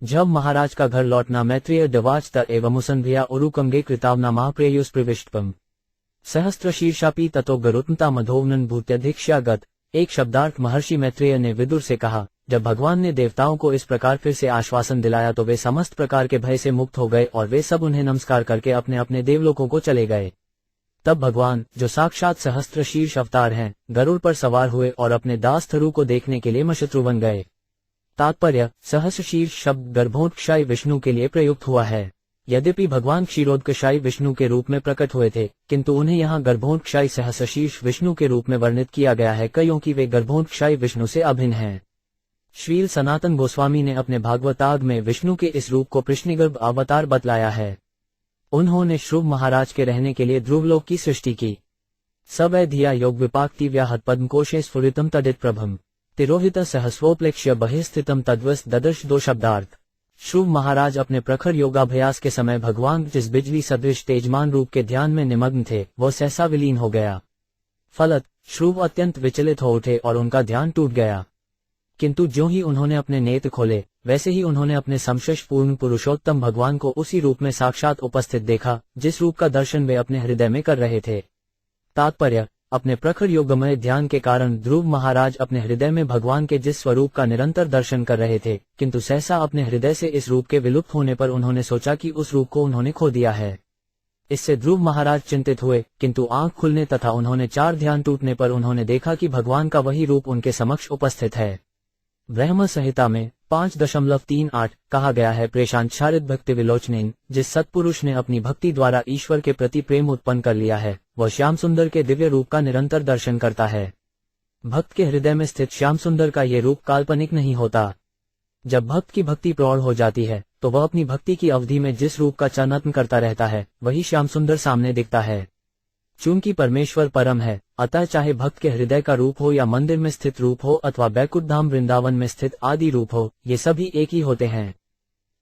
जब महाराज का घर लौटना मैत्रेय डवाचतर एवं मुसन्ध्रिया उरुकंगे कृतावना महाप्रेयुष प्रविष्टपम सहस्त्रशीर्षापी ततो गरुत्मता मधोवनन भूत्यधिक्ष्यागत। एक शब्दार्थ महर्षि मैत्रेय ने विदुर से कहा, जब भगवान ने देवताओं को इस प्रकार फिर से आश्वासन दिलाया तो वे समस्त प्रकार के भय से मुक्त हो गए और वे सब उन्हें नमस्कार करके अपने अपने देवलोकों को चले गए। तब भगवान, जो साक्षात सहस्त्रशीर्ष अवतार हैं, गरुड़ पर सवार हुए और अपने दास थरु को देखने के लिए मशत्रु बन गए। तात्पर्य, सहस्रशीर्ष शब्द गर्भोत्कर्षायी विष्णु के लिए प्रयुक्त हुआ है। यद्यपि भगवान क्षीरोदकशायी विष्णु के रूप में प्रकट हुए थे, किंतु उन्हें यहाँ गर्भोत्कर्षायी सहस्रशीर्ष विष्णु के रूप में वर्णित किया गया है क्योंकि वे गर्भोत्कर्षायी विष्णु से अभिन्न हैं। श्रील सनातन गोस्वामी ने अपने भागवताग में विष्णु के इस रूप को कृष्णगर्भ अवतार बतलाया है। उन्होंने श्रुव महाराज के रहने के लिए ध्रुवलोक की सृष्टि की। सवैधिया योग विपाक्ति व्याहत पद्मकोशे स्फुरितम तदित प्रभम तिरोहित सहस्वोपलेक्ष्य बहिस्थितम तद्वस ददर्श। दो शब्दार्थ। श्रुव महाराज अपने प्रखर योगाभ्यास के समय भगवान जिस बिजली सदृश तेजमान रूप के ध्यान में निमग्न थे वह सहसा विलीन हो गया। फलत श्रुव अत्यंत विचलित हो उठे और उनका ध्यान टूट गया। किंतु ज्यों ही उन्होंने अपने नेत्र खोले वैसे ही उन्होंने अपने समशश पूर्ण पुरुषोत्तम भगवान को उसी रूप में साक्षात उपस्थित देखा जिस रूप का दर्शन वे अपने हृदय में कर रहे थे। तात्पर्य, अपने प्रखर योगमय ध्यान के कारण ध्रुव महाराज अपने हृदय में भगवान के जिस स्वरूप का निरंतर दर्शन कर रहे थे, किंतु सहसा अपने हृदय से इस रूप के विलुप्त होने पर उन्होंने सोचा कि उस रूप को उन्होंने खो दिया है। इससे ध्रुव महाराज चिंतित हुए, किंतु आंख खुलने तथा उन्होंने चार ध्यान टूटने पर उन्होंने देखा कि भगवान का वही रूप उनके समक्ष उपस्थित है। ब्रह्म संहिता में 5.38 कहा गया है, प्रेशांचारित भक्ति विलोचनेन, जिस सत्पुरुष ने अपनी भक्ति द्वारा ईश्वर के प्रति प्रेम उत्पन्न कर लिया है वह श्याम सुंदर के दिव्य रूप का निरंतर दर्शन करता है। भक्त के हृदय में स्थित श्याम सुंदर का ये रूप काल्पनिक नहीं होता। जब भक्त की भक्ति प्रौढ़ हो जाती है तो वह अपनी भक्ति की अवधि में जिस रूप का चिंतन करता रहता है वही श्याम सुंदर सामने दिखता है। चूंकि परमेश्वर परम है, अतः चाहे भक्त के हृदय का रूप हो या मंदिर में स्थित रूप हो अथवा बैकुंठ धाम वृंदावन में स्थित आदि रूप हो, ये सभी एक ही होते हैं।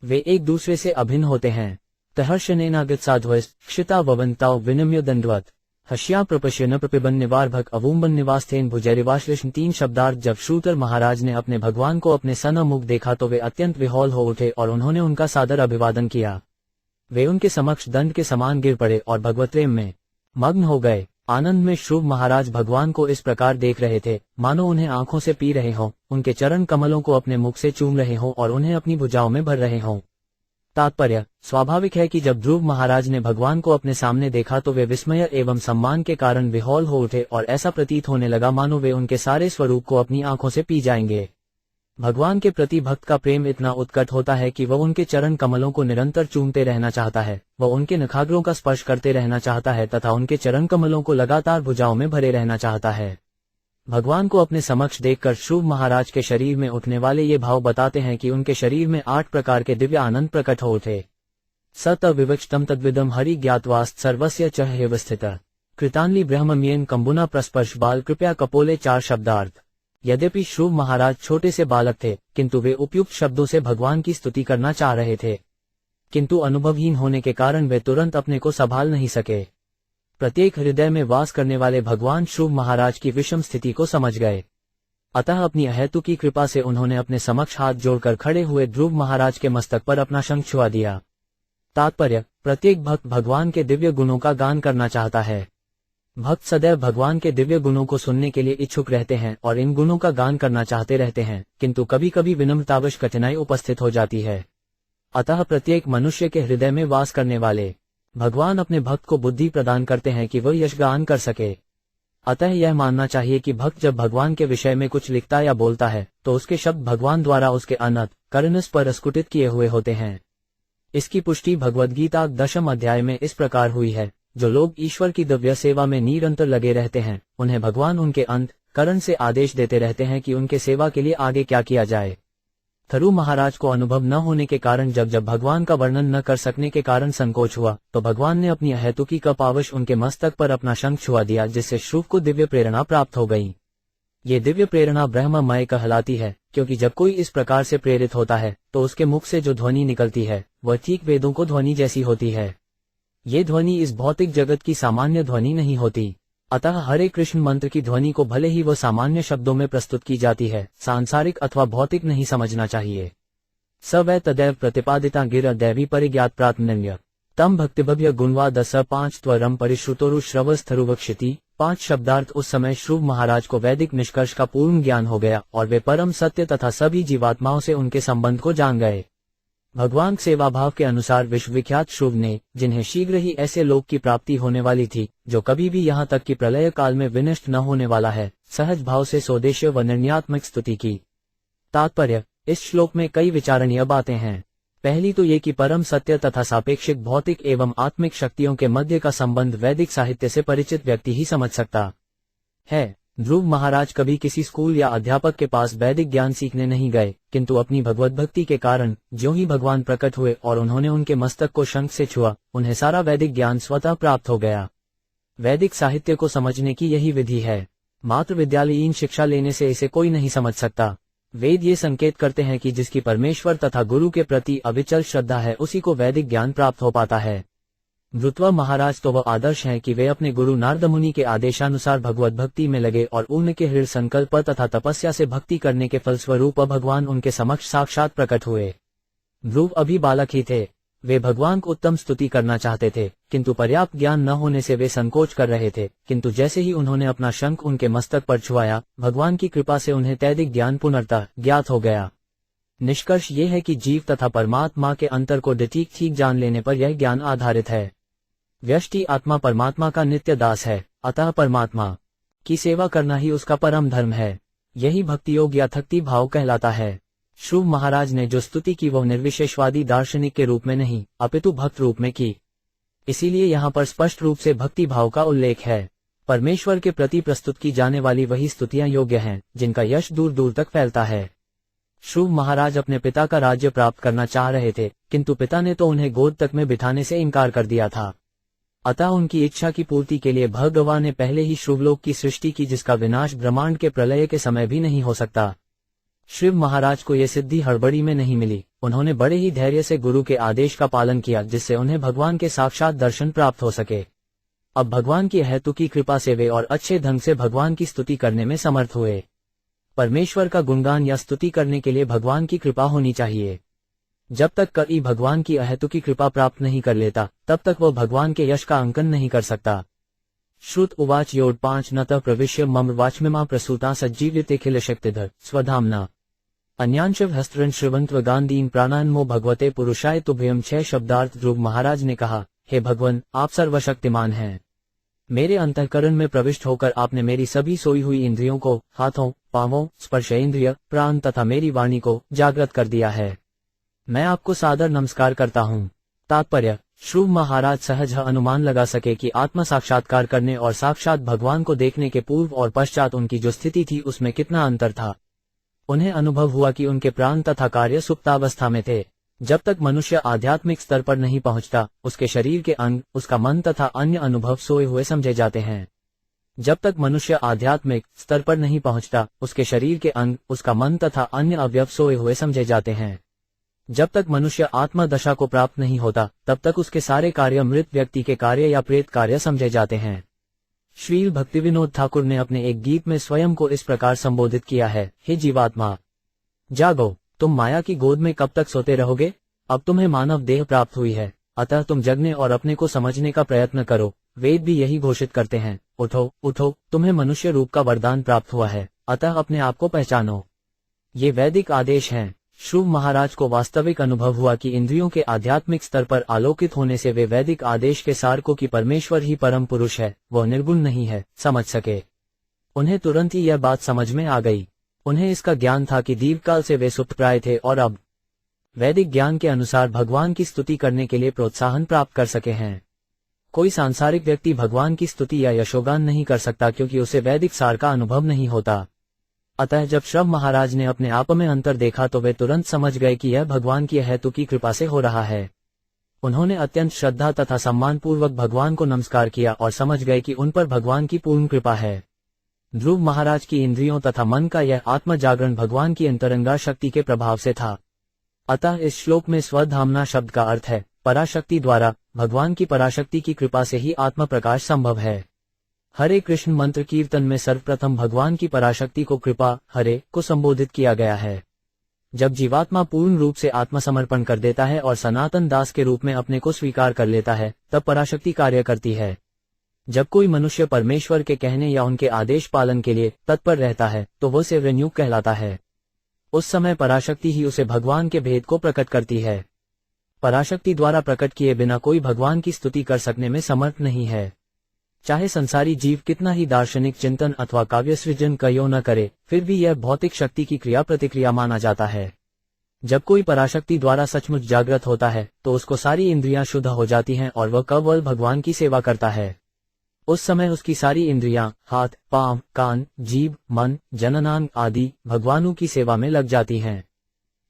वे एक दूसरे से अभिन्न होते हैं। तहर्षनेनागत साध्वस्त क्षिता ववंताओ विनम्य दंडवत हश्या प्रपश्य न प्रपिबन निवार भक अवुम्बन निवास्थेन भुजैरिवाश्लिष्ण। 3 शब्दार्थ। जब शूतर महाराज ने अपने भगवान को अपने सन्मुख देखा तो वे अत्यंत विहौल हो उठे और उन्होंने उनका सादर अभिवादन किया। वे उनके समक्ष दंड के समान गिर पड़े और भगवत्प्रेम में मग्न हो गए। आनंद में श्रुव महाराज भगवान को इस प्रकार देख रहे थे मानो उन्हें आंखों से पी रहे हों, उनके चरण कमलों को अपने मुख से चूम रहे हों और उन्हें अपनी भुजाओं में भर रहे हों। तात्पर्य, स्वाभाविक है कि जब ध्रुव महाराज ने भगवान को अपने सामने देखा तो वे विस्मय एवं सम्मान के कारण विहौल हो उठे और ऐसा प्रतीत होने लगा मानो वे उनके सारे स्वरूप को अपनी आंखों से पी जाएंगे। भगवान के प्रति भक्त का प्रेम इतना उत्कट होता है कि वह उनके चरण कमलों को निरंतर चूमते रहना चाहता है, वह उनके नखाग्रों का स्पर्श करते रहना चाहता है तथा उनके चरण कमलों को लगातार भुजाओं में भरे रहना चाहता है। भगवान को अपने समक्ष देखकर श्रुव महाराज के शरीर में उठने वाले ये भाव बताते हैं कि उनके शरीर में 8 प्रकार के दिव्य आनंद प्रकट हो उठे। सत विवक्षतम तद्विदम हरि ज्ञातवास्त सर्वस्य च हेवस्थित कृतान्ली ब्रह्मम्येन कंबुना प्रस्पर्श बाल कृपया कपोले। 4 शब्दार्थ। यद्यपि श्रुव महाराज छोटे से बालक थे, किंतु वे उपयुक्त शब्दों से भगवान की स्तुति करना चाह रहे थे, किंतु अनुभवहीन होने के कारण वे तुरंत अपने को संभाल नहीं सके। प्रत्येक हृदय में वास करने वाले भगवान श्रुव महाराज की विषम स्थिति को समझ गए। अतः अपनी अहेतु की कृपा से उन्होंने अपने समक्ष हाथ जोड़कर खड़े हुए ध्रुव महाराज के मस्तक पर अपना शंख छुआ दिया। तात्पर्य, प्रत्येक भक्त भगवान के दिव्य गुणों का गान करना चाहता है। भक्त सदैव भगवान के दिव्य गुणों को सुनने के लिए इच्छुक रहते हैं और इन गुणों का गान करना चाहते रहते हैं, किंतु कभी कभी विनम्रतावश कठिनाई उपस्थित हो जाती है। अतः प्रत्येक मनुष्य के हृदय में वास करने वाले भगवान अपने भक्त को बुद्धि प्रदान करते हैं कि वह यशगान कर सके। अतः यह मानना चाहिए कि भक्त जब भगवान के विषय में कुछ लिखता या बोलता है तो उसके शब्द भगवान द्वारा उसके अनंत कर्णस पर स्फुटित किए हुए होते हैं। इसकी पुष्टि भगवद्गीता 10 अध्याय में इस प्रकार हुई है, जो लोग ईश्वर की दिव्य सेवा में निरंतर लगे रहते हैं उन्हें भगवान उनके अंत करण से आदेश देते रहते हैं कि उनके सेवा के लिए आगे क्या किया जाए। थरु महाराज को अनुभव न होने के कारण जब भगवान का वर्णन न कर सकने के कारण संकोच हुआ तो भगवान ने अपनी अहेतुकी का पावश उनके मस्तक पर अपना शंख छुआ दिया, जिससे श्रुव को दिव्य प्रेरणा प्राप्त हो गई। ये दिव्य प्रेरणा ब्रह्ममय कहलाती है, क्योंकि जब कोई इस प्रकार से प्रेरित होता है तो उसके मुख से जो ध्वनि निकलती है वह ठीक वेदों को ध्वनि जैसी होती है। ये ध्वनि इस भौतिक जगत की सामान्य ध्वनि नहीं होती। अतः हरे कृष्ण मंत्र की ध्वनि को भले ही वो सामान्य शब्दों में प्रस्तुत की जाती है, सांसारिक अथवा भौतिक नहीं समझना चाहिए। स वै तदैव प्रतिपादिता गिर दैवी परिज्ञात प्रात्मन्य तम भक्तिभव्य गुणवा दस 5 त्वरम परिश्रुतोरु श्रवस्थरुवक्षिति। 5 शब्दार्थ। उस समय श्रुव महाराज को वैदिक निष्कर्ष का पूर्ण ज्ञान हो गया और वे परम सत्य तथा सभी जीवात्माओं से उनके संबंध को जान गए। भगवान सेवा भाव के अनुसार विश्वविख्यात श्रुव ने, जिन्हें शीघ्र ही ऐसे लोक की प्राप्ति होने वाली थी जो कभी भी यहाँ तक कि प्रलय काल में विनष्ट न होने वाला है, सहज भाव से स्वदेशीय व निर्णयात्मक स्तुति की। तात्पर्य: इस श्लोक में कई विचारणीय बातें हैं। पहली तो ये कि परम सत्य तथा सापेक्षिक भौतिक एवं आत्मिक शक्तियों के मध्य का संबंध वैदिक साहित्य से परिचित व्यक्ति ही समझ सकता है। ध्रुव महाराज कभी किसी स्कूल या अध्यापक के पास वैदिक ज्ञान सीखने नहीं गए, किंतु अपनी भगवत भक्ति के कारण ज्यों ही भगवान प्रकट हुए और उन्होंने उनके मस्तक को शंख से छुआ, उन्हें सारा वैदिक ज्ञान स्वतः प्राप्त हो गया। वैदिक साहित्य को समझने की यही विधि है। मात्र विद्यालयीन शिक्षा लेने से इसे कोई नहीं समझ सकता। वेद ये संकेत करते हैं कि जिसकी परमेश्वर तथा गुरु के प्रति अविचल श्रद्धा है, उसी को वैदिक ज्ञान प्राप्त हो पाता है। भृत्वा महाराज तो वह आदर्श हैं कि वे अपने गुरु नारद मुनि के आदेशानुसार भगवत भक्ति में लगे और उनके हृदय संकल्प तथा तपस्या से भक्ति करने के फलस्वरूप भगवान उनके समक्ष साक्षात प्रकट हुए। ध्रुव अभी बालक ही थे। वे भगवान को उत्तम स्तुति करना चाहते थे, किंतु पर्याप्त ज्ञान न होने से वे संकोच कर रहे थे। किंतु जैसे ही उन्होंने अपना शंख उनके मस्तक पर छुआया, भगवान की कृपा से उन्हें तैदिक ज्ञान पुनर्तः ज्ञात हो गया। निष्कर्ष ये है कि जीव तथा परमात्मा के अंतर को ठीक जान लेने पर यह ज्ञान आधारित है। व्यष्टि आत्मा परमात्मा का नित्य दास है, अतः परमात्मा की सेवा करना ही उसका परम धर्म है। यही भक्ति योग या थक्ति भाव कहलाता है। श्रुव महाराज ने जो स्तुति की वह निर्विशेषवादी दार्शनिक के रूप में नहीं, अपितु भक्त रूप में की। इसीलिए यहाँ पर स्पष्ट रूप से भक्ति भाव का उल्लेख है। परमेश्वर के प्रति प्रस्तुत की जाने वाली वही स्तुतियां योग्य हैं, जिनका यश दूर दूर तक फैलता है। श्रुव महाराज अपने पिता का राज्य प्राप्त करना चाह रहे थे, किंतु पिता ने तो उन्हें गोद तक में बिठाने से इनकार कर दिया था। अतः उनकी इच्छा की पूर्ति के लिए भगवान ने पहले ही श्रुवलोक की सृष्टि की, जिसका विनाश ब्रह्मांड के प्रलय के समय भी नहीं हो सकता। शिव महाराज को यह सिद्धि हड़बड़ी में नहीं मिली। उन्होंने बड़े ही धैर्य से गुरु के आदेश का पालन किया, जिससे उन्हें भगवान के साक्षात दर्शन प्राप्त हो सके। अब भगवान की हेतु की कृपा से वे और अच्छे ढंग से भगवान की स्तुति करने में समर्थ हुए। परमेश्वर का गुणगान या स्तुति करने के लिए भगवान की कृपा होनी चाहिए। जब तक कई भगवान की अहेतु की कृपा प्राप्त नहीं कर लेता, तब तक वह भगवान के यश का अंकन नहीं कर सकता। श्रुत उवाच योड 5 नतः प्रविश्य मम वाचमिमा प्रसूता सज्जीव्यतेखिल शक्तिधर स्वधाम्ना अन्यांशव हस्त्रन श्रवंत्व गांधीन प्राणान्मो भगवते पुरुषाय तुभ्यम 6 शब्दार्थ। ध्रुव महाराज ने कहा, हे भगवान, आप सर्वशक्तिमान हैं। मेरे अंतःकरण में प्रविष्ट होकर आपने मेरी सभी सोई हुई इंद्रियों को, हाथों, पांवों, स्पर्शेंद्रिय, प्राण तथा मेरी वाणी को जागृत कर दिया है। मैं आपको सादर नमस्कार करता हूँ। तात्पर्य: श्रुव महाराज सहज अनुमान लगा सके कि आत्म साक्षात्कार करने और साक्षात भगवान को देखने के पूर्व और पश्चात उनकी जो स्थिति थी उसमें कितना अंतर था। उन्हें अनुभव हुआ कि उनके प्राण तथा कार्य सुप्तावस्था में थे। जब तक मनुष्य आध्यात्मिक स्तर पर नहीं पहुंचता, उसके शरीर के अंग, उसका मन तथा अन्य अनुभव सोए हुए समझे जाते हैं। जब तक मनुष्य आध्यात्मिक स्तर पर नहीं पहुंचता, उसके शरीर के अंग, उसका मन तथा अन्य अवयव सोए हुए समझे जाते हैं। जब तक मनुष्य आत्मा दशा को प्राप्त नहीं होता, तब तक उसके सारे कार्य मृत व्यक्ति के कार्य या प्रेत कार्य समझे जाते हैं। श्रील भक्तिविनोद ठाकुर ने अपने एक गीत में स्वयं को इस प्रकार संबोधित किया है, हे जीवात्मा, जागो, तुम माया की गोद में कब तक सोते रहोगे? अब तुम्हें मानव देह प्राप्त हुई है, अतः तुम जगने और अपने को समझने का प्रयत्न करो। वेद भी यही घोषित करते हैं, उठो उठो, तुम्हें मनुष्य रूप का वरदान प्राप्त हुआ है, अतः अपने आप को पहचानो। ये वैदिक आदेश हैं। श्रुव महाराज को वास्तविक अनुभव हुआ कि इंद्रियों के आध्यात्मिक स्तर पर आलोकित होने से वे वैदिक आदेश के सार को कि परमेश्वर ही परम पुरुष है, वह निर्गुण नहीं है, समझ सके। उन्हें तुरंत ही यह बात समझ में आ गई। उन्हें इसका ज्ञान था कि दीर्घकाल से वे सुप्तप्राय थे और अब वैदिक ज्ञान के अनुसार भगवान की स्तुति करने के लिए प्रोत्साहन प्राप्त कर सके हैं। कोई सांसारिक व्यक्ति भगवान की स्तुति या यशोगान नहीं कर सकता, क्योंकि उसे वैदिक सार का अनुभव नहीं होता। अतः जब श्रव महाराज ने अपने आप में अंतर देखा तो वे तुरंत समझ गए कि यह भगवान की हेतु की कृपा से हो रहा है। उन्होंने अत्यंत श्रद्धा तथा सम्मान पूर्वक भगवान को नमस्कार किया और समझ गए कि उन पर भगवान की पूर्ण कृपा है। ध्रुव महाराज की इंद्रियों तथा मन का यह आत्म जागरण भगवान की अंतरंगा शक्ति के प्रभाव से था। अतः इस श्लोक में स्वधामना शब्द का अर्थ है पराशक्ति द्वारा, भगवान की पराशक्ति की कृपा से ही आत्म प्रकाश संभव है। हरे कृष्ण मंत्र कीर्तन में सर्वप्रथम भगवान की पराशक्ति को कृपा हरे को संबोधित किया गया है। जब जीवात्मा पूर्ण रूप से आत्मसमर्पण कर देता है और सनातन दास के रूप में अपने को स्वीकार कर लेता है, तब पराशक्ति कार्य करती है। जब कोई मनुष्य परमेश्वर के कहने या उनके आदेश पालन के लिए तत्पर रहता है तो वो सेव्यन्युग कहलाता है। उस समय पराशक्ति ही उसे भगवान के भेद को प्रकट करती है। पराशक्ति द्वारा प्रकट किए बिना कोई भगवान की स्तुति कर सकने में समर्थ नहीं है। चाहे संसारी जीव कितना ही दार्शनिक चिंतन अथवा काव्य सृजन क्यों न करे, फिर भी यह भौतिक शक्ति की क्रिया प्रतिक्रिया माना जाता है। जब कोई पराशक्ति द्वारा सचमुच जागृत होता है तो उसको सारी इंद्रियां शुद्ध हो जाती हैं और वह केवल भगवान की सेवा करता है। उस समय उसकी सारी इंद्रियां, हाथ, पांव, कान, जीभ, मन, जननांग आदि भगवानों की सेवा में लग जाती हैं।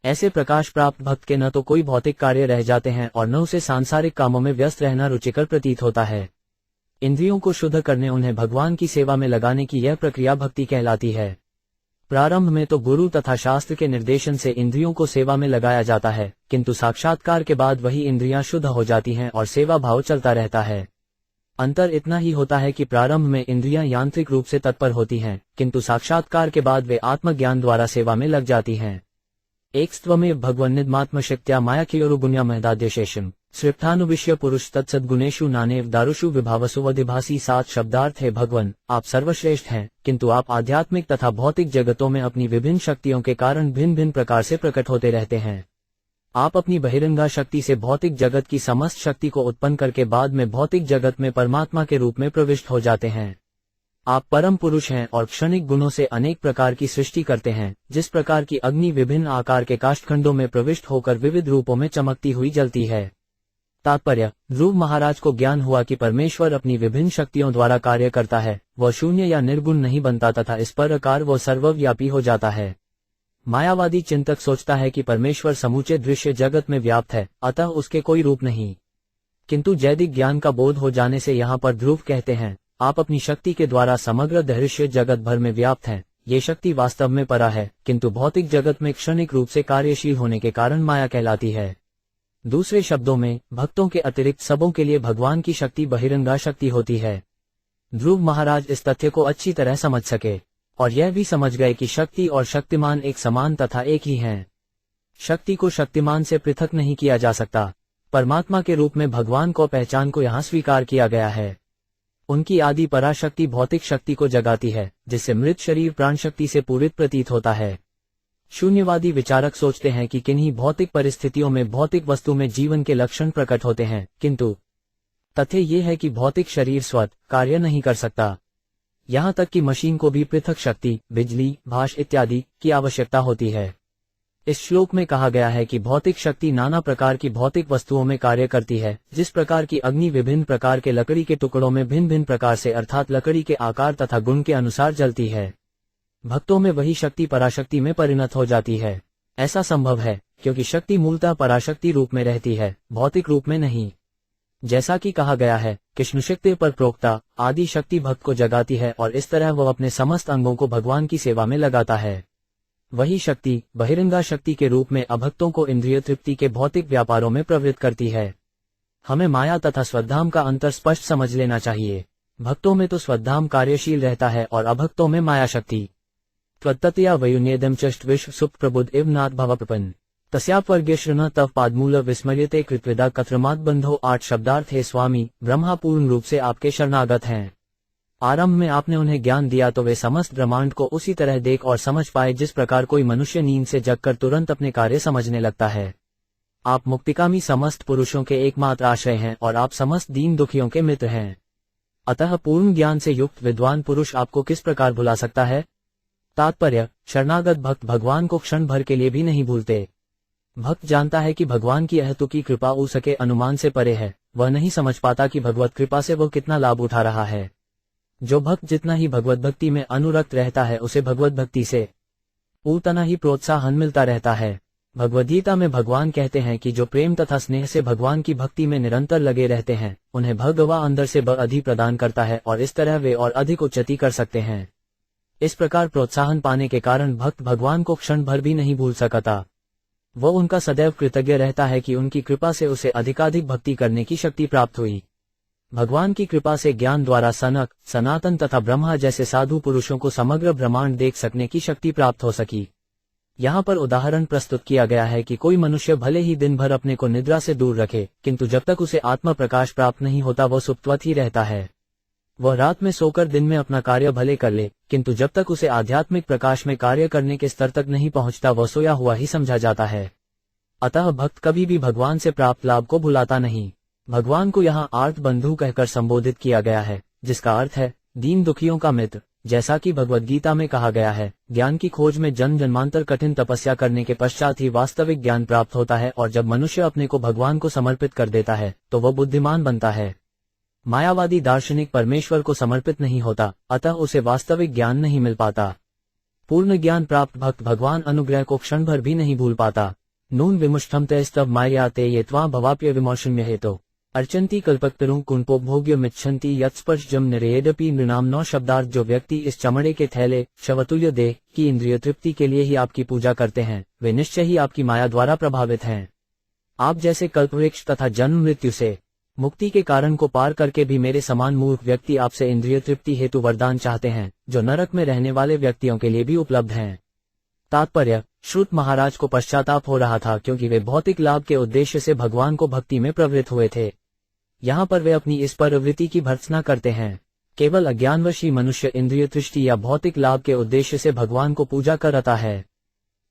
ऐसे प्रकाश प्राप्त भक्त के न तो कोई भौतिक कार्य रह जाते हैं और न उसे सांसारिक कामों में व्यस्त रहना रुचिकर प्रतीत होता है। इंद्रियों को शुद्ध करने उन्हें भगवान की सेवा में लगाने की यह प्रक्रिया भक्ति कहलाती है। प्रारंभ में तो गुरु तथा शास्त्र के निर्देशन से इंद्रियों को सेवा में लगाया जाता है, किंतु साक्षात्कार के बाद वही इंद्रियां शुद्ध हो जाती हैं और सेवा भाव चलता रहता है। अंतर इतना ही होता है कि प्रारंभ में इंद्रियां यांत्रिक रूप से तत्पर होती हैं, किंतु साक्षात्कार के बाद वे आत्मज्ञान द्वारा सेवा में लग जाती हैं। एक स्वमेव भगवन्निद्मात्मशक्त्या मायाख्योरुगुण्या महदाद्यशेषम सृप्तानुविश्य पुरुष तत्सद्गुणेषु नानेव दारुषु विभावसु वधिभासी। 7 शब्दार्थ है भगवन, आप सर्वश्रेष्ठ हैं, किंतु आप आध्यात्मिक तथा भौतिक जगतों में अपनी विभिन्न शक्तियों के कारण भिन्न भिन्न प्रकार से प्रकट होते रहते हैं। आप अपनी बहिरंगा शक्ति से भौतिक जगत की समस्त शक्ति को उत्पन्न करके बाद में भौतिक जगत में परमात्मा के रूप में प्रविष्ट हो जाते हैं। आप परम पुरुष हैं और क्षणिक गुणों से अनेक प्रकार की सृष्टि करते हैं। जिस प्रकार की अग्नि विभिन्न आकार के काष्ठखंडों में प्रविष्ट होकर विविध रूपों में चमकती हुई जलती है। तात्पर्य: ध्रुव महाराज को ज्ञान हुआ कि परमेश्वर अपनी विभिन्न शक्तियों द्वारा कार्य करता है, वह शून्य या निर्गुण नहीं बनता तथा इस प्रकार वह सर्वव्यापी हो जाता है। मायावादी चिंतक सोचता है कि परमेश्वर समूचे दृश्य जगत में व्याप्त है, अतः उसके कोई रूप नहीं। किंतु जैदिक ज्ञान का बोध हो जाने से यहाँ पर ध्रुव कहते हैं, आप अपनी शक्ति के द्वारा समग्र दृश्य जगत भर में व्याप्त हैं। ये शक्ति वास्तव में परा है, किंतु भौतिक जगत में क्षणिक रूप से कार्यशील होने के कारण माया कहलाती है। दूसरे शब्दों में, भक्तों के अतिरिक्त सबों के लिए भगवान की शक्ति बहिरंगा शक्ति होती है। ध्रुव महाराज इस तथ्य को अच्छी तरह समझ सके और यह भी समझ गए कि शक्ति और शक्तिमान एक समान तथा एक ही हैं। शक्ति को शक्तिमान से पृथक नहीं किया जा सकता। परमात्मा के रूप में भगवान को पहचान को यहाँ स्वीकार किया गया है। उनकी आदि पराशक्ति भौतिक शक्ति को जगाती है, जिससे मृत शरीर प्राण शक्ति से पूरित प्रतीत होता है। शून्यवादी विचारक सोचते हैं कि किन्हीं भौतिक परिस्थितियों में भौतिक वस्तु में जीवन के लक्षण प्रकट होते हैं, किंतु तथ्य ये है कि भौतिक शरीर स्वतः कार्य नहीं कर सकता। यहाँ तक कि मशीन को भी पृथक शक्ति, बिजली, भाप इत्यादि की आवश्यकता होती है। इस श्लोक में कहा गया है कि भौतिक शक्ति नाना प्रकार की भौतिक वस्तुओं में कार्य करती है। जिस प्रकार की अग्नि विभिन्न प्रकार के लकड़ी के टुकड़ों में भिन्न भिन्न प्रकार से अर्थात लकड़ी के आकार तथा गुण के अनुसार जलती है, भक्तों में वही शक्ति पराशक्ति में परिणत हो जाती है। ऐसा संभव है क्योंकि शक्ति मूलतः पराशक्ति रूप में रहती है, भौतिक रूप में नहीं। जैसा कि कहा गया है, कृष्णशक्ति पर प्रोक्ता आदि शक्ति भक्त को जगाती है और इस तरह वह अपने समस्त अंगों को भगवान की सेवा में लगाता है। वही शक्ति बहिरंगा शक्ति के रूप में अभक्तों को इंद्रिय तृप्ति के भौतिक व्यापारों में प्रवृत्त करती है। हमें माया तथा स्वधाम का अंतर स्पष्ट समझ लेना चाहिए। भक्तों में तो स्वधाम कार्यशील रहता है और अभक्तों में माया शक्ति। त्वत्ततया वयुन्येदम चष्ट विश्व सुप्त प्रबुद्ध इव नाथ भवप्रपन्न तस्यापवर्ग्य शृण तव पादमूल विस्मर्यते कृतविदा कथ्रमात् बंधो। 8 शब्दार्थ है स्वामी, ब्रह्मा पूर्ण रूप से आपके शरणागत हैं। आरंभ में आपने उन्हें ज्ञान दिया तो वे समस्त ब्रह्मांड को उसी तरह देख और समझ पाए जिस प्रकार कोई मनुष्य नींद से जगकर तुरंत अपने कार्य समझने लगता है। आप मुक्तिकामी समस्त पुरुषों के एकमात्र आश्रय हैं और आप समस्त दीन दुखियों के मित्र हैं। अतः पूर्ण ज्ञान से युक्त विद्वान पुरुष आपको किस प्रकार भुला सकता है? तात्पर्य: शरणागत भक्त भगवान को क्षण भर के लिए भी नहीं भूलते। भक्त जानता है कि भगवान की अहेतुकी कृपा उसके अनुमान से परे है। वह नहीं समझ पाता कि भगवत कृपा से वह कितना लाभ उठा रहा है। जो भक्त जितना ही भगवत भक्ति में अनुरक्त रहता है उसे भगवत भक्ति से उतना ही प्रोत्साहन मिलता रहता है। भगवद्गीता में भगवान कहते हैं कि जो प्रेम तथा स्नेह से भगवान की भक्ति में निरंतर लगे रहते हैं उन्हें भगवान अंदर से अधिक प्रदान करता है और इस तरह वे और अधिक उन्नति कर सकते हैं। इस प्रकार प्रोत्साहन पाने के कारण भक्त भगवान को क्षण भर भी नहीं भूल सकता। वो उनका सदैव कृतज्ञ रहता है कि उनकी कृपा से उसे अधिकाधिक भक्ति करने की शक्ति प्राप्त हुई। भगवान की कृपा से ज्ञान द्वारा सनक, सनातन तथा ब्रह्मा जैसे साधु पुरुषों को समग्र ब्रह्मांड देख सकने की शक्ति प्राप्त हो सकी। यहाँ पर उदाहरण प्रस्तुत किया गया है कि कोई मनुष्य भले ही दिन भर अपने को निद्रा से दूर रखे, किंतु जब तक उसे आत्म प्रकाश प्राप्त नहीं होता वह सुप्तवत ही रहता है। वह रात में सोकर दिन में अपना कार्य भले कर ले, किंतु जब तक उसे आध्यात्मिक प्रकाश में कार्य करने के स्तर तक नहीं पहुंचता वह सोया हुआ ही समझा जाता है। अतः भक्त कभी भी भगवान से प्राप्त लाभ को भुलाता नहीं। भगवान को यहाँ आर्त बंधु कहकर संबोधित किया गया है, जिसका अर्थ है दीन दुखियों का मित्र। जैसा कि भगवद गीता में कहा गया है, ज्ञान की खोज में जन्म जन्मांतर कठिन तपस्या करने के पश्चात ही वास्तविक ज्ञान प्राप्त होता है, और जब मनुष्य अपने को भगवान को समर्पित कर देता है तो वह बुद्धिमान बनता है। मायावादी दार्शनिक परमेश्वर को समर्पित नहीं होता, अतः उसे वास्तविक ज्ञान नहीं मिल पाता। पूर्ण ज्ञान प्राप्त भक्त भगवान अनुग्रह को क्षण भर भी नहीं भूल पाता। नून विमुष्टम तैस्तव माया ते ये त्वा भवाप्य विमोशन्य हेतो अर्चंती कल्पकतरुं कुंपोभोग्य मिच्छन्ति यत्स्पर्शजम निरेयदपि नृणाम। 9 शब्दार्थ। जो व्यक्ति इस चमड़े के थैले शवतुल्य देह की इंद्रिय तृप्ति के लिए ही आपकी पूजा करते हैं, वे निश्चय ही आपकी माया द्वारा प्रभावित हैं। आप जैसे कल्पवृक्ष तथा जन्म मृत्यु से मुक्ति के कारण को पार करके भी मेरे समान मूर्ख व्यक्ति आपसे इंद्रिय तृप्ति हेतु वरदान चाहते हैं, जो नरक में रहने वाले व्यक्तियों के लिए भी उपलब्ध हैं। तात्पर्य: श्रुत महाराज को पश्चाताप हो रहा था, क्योंकि वे भौतिक लाभ के उद्देश्य से भगवान को भक्ति में प्रवृत्त हुए थे। यहाँ पर वे अपनी इस प्रवृत्ति की भर्त्सना करते हैं। केवल अज्ञानवश ही मनुष्य इंद्रिय तृष्टि या भौतिक लाभ के उद्देश्य से भगवान को पूजा करता है।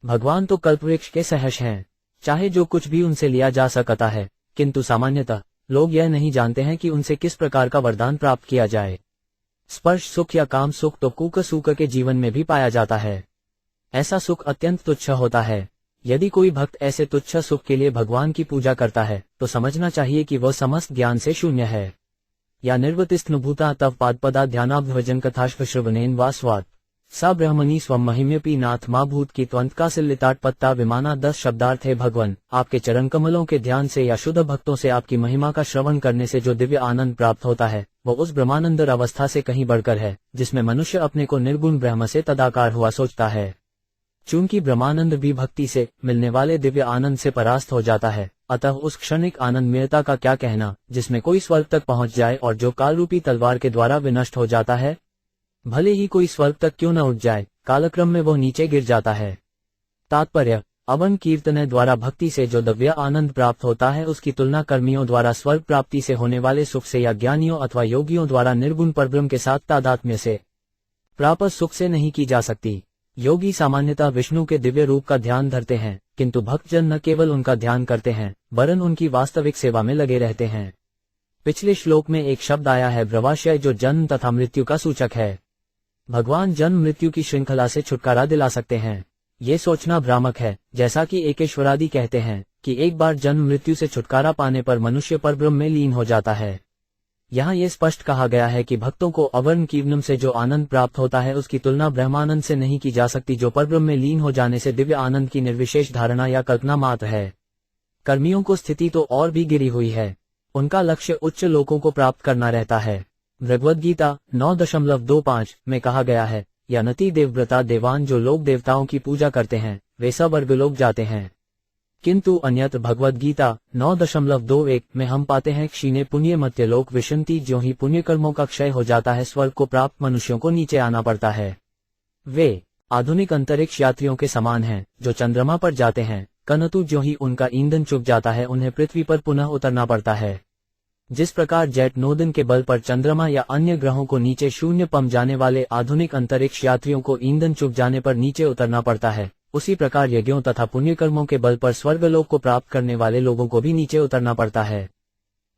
भगवान तो कल्पवृक्ष के सहर्ष हैं, चाहे जो कुछ भी उनसे लिया जा सकता है, किंतु सामान्यतः लोग यह नहीं जानते हैं कि उनसे किस प्रकार का वरदान प्राप्त किया जाए। स्पर्श सुख या काम सुख तो कूक सूक के जीवन में भी पाया जाता है। ऐसा सुख अत्यंत तुच्छ होता है। यदि कोई भक्त ऐसे तुच्छ सुख के लिए भगवान की पूजा करता है तो समझना चाहिए कि वह समस्त ज्ञान से शून्य है। या निर्वतिस्तनुभूता तव पादपदा ध्यानाभ्यवजन कथाश्वश्रवणेन वा स्वात् सा ब्रह्मणि स्वम महिम्यपि नाथ मा भूत की त्वंत का सिल्लिताट पत्ता विमाना। 10 शब्दार्थ है भगवान, आपके चरण कमलों के ध्यान से या शुद्ध भक्तों से आपकी महिमा का श्रवण करने से जो दिव्य आनंद प्राप्त होता है वह उस ब्रह्मानंदर अवस्था से कहीं बढ़कर है, जिसमें मनुष्य अपने को निर्गुण ब्रह्म से तदाकार हुआ सोचता है। चूंकि ब्रह्मानंद भी भक्ति से मिलने वाले दिव्य आनंद से परास्त हो जाता है, अतः उस क्षणिक आनंदमयता का क्या कहना, जिसमें कोई स्वर्ग तक पहुंच जाए और जो काल रूपी तलवार के द्वारा विनष्ट हो जाता है। भले ही कोई स्वर्ग तक क्यों न उठ जाए, कालक्रम में वो नीचे गिर जाता है। तात्पर्य: अवन कीर्तन द्वारा भक्ति से जो दिव्य आनंद प्राप्त होता है उसकी तुलना कर्मियों द्वारा स्वर्ग प्राप्ति से होने वाले सुख से या ज्ञानियों अथवा योगियों द्वारा निर्गुण परब्रह्म के साथ तादात्म्य से प्राप्त सुख से नहीं की जा सकती। योगी सामान्यतः विष्णु के दिव्य रूप का ध्यान धरते हैं, किंतु भक्तजन न केवल उनका ध्यान करते हैं वरन उनकी वास्तविक सेवा में लगे रहते हैं। पिछले श्लोक में एक शब्द आया है ब्रवाशय, जो जन्म तथा मृत्यु का सूचक है। भगवान जन्म मृत्यु की श्रृंखला से छुटकारा दिला सकते हैं। ये सोचना भ्रामक है, जैसा कि एकेश्वरादि कहते हैं कि एक बार जन्म मृत्यु से छुटकारा पाने पर मनुष्य परब्रह्म में लीन हो जाता है। यहाँ ये स्पष्ट कहा गया है कि भक्तों को अवर्ण कीर्तन से जो आनंद प्राप्त होता है उसकी तुलना ब्रह्मानंद से नहीं की जा सकती, जो परब्रह्म में लीन हो जाने से दिव्य आनंद की निर्विशेष धारणा या कल्पना मात्र है। कर्मियों को स्थिति तो और भी गिरी हुई है, उनका लक्ष्य उच्च लोकों को प्राप्त करना रहता है। भगवद गीता 9.25 में कहा गया है, या नति देवव्रता देवान, जो लोग देवताओं की पूजा करते हैं वे सब स्वर्गलोक जाते हैं। किंतु अन्यत्र भगवद गीता 9.21 में हम पाते हैं क्षीणे पुण्य मत्यलोक विशंति, ज्यों ही पुण्य कर्मों का क्षय हो जाता है स्वर्ग को प्राप्त मनुष्यों को नीचे आना पड़ता है। वे आधुनिक अंतरिक्ष यात्रियों के समान हैं जो चंद्रमा पर जाते हैं, किंतु ज्यों ही उनका ईंधन चुक जाता है उन्हें पृथ्वी पर पुनः उतरना पड़ता है। जिस प्रकार जेट नोदन के बल पर चंद्रमा या अन्य ग्रहों को नीचे शून्य पम जाने वाले आधुनिक अंतरिक्ष यात्रियों को ईंधन चुक जाने पर नीचे उतरना पड़ता है, उसी प्रकार यज्ञों तथा पुण्यकर्मों के बल पर स्वर्गलोक को प्राप्त करने वाले लोगों को भी नीचे उतरना पड़ता है।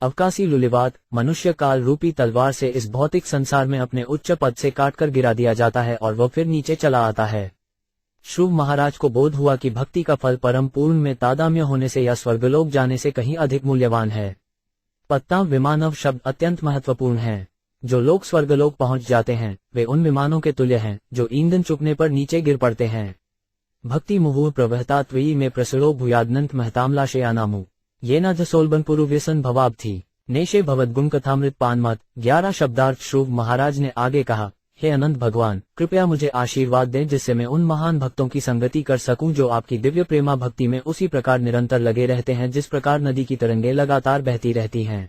अवकाशी लुलिवाद मनुष्य काल रूपी तलवार से इस भौतिक संसार में अपने उच्च पद से काटकर गिरा दिया जाता है और वह फिर नीचे चला आता है। श्रुव महाराज को बोध हुआ कि भक्ति का फल परम पूर्ण में तादाम्य होने से या स्वर्गलोक जाने से कहीं अधिक मूल्यवान है। पत्ता विमानव शब्द अत्यंत महत्वपूर्ण है। जो लोग स्वर्गलोक पहुंच जाते हैं वे उन विमानों के तुल्य हैं जो ईंधन चुकने पर नीचे गिर पड़ते हैं। भक्ति मुहुर प्रवहतात्वी में प्रसरो भूयादनंत महतामलाशयानामु ये न धसोलबन पुरु व्यसन भवाब थी नेशे भवद्गुण कथामृत पानमत। 11 शब्दार्थ। श्रुव महाराज ने आगे कहा, हे अनंत भगवान, कृपया मुझे आशीर्वाद दें जिससे मैं उन महान भक्तों की संगति कर सकूं जो आपकी दिव्य प्रेमा भक्ति में उसी प्रकार निरंतर लगे रहते हैं जिस प्रकार नदी की तरंगें लगातार बहती रहती हैं।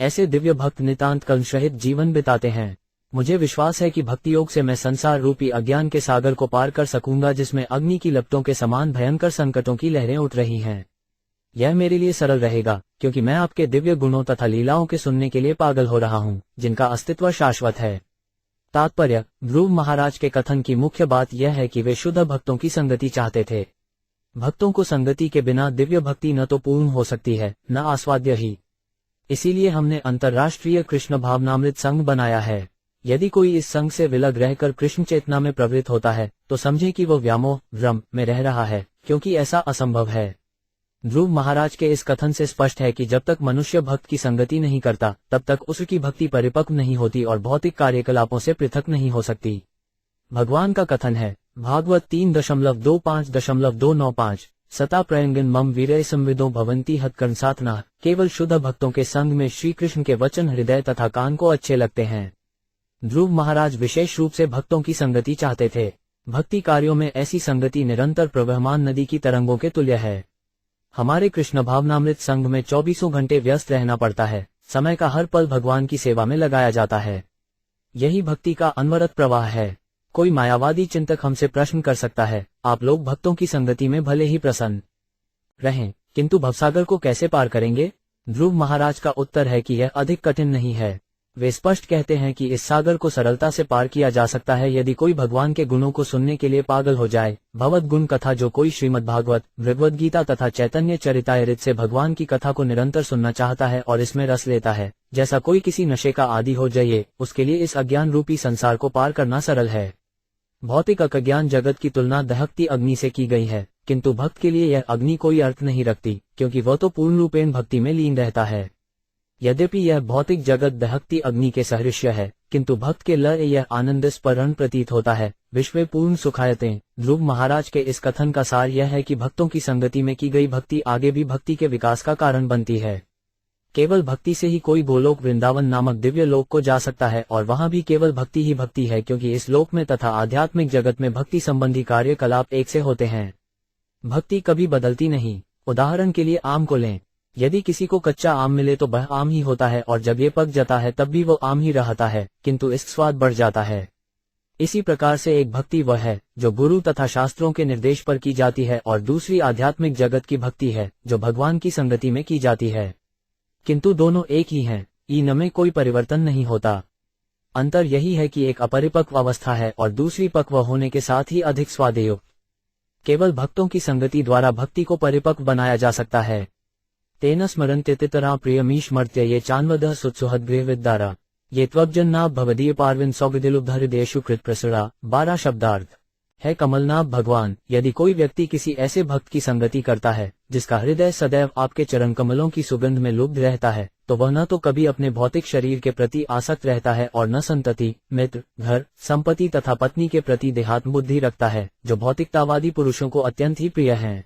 ऐसे दिव्य भक्त नितांत कलुषरहित जीवन बिताते हैं। मुझे विश्वास है कि भक्ति योग से मैं संसार रूपी अज्ञान के सागर को पार कर सकूंगा जिसमें अग्नि की लपटों के समान भयंकर संकटों की लहरें उठ रही हैं। यह मेरे लिए सरल रहेगा क्योंकि मैं आपके दिव्य गुणों तथा लीलाओं के सुनने के लिए पागल हो रहा हूँ, जिनका अस्तित्व शाश्वत है। तात्पर्य: ध्रुव महाराज के कथन की मुख्य बात यह है कि वे शुद्ध भक्तों की संगति चाहते थे। भक्तों को संगति के बिना दिव्य भक्ति न तो पूर्ण हो सकती है, न आस्वाद्य ही। इसीलिए हमने अंतर्राष्ट्रीय कृष्ण भावनामृत संघ बनाया है। यदि कोई इस संघ से विलग रहकर कृष्ण चेतना में प्रवृत्त होता है तो समझे कि वो व्यामोह भ्रम में रह रहा है, क्योंकि ऐसा असंभव है। ध्रुव महाराज के इस कथन से स्पष्ट है कि जब तक मनुष्य भक्त की संगति नहीं करता तब तक उसकी भक्ति परिपक्व नहीं होती और भौतिक कार्यकलापों से पृथक नहीं हो सकती। भगवान का कथन है, भागवत 3.2.5.295, सता प्रयंगन मम वीरय संविदो भवंती हतकर्ण साधना। केवल शुद्ध भक्तों के संग में श्री कृष्ण के वचन हृदय तथा कान को अच्छे लगते हैं। ध्रुव महाराज विशेष रूप से भक्तों की संगति चाहते थे। भक्ति कार्यों में ऐसी संगति निरंतर प्रवहमान नदी की तरंगों के तुल्य है। हमारे कृष्ण भावनामृत संघ में 24 घंटे व्यस्त रहना पड़ता है। समय का हर पल भगवान की सेवा में लगाया जाता है। यही भक्ति का अनवरत प्रवाह है। कोई मायावादी चिंतक हमसे प्रश्न कर सकता है, आप लोग भक्तों की संगति में भले ही प्रसन्न रहें, किंतु भवसागर को कैसे पार करेंगे? ध्रुव महाराज का उत्तर है कि यह अधिक कठिन नहीं है। वे स्पष्ट कहते हैं कि इस सागर को सरलता से पार किया जा सकता है यदि कोई भगवान के गुणों को सुनने के लिए पागल हो जाए। भगवत गुण कथा: जो कोई श्रीमद् भागवत, भगवद गीता तथा चैतन्य चरितामृत से भगवान की कथा को निरंतर सुनना चाहता है और इसमें रस लेता है, जैसा कोई किसी नशे का आदी हो जाए, उसके लिए इस अज्ञान रूपी संसार को पार करना सरल है। भौतिक अज्ञान जगत की तुलना दहकती अग्नि से की गई है, किंतु भक्त के लिए यह अग्नि कोई अर्थ नहीं रखती, क्योंकि वह तो पूर्ण रूपेण भक्ति में लीन रहता है। यद्यपि यह भौतिक जगत दहकती अग्नि के सदृश है, किंतु भक्त के लिए यह आनंद स्परण प्रतीत होता है। विश्व पूर्ण सुखायतें। ध्रुव महाराज के इस कथन का सार यह है कि भक्तों की संगति में की गई भक्ति आगे भी भक्ति के विकास का कारण बनती है। केवल भक्ति से ही कोई गोलोक वृंदावन नामक दिव्य लोक को जा सकता है, और वहां भी केवल भक्ति ही भक्ति है, क्योंकि इस लोक में तथा आध्यात्मिक जगत में भक्ति संबंधी कार्यकलाप एक से होते हैं। भक्ति कभी बदलती नहीं। उदाहरण के लिए आम को लें। यदि किसी को कच्चा आम मिले तो वह आम ही होता है, और जब ये पक जाता है तब भी वो आम ही रहता है, किंतु इसका स्वाद बढ़ जाता है। इसी प्रकार से एक भक्ति वह है जो गुरु तथा शास्त्रों के निर्देश पर की जाती है, और दूसरी आध्यात्मिक जगत की भक्ति है जो भगवान की संगति में की जाती है। किंतु दोनों एक ही हैं, इनमें कोई परिवर्तन नहीं होता। अंतर यही है कि एक अपरिपक्व अवस्था है और दूसरी पक्व होने के साथ ही अधिक स्वादयुक्त। केवल भक्तों की संगति द्वारा भक्ति को परिपक्व बनाया जा सकता है। तेन स्मरन्ते तितरा प्रियमीशमर्त्य ये चान्वदः सुत्सुहद्गृह विद्यारा ये त्वब्जन्नाभ भवदीय पार्विन सौगदिलुब्धहृदयेषु कृत प्रसुरा। 12 शब्दार्थ है कमलनाभ भगवान। यदि कोई व्यक्ति किसी ऐसे भक्त की संगति करता है जिसका हृदय सदैव आपके चरण कमलों की सुगंध में लुब्ध रहता है, तो वह न तो कभी अपने भौतिक शरीर के प्रति आसक्त रहता है और न संतति, मित्र, घर, संपत्ति तथा पत्नी के प्रति देहात्म बुद्धि रखता है, जो भौतिकतावादी पुरुषों को अत्यंत ही प्रिय हैं।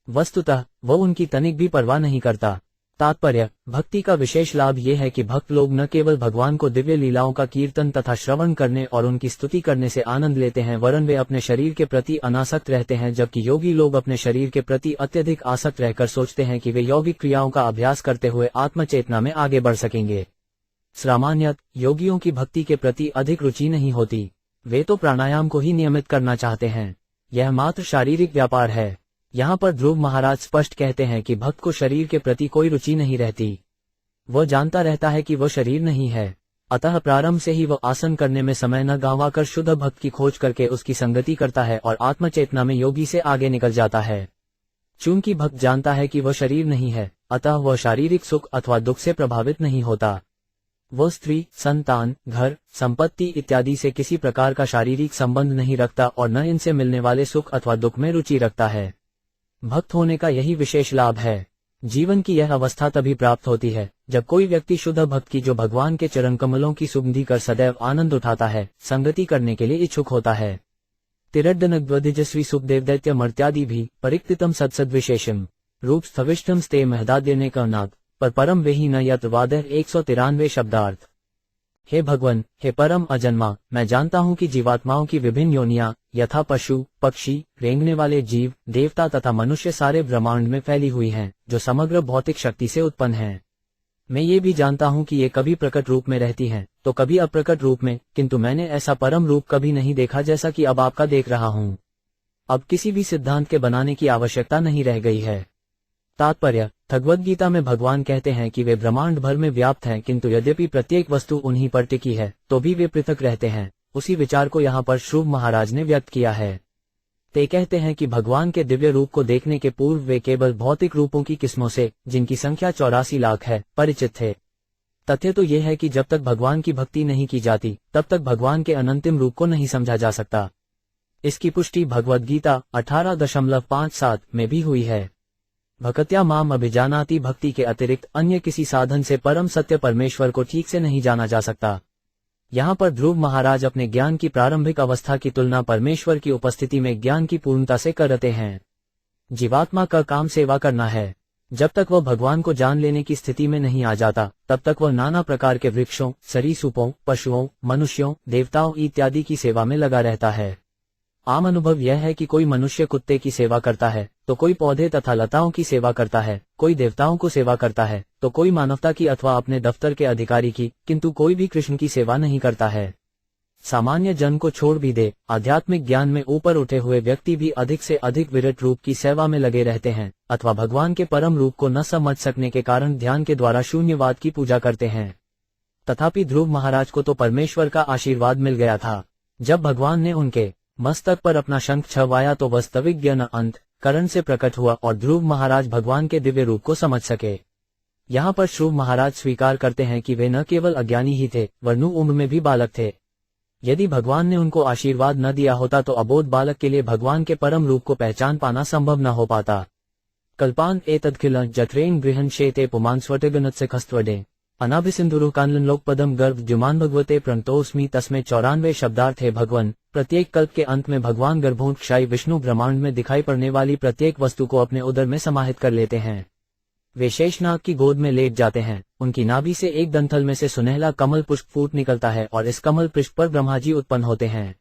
वस्तुतः वह उनकी तनिक भी परवाह नहीं करता। तात्पर्य: भक्ति का विशेष लाभ ये है कि भक्त लोग न केवल भगवान को दिव्य लीलाओं का कीर्तन तथा श्रवण करने और उनकी स्तुति करने से आनंद लेते हैं, वरन वे अपने शरीर के प्रति अनासक्त रहते हैं, जबकि योगी लोग अपने शरीर के प्रति अत्यधिक आसक्त रहकर सोचते हैं कि वे यौगिक क्रियाओं का अभ्यास करते हुए आत्मचेतना में आगे बढ़ सकेंगे। सामान्यतः योगियों की भक्ति के प्रति अधिक रुचि नहीं होती। वे तो प्राणायाम को ही नियमित करना चाहते हैं। यह मात्र शारीरिक व्यापार है। यहाँ पर ध्रुव महाराज स्पष्ट कहते हैं कि भक्त को शरीर के प्रति कोई रुचि नहीं रहती। वह जानता रहता है कि वह शरीर नहीं है, अतः प्रारंभ से ही वह आसन करने में समय न गंवाकर शुद्ध भक्त की खोज करके उसकी संगति करता है और आत्मचेतना में योगी से आगे निकल जाता है। चूंकि भक्त जानता है कि वह शरीर नहीं है, अतः वह शारीरिक सुख अथवा दुख से प्रभावित नहीं होता। वह स्त्री, संतान, घर, संपत्ति इत्यादि से किसी प्रकार का शारीरिक संबंध नहीं रखता और न इनसे मिलने वाले सुख अथवा दुख में रुचि रखता है। भक्त होने का यही विशेष लाभ है। जीवन की यह अवस्था तभी प्राप्त होती है जब कोई व्यक्ति शुद्ध भक्त की, जो भगवान के चरण कमलों की सुगंधि कर सदैव आनंद उठाता है, संगति करने के लिए इच्छुक होता है। तिरड्डनग्वधिजस्वी सुखदेव दैत्य मर्त्यादि भी परिक्तितम सत्सद्विशेषम रूप स्थविष्टम स्ते महदाद्यने कर्णाद पर परम वेही न यत वादह। 193 शब्दार्थ। हे भगवान, हे परम अजन्मा, मैं जानता हूँ कि जीवात्माओं की विभिन्न योनियां यथा पशु, पक्षी, रेंगने वाले जीव, देवता तथा मनुष्य सारे ब्रह्मांड में फैली हुई हैं, जो समग्र भौतिक शक्ति से उत्पन्न हैं। मैं ये भी जानता हूँ कि ये कभी प्रकट रूप में रहती हैं, तो कभी अप्रकट रूप में, किंतु मैंने ऐसा परम रूप कभी नहीं देखा जैसा कि अब आपका देख रहा हूँ। अब किसी भी सिद्धांत के बनाने की आवश्यकता नहीं रह गई है। तात्पर्य, भगवद गीता में भगवान कहते हैं कि वे ब्रह्मांड भर में व्याप्त हैं, किंतु यद्यपि प्रत्येक वस्तु उन्हीं पर टिकी है, तो भी वे पृथक रहते हैं। उसी विचार को यहाँ पर श्रुव महाराज ने व्यक्त किया है। ते कहते हैं कि भगवान के दिव्य रूप को देखने के पूर्व वे केवल भौतिक रूपों की किस्मों से, जिनकी संख्या 84 लाख है, परिचित थे। तथ्य तो यह है कि जब तक भगवान की भक्ति नहीं की जाती, तब तक भगवान के अनंतिम रूप को नहीं समझा जा सकता। इसकी पुष्टि भगवद गीता 18.57 में भी हुई है। भक्त्या माम अभिजानाति, भक्ति के अतिरिक्त अन्य किसी साधन से परम सत्य परमेश्वर को ठीक से नहीं जाना जा सकता। यहाँ पर ध्रुव महाराज अपने ज्ञान की प्रारंभिक अवस्था की तुलना परमेश्वर की उपस्थिति में ज्ञान की पूर्णता से करते हैं। जीवात्मा का काम सेवा करना है। जब तक वह भगवान को जान लेने की स्थिति में नहीं आ जाता, तब तक वह नाना प्रकार के वृक्षों, सरीसृपों, पशुओं, मनुष्यों, देवताओं इत्यादि की सेवा में लगा रहता है। आम अनुभव यह है कि कोई मनुष्य कुत्ते की सेवा करता है, तो कोई पौधे तथा लताओं की सेवा करता है, कोई देवताओं को सेवा करता है, तो कोई मानवता की अथवा अपने दफ्तर के अधिकारी की, किंतु कोई भी कृष्ण की सेवा नहीं करता है। सामान्य जन को छोड़ भी दे, आध्यात्मिक ज्ञान में ऊपर उठे हुए व्यक्ति भी अधिक से अधिक विराट रूप की सेवा में लगे रहते हैं, अथवा भगवान के परम रूप को न समझ सकने के कारण ध्यान के द्वारा शून्यवाद की पूजा करते हैं। तथापि ध्रुव महाराज को तो परमेश्वर का आशीर्वाद मिल गया था। जब भगवान ने उनके मस्तक पर अपना शंख छवाया तो वास्तविक ज्ञान अंत करण से प्रकट हुआ और ध्रुव महाराज भगवान के दिव्य रूप को समझ सके। यहाँ पर श्रुव महाराज स्वीकार करते हैं कि वे न केवल अज्ञानी ही थे, वरनु उम्र में भी बालक थे। यदि भगवान ने उनको आशीर्वाद न दिया होता तो अबोध बालक के लिए भगवान के परम रूप को पहचान पाना संभव न हो पाता। कल्पान एतदखिल जत्रेन गृहन शेते पुमान स्वटगनत से खस्तवडे अनाभिसिंधुरु कानलन लोकपदम गर्भ जुमान भगवते प्रणतोस्मी तस्में 94 शब्दार्थ है। भगवान प्रत्येक कल्प के अंत में भगवान गर्भोत्क्षायी विष्णु ब्रह्मांड में दिखाई पड़ने वाली प्रत्येक वस्तु को अपने उदर में समाहित कर लेते हैं। वे शेषनाग की गोद में लेट जाते हैं। उनकी नाभि से एक दंथल में से सुनहला कमल पुष्प फूट निकलता है और इस कमल पृष्ठ पर ब्रह्मा जी उत्पन्न होते हैं।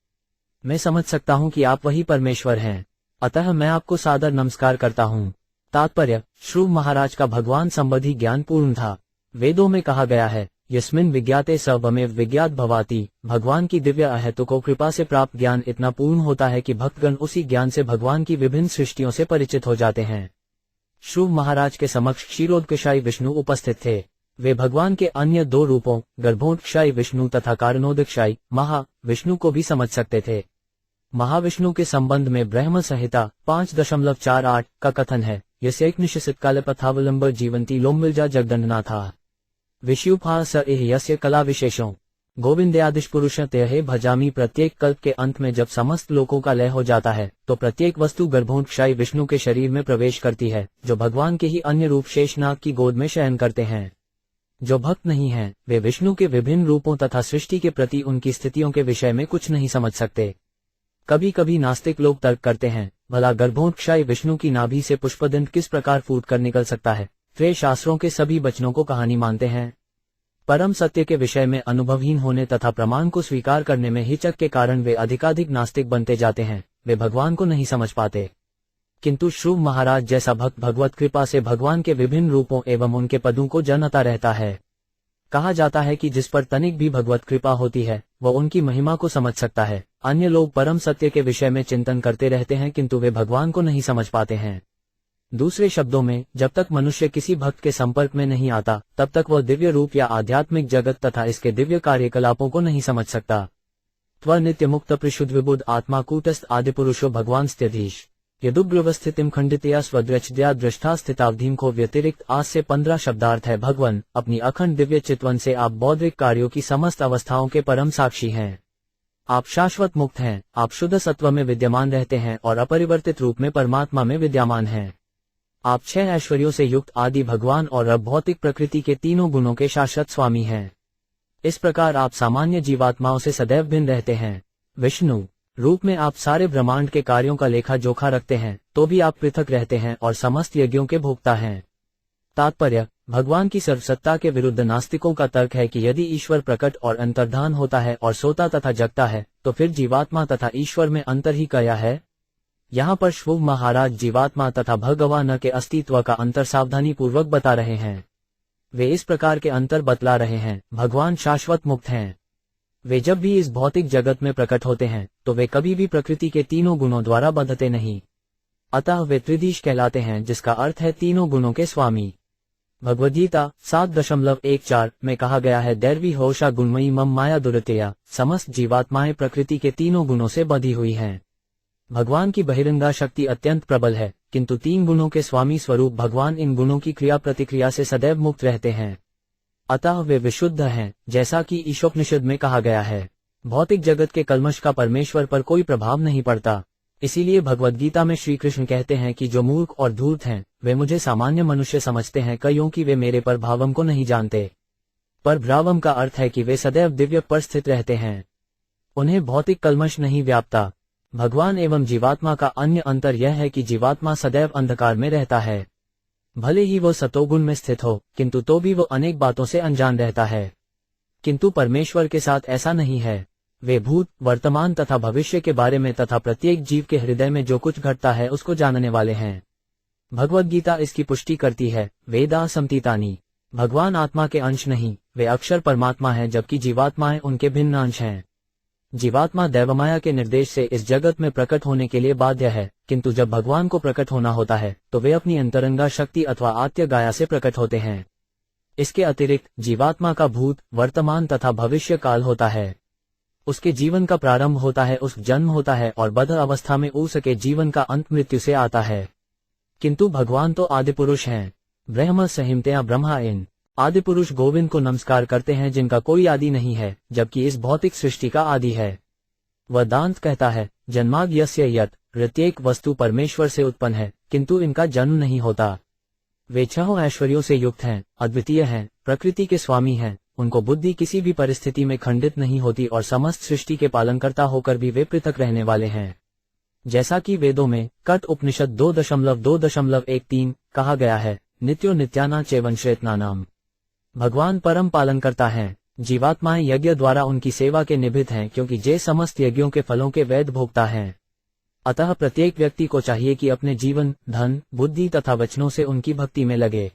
मैं समझ सकता हूँ कि आप वही परमेश्वर हैं, अतः मैं आपको सादर नमस्कार करता हूँ। तात्पर्य, श्रुव महाराज का भगवान संबंधी ज्ञान पूर्ण था। वेदों में कहा गया है, यस्मिन् विज्ञाते सर्वमेव विज्ञात भवाति। भगवान की दिव्य अहेतुको कृपा से प्राप्त ज्ञान इतना पूर्ण होता है कि भक्तगण उसी ज्ञान से भगवान की विभिन्न सृष्टियों से परिचित हो जाते हैं। श्रुव महाराज के समक्ष क्षीरोदकशायी विष्णु उपस्थित थे। वे भगवान के अन्य दो रूपों गर्भोदकशायी विष्णु तथा कारणोदकशायी महा विष्णु को भी समझ सकते थे। महाविष्णु के संबंध में ब्रह्म संहिता 5.48 का कथन है, यस्यैकनिशित काले पथावलंब जीवंती लोमविलजा जगदंडनाथा विष्युफा स एह यस्य कला विशेषों गोविंदयादिश पुरुष तेहे भजामी। प्रत्येक कल्प के अंत में जब समस्त लोकों का लय हो जाता है तो प्रत्येक वस्तु गर्भोदकशायी विष्णु के शरीर में प्रवेश करती है, जो भगवान के ही अन्य रूप शेषनाग की गोद में शयन करते हैं। जो भक्त नहीं हैं, वे विष्णु के विभिन्न रूपों तथा सृष्टि के प्रति उनकी स्थितियों के विषय में कुछ नहीं समझ सकते। कभी कभी नास्तिक लोग तर्क करते हैं, भला गर्भोदकशायी विष्णु की नाभि से पुष्पदंड किस प्रकार फूट कर निकल सकता है? वे शास्त्रों के सभी वचनों को कहानी मानते हैं। परम सत्य के विषय में अनुभवहीन होने तथा प्रमाण को स्वीकार करने में हिचक के कारण वे अधिकाधिक नास्तिक बनते जाते हैं। वे भगवान को नहीं समझ पाते। किंतु श्रुव महाराज जैसा भक्त भगवत कृपा से भगवान के विभिन्न रूपों एवं उनके पदों को जानता रहता है। कहा जाता है कि जिस पर तनिक भी भगवत कृपा होती है वह उनकी महिमा को समझ सकता है। अन्य लोग परम सत्य के विषय में चिंतन करते रहते हैं, किंतु वे भगवान को नहीं समझ पाते हैं। दूसरे शब्दों में, जब तक मनुष्य किसी भक्त के संपर्क में नहीं आता, तब तक वह दिव्य रूप या आध्यात्मिक जगत तथा इसके दिव्य कार्यकलापों को नहीं समझ सकता। त्व नित्य मुक्त परिशुद्ध विबुद्ध आत्मा कूटस्थ आदि पुरुषो भगवान स्थितिश यदुग्रवस्थितिम खंडितया स्वद्रचद्या दृष्टा स्थितावधीम को व्यतिरिक्त आज से 15 शब्दार्थ है। भगवान अपनी अखंड दिव्य चितवन से आप बौद्धिक कार्यों की समस्त अवस्थाओं के परम साक्षी हैं। आप शाश्वत मुक्त हैं। आप शुद्ध सत्व में विद्यमान रहते हैं और अपरिवर्तित रूप में परमात्मा में विद्यमान हैं। आप 6 ऐश्वर्यों से युक्त आदि भगवान और अभौतिक प्रकृति के तीनों गुणों के शाश्वत स्वामी हैं। इस प्रकार आप सामान्य जीवात्माओं से सदैव भिन्न रहते हैं। विष्णु रूप में आप सारे ब्रह्मांड के कार्यों का लेखा जोखा रखते हैं, तो भी आप पृथक रहते हैं और समस्त यज्ञों के भोक्ता हैं। तात्पर्य, भगवान की सर्वसत्ता के विरुद्ध नास्तिकों का तर्क है कि यदि ईश्वर प्रकट और अंतर्धान होता है और सोता तथा जगता है, तो फिर जीवात्मा तथा ईश्वर में अंतर ही क्या है? यहाँ पर श्रुव महाराज जीवात्मा तथा भगवान के अस्तित्व का अंतर सावधानी पूर्वक बता रहे हैं। वे इस प्रकार के अंतर बतला रहे हैं। भगवान शाश्वत मुक्त हैं। वे जब भी इस भौतिक जगत में प्रकट होते हैं तो वे कभी भी प्रकृति के तीनों गुणों द्वारा बंधते नहीं, अतः वे त्रिदीश कहलाते हैं, जिसका अर्थ है तीनों गुणों के स्वामी। भगवद्गीता 7.14 में कहा गया है, दैर्वी होशा गुणमयी मम माया दुरतया, समस्त जीवात्माएं प्रकृति के तीनों गुणों से बंधी हुई हैं। भगवान की बहिरंगा शक्ति अत्यंत प्रबल है, किंतु तीन गुणों के स्वामी स्वरूप भगवान इन गुणों की क्रिया प्रतिक्रिया से सदैव मुक्त रहते हैं, अतः वे विशुद्ध हैं, जैसा कि ईशोपनिषद में कहा गया है। भौतिक जगत के कल्मश का परमेश्वर पर कोई प्रभाव नहीं पड़ता। इसीलिए भगवद्गीता में श्री कृष्ण कहते हैं कि जो मूर्ख और धूर्त हैं वे मुझे सामान्य मनुष्य समझते हैं, क्योंकि वे मेरे पर भावम को नहीं जानते। पर भ्रावम का अर्थ है कि वे सदैव दिव्य पर स्थित रहते हैं, उन्हें भौतिक कल्मश नहीं व्यापता। भगवान एवं जीवात्मा का अन्य अंतर यह है कि जीवात्मा सदैव अंधकार में रहता है, भले ही वो सतोगुण में स्थित हो, किंतु तो भी वो अनेक बातों से अनजान रहता है। किंतु परमेश्वर के साथ ऐसा नहीं है। वे भूत, वर्तमान तथा भविष्य के बारे में तथा प्रत्येक जीव के हृदय में जो कुछ घटता है उसको जानने वाले हैं। भगवद गीता इसकी पुष्टि करती है, वेदा समतीतानि। भगवान आत्मा के अंश नहीं, वे अक्षर परमात्मा हैं, जबकि जीवात्माएं उनके भिन्न अंश हैं। जीवात्मा दैवमाया के निर्देश से इस जगत में प्रकट होने के लिए बाध्य है, किंतु जब भगवान को प्रकट होना होता है तो वे अपनी अंतरंगा शक्ति अथवा आत्य गाया से प्रकट होते हैं। इसके अतिरिक्त जीवात्मा का भूत, वर्तमान तथा भविष्य काल होता है। उसके जीवन का प्रारंभ होता है, उस जन्म होता है और बद्ध अवस्था में उसके जीवन का अंत मृत्यु से आता है। किंतु भगवान तो आदिपुरुष हैं। ब्रह्म संहिता ब्रह्मायन। आदिपुरुष गोविंद को नमस्कार करते हैं, जिनका कोई आदि नहीं है, जबकि इस भौतिक सृष्टि का आदि है। वेदांत कहता है, जन्माग यस्य यत्, प्रत्येक वस्तु परमेश्वर से उत्पन्न है, किंतु इनका जन्म नहीं होता। वे छह ऐश्वर्यों से युक्त हैं, अद्वितीय हैं, प्रकृति के स्वामी हैं, उनको बुद्धि किसी भी परिस्थिति में खंडित नहीं होती और समस्त सृष्टि के पालनकर्ता होकर भी वे पृथक रहने वाले हैं। जैसा कि वेदों में कट उपनिषद 2.2.13 कहा गया है, नित्यो नित्याना चैवं श्रेतनानाम। भगवान परम पालनकर्ता हैं। जीवात्माएं यज्ञ द्वारा उनकी सेवा के निमित्त हैं, क्योंकि जे समस्त यज्ञों के फलों के वैध भोक्ता हैं। अतः प्रत्येक व्यक्ति को चाहिए कि अपने जीवन, धन, बुद्धि तथा वचनों से उनकी भक्ति में लगे।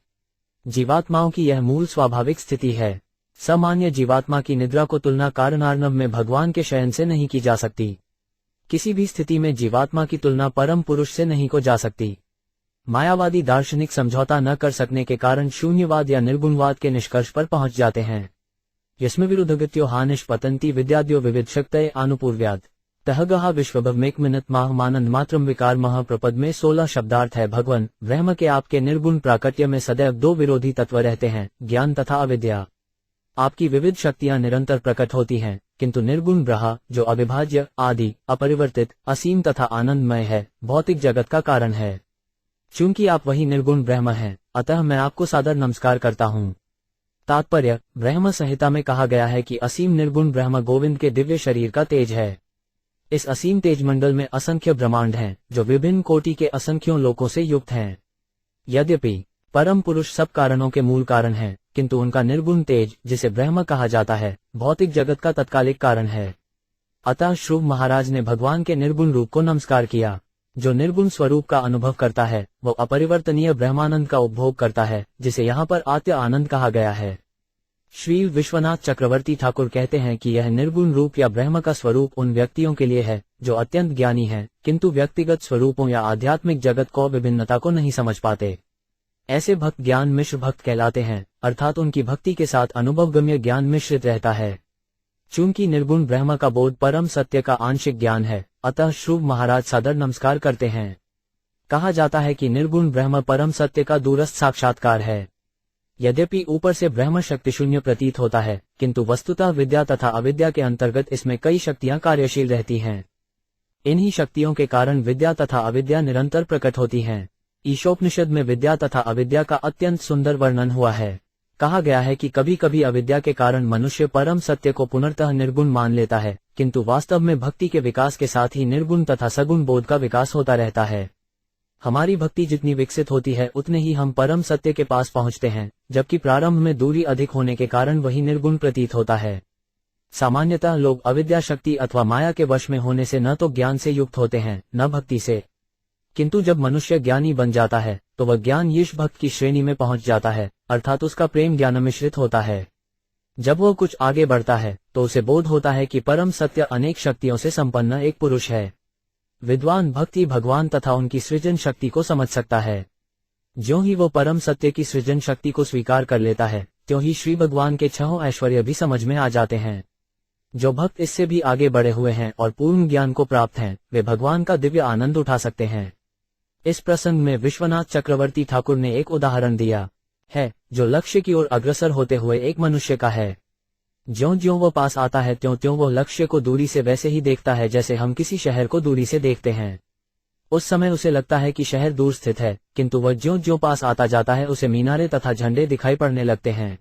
जीवात्माओं की यह मूल स्वाभाविक स्थिति है। सामान्य जीवात्मा की निद्रा को तुलना कारणार्णव में भगवान के शयन से नहीं की जा सकती। किसी भी स्थिति में जीवात्मा की तुलना परम पुरुष से नहीं को जा सकती। मायावादी दार्शनिक समझौता न कर सकने के कारण शून्यवाद या निर्गुणवाद के निष्कर्ष पर पहुंच जाते हैं। यस्म विरुद्धगत्यो हानिष्पतन्ति विद्याद्यो विविध शक्तये आनुपूर्व्यात् तहगहा विश्वभवमेक मिनत माह मानंद मात्रम विकार मह प्रपद में 16 शब्दार्थ है। भगवान ब्रह्म के आपके निर्गुण प्राकट्य में सदैव दो विरोधी तत्व रहते हैं, ज्ञान तथा अविद्या। आपकी विविध शक्तियां निरंतर प्रकट होती हैं, किंतु निर्गुण ब्रह्म जो अविभाज्य, आदि, अपरिवर्तित, असीम तथा आनंदमय है, भौतिक जगत का कारण है। चूंकि आप वही निर्गुण ब्रह्म हैं, अतः मैं आपको सादर नमस्कार करता हूँ। तात्पर्य, ब्रह्म संहिता में कहा गया है कि असीम निर्गुण ब्रह्म गोविंद के दिव्य शरीर का तेज है। इस असीम तेजमंडल में असंख्य ब्रह्मांड हैं, जो विभिन्न कोटि के असंख्यों लोकों से युक्त हैं। यद्यपि परम पुरुष सब कारणों के मूल कारण हैं, किंतु उनका निर्गुण तेज, जिसे ब्रह्म कहा जाता है, भौतिक जगत का तत्कालिक कारण है। अतः श्रुव महाराज ने भगवान के निर्गुण रूप को नमस्कार किया। जो निर्गुण स्वरूप का अनुभव करता है वो अपरिवर्तनीय ब्रह्मानंद का उपभोग करता है, जिसे यहाँ पर आत्य आनंद कहा गया है। श्री विश्वनाथ चक्रवर्ती ठाकुर कहते हैं कि यह निर्गुण रूप या ब्रह्म का स्वरूप उन व्यक्तियों के लिए है जो अत्यंत ज्ञानी हैं, किंतु व्यक्तिगत स्वरूपों या आध्यात्मिक जगत को विभिन्नता को नहीं समझ पाते। ऐसे भक्त ज्ञान मिश्र भक्त कहलाते हैं, अर्थात उनकी भक्ति के साथ अनुभवगम्य ज्ञान मिश्रित रहता है। चूंकि निर्गुण ब्रह्म का बोध परम सत्य का आंशिक ज्ञान है, अतः श्रुव महाराज सादर नमस्कार करते हैं। कहा जाता है कि निर्गुण ब्रह्म परम सत्य का दूरस्थ साक्षात्कार है। यद्यपि ऊपर से ब्रह्म शक्ति शून्य प्रतीत होता है, किंतु वस्तुतः विद्या तथा अविद्या के अंतर्गत इसमें कई शक्तियां कार्यशील रहती हैं। इन्हीं शक्तियों के कारण विद्या तथा अविद्या निरंतर प्रकट होती हैं। ईशोपनिषद में विद्या तथा अविद्या का अत्यंत सुंदर वर्णन हुआ है। कहा गया है कि कभी कभी अविद्या के कारण मनुष्य परम सत्य को पुनर्तः निर्गुण मान लेता है, किंतु वास्तव में भक्ति के विकास के साथ ही निर्गुण तथा सगुण बोध का विकास होता रहता है। हमारी भक्ति जितनी विकसित होती है उतने ही हम परम सत्य के पास पहुंचते हैं, जबकि प्रारंभ में दूरी अधिक होने के कारण वही निर्गुण प्रतीत होता है। सामान्यतः लोग अविद्या शक्ति अथवा माया के वश में होने से न तो ज्ञान से युक्त होते हैं, न भक्ति से। किंतु जब मनुष्य ज्ञानी बन जाता है तो वह ज्ञान यश भक्त की श्रेणी में पहुंच जाता है, अर्थात उसका प्रेम ज्ञान मिश्रित होता है। जब वह कुछ आगे बढ़ता है तो उसे बोध होता है कि परम सत्य अनेक शक्तियों से संपन्न एक पुरुष है। विद्वान भक्ति भगवान तथा उनकी सृजन शक्ति को समझ सकता है। ज्यों ही वो परम सत्य की सृजन शक्ति को स्वीकार कर लेता है, त्यों ही श्री भगवान के छहों ऐश्वर्य भी समझ में आ जाते हैं। जो भक्त इससे भी आगे बढ़े हुए हैं और पूर्ण ज्ञान को प्राप्त हैं, वे भगवान का दिव्य आनंद उठा सकते हैं। इस प्रसंग में विश्वनाथ चक्रवर्ती ठाकुर ने एक उदाहरण दिया है, जो लक्ष्य की ओर अग्रसर होते हुए एक मनुष्य का है। ज्यों ज्यों वह पास आता है त्यों त्यों वह लक्ष्य को दूरी से वैसे ही देखता है जैसे हम किसी शहर को दूरी से देखते हैं। उस समय उसे लगता है कि शहर दूर स्थित है, किंतु वह ज्यों ज्यों पास आता जाता है उसे मीनारे तथा झंडे दिखाई पड़ने लगते हैं।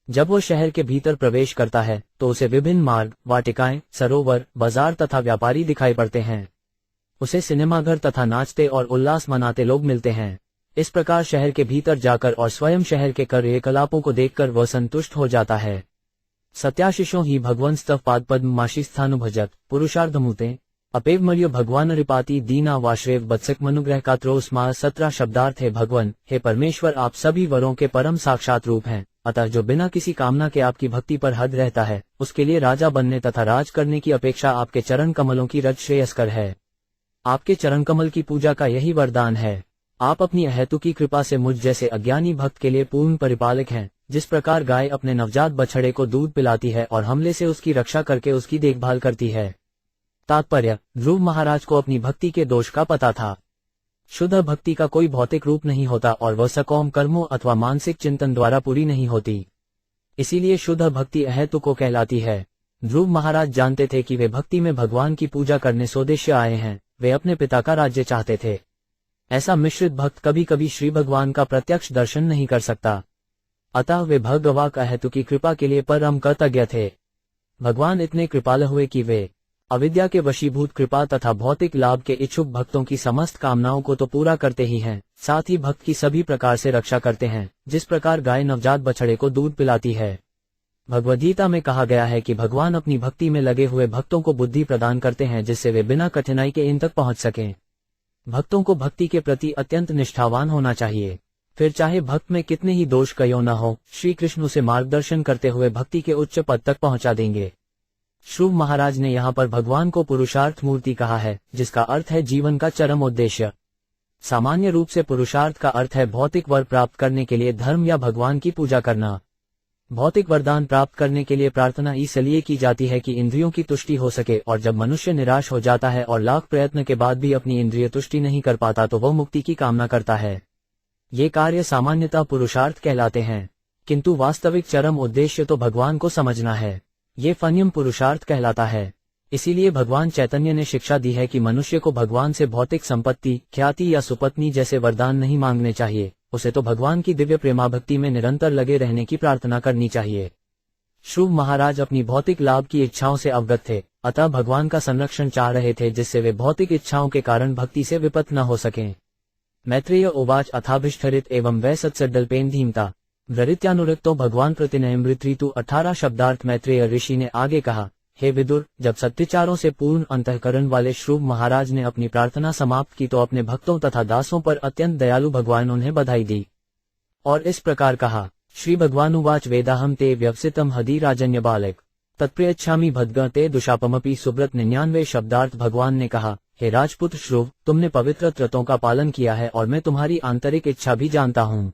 जब वह शहर के भीतर प्रवेश करता है तो उसे विभिन्न मार्ग, वाटिकाएं, सरोवर, बाजार तथा व्यापारी दिखाई पड़ते हैं। उसे सिनेमाघर तथा नाचते और उल्लास मनाते लोग मिलते हैं। इस प्रकार शहर के भीतर जाकर और स्वयं शहर के कार्यकलापों को देखकर वह संतुष्ट हो जाता है। सत्याशिषो ही भगवन् स्तव पाद पद्माशीस्थानुभजत पुरुषार्धमूते अपेवमर्यो भगवान रिपाती दीना वाश्रेव बत्सक मनुग्रह का त्रोस्मा 17 शब्दार्थ है। भगवान, हे परमेश्वर, आप सभी वरों के परम साक्षात रूप हैं, अतः जो बिना किसी कामना के आपकी भक्ति पर हद रहता है उसके लिए राजा बनने तथा राज करने की अपेक्षा आपके चरण कमलों की रज श्रेयस्कर है। आपके चरण कमल की पूजा का यही वरदान है। आप अपनी अहेतुकी कृपा से मुझ जैसे अज्ञानी भक्त के लिए पूर्ण परिपालक हैं। जिस प्रकार गाय अपने नवजात बछड़े को दूध पिलाती है और हमले से उसकी रक्षा करके उसकी देखभाल करती है। तात्पर्य, ध्रुव महाराज को अपनी भक्ति के दोष का पता था। शुद्ध भक्ति का कोई भौतिक रूप नहीं होता और वह सकौम कर्मों अथवा मानसिक चिंतन द्वारा पूरी नहीं होती। इसीलिए शुद्ध भक्ति अहेतुको कहलाती है। ध्रुव महाराज जानते थे कि वे भक्ति में भगवान की पूजा करने स्वदेश्य आए हैं, वे अपने पिता का राज्य चाहते थे। ऐसा मिश्रित भक्त कभी कभी श्री भगवान का प्रत्यक्ष दर्शन नहीं कर सकता, अतः वे भगवान अहेतुकी कृपा के लिए परम कृतज्ञ थे। भगवान इतने कृपालु हुए कि वे अविद्या के वशीभूत कृपा तथा भौतिक लाभ के इच्छुक भक्तों की समस्त कामनाओं को तो पूरा करते ही हैं, साथ ही भक्त की सभी प्रकार से रक्षा करते हैं, जिस प्रकार गाय नवजात बछड़े को दूध पिलाती है। भगवद्गीता में कहा गया है कि भगवान अपनी भक्ति में लगे हुए भक्तों को बुद्धि प्रदान करते हैं जिससे वे बिना कठिनाई के इन तक पहुंच सकें। भक्तों को भक्ति के प्रति अत्यंत निष्ठावान होना चाहिए, फिर चाहे भक्त में कितने ही दोष क्यों न हो, श्री कृष्ण उसे मार्गदर्शन करते हुए भक्ति के उच्च पद तक पहुंचा देंगे। श्रुव महाराज ने यहाँ पर भगवान को पुरुषार्थ मूर्ति कहा है, जिसका अर्थ है जीवन का चरम उद्देश्य। सामान्य रूप से पुरुषार्थ का अर्थ है भौतिक वर प्राप्त करने के लिए धर्म या भगवान की पूजा करना। भौतिक वरदान प्राप्त करने के लिए प्रार्थना इसलिए की जाती है कि इंद्रियों की तुष्टि हो सके, और जब मनुष्य निराश हो जाता है और लाख प्रयत्न के बाद भी अपनी इंद्रिय तुष्टि नहीं कर पाता तो वह मुक्ति की कामना करता है। ये कार्य सामान्यतः पुरुषार्थ कहलाते हैं, किंतु वास्तविक चरम उद्देश्य तो भगवान को समझना है। ये फन्यम पुरुषार्थ कहलाता है। इसीलिए भगवान चैतन्य ने शिक्षा दी है कि मनुष्य को भगवान से भौतिक संपत्ति, ख्याति या सुपत्नी जैसे वरदान नहीं मांगने चाहिए, उसे तो भगवान की दिव्य प्रेमाभक्ति में निरंतर लगे रहने की प्रार्थना करनी चाहिए। श्रुव महाराज अपनी भौतिक लाभ की इच्छाओं से अवगत थे, अतः भगवान का संरक्षण चाह रहे थे जिससे वे भौतिक इच्छाओं के कारण भक्ति से विपत न हो सकें। मैत्रेय उवाच अथाभिष्ठरित एवं वै सत्सड्डल्पेन धीमता व्ररित्यानुरक्तो भगवान प्रतिनयम ऋतु 18 शब्दार्थ। मैत्रेय ऋषि ने आगे कहा, हे विदुर, जब सत्विचारों से पूर्ण अंतःकरण वाले श्रुव महाराज ने अपनी प्रार्थना समाप्त की तो अपने भक्तों तथा दासों पर अत्यंत दयालु भगवान उन्हें बधाई दी और इस प्रकार कहा, श्री भगवानुवाच वेदाहम ते व्यवसितम हदि राजन्य बालक तत्प्रयच्छामि भद्ग ते दुषापमपि सुब्रत 99 शब्दार्थ। भगवान ने कहा, हे राजपुत्र श्रुव, तुमने पवित्र व्रतों का पालन किया है और मैं तुम्हारी आंतरिक इच्छा भी जानता हूँ।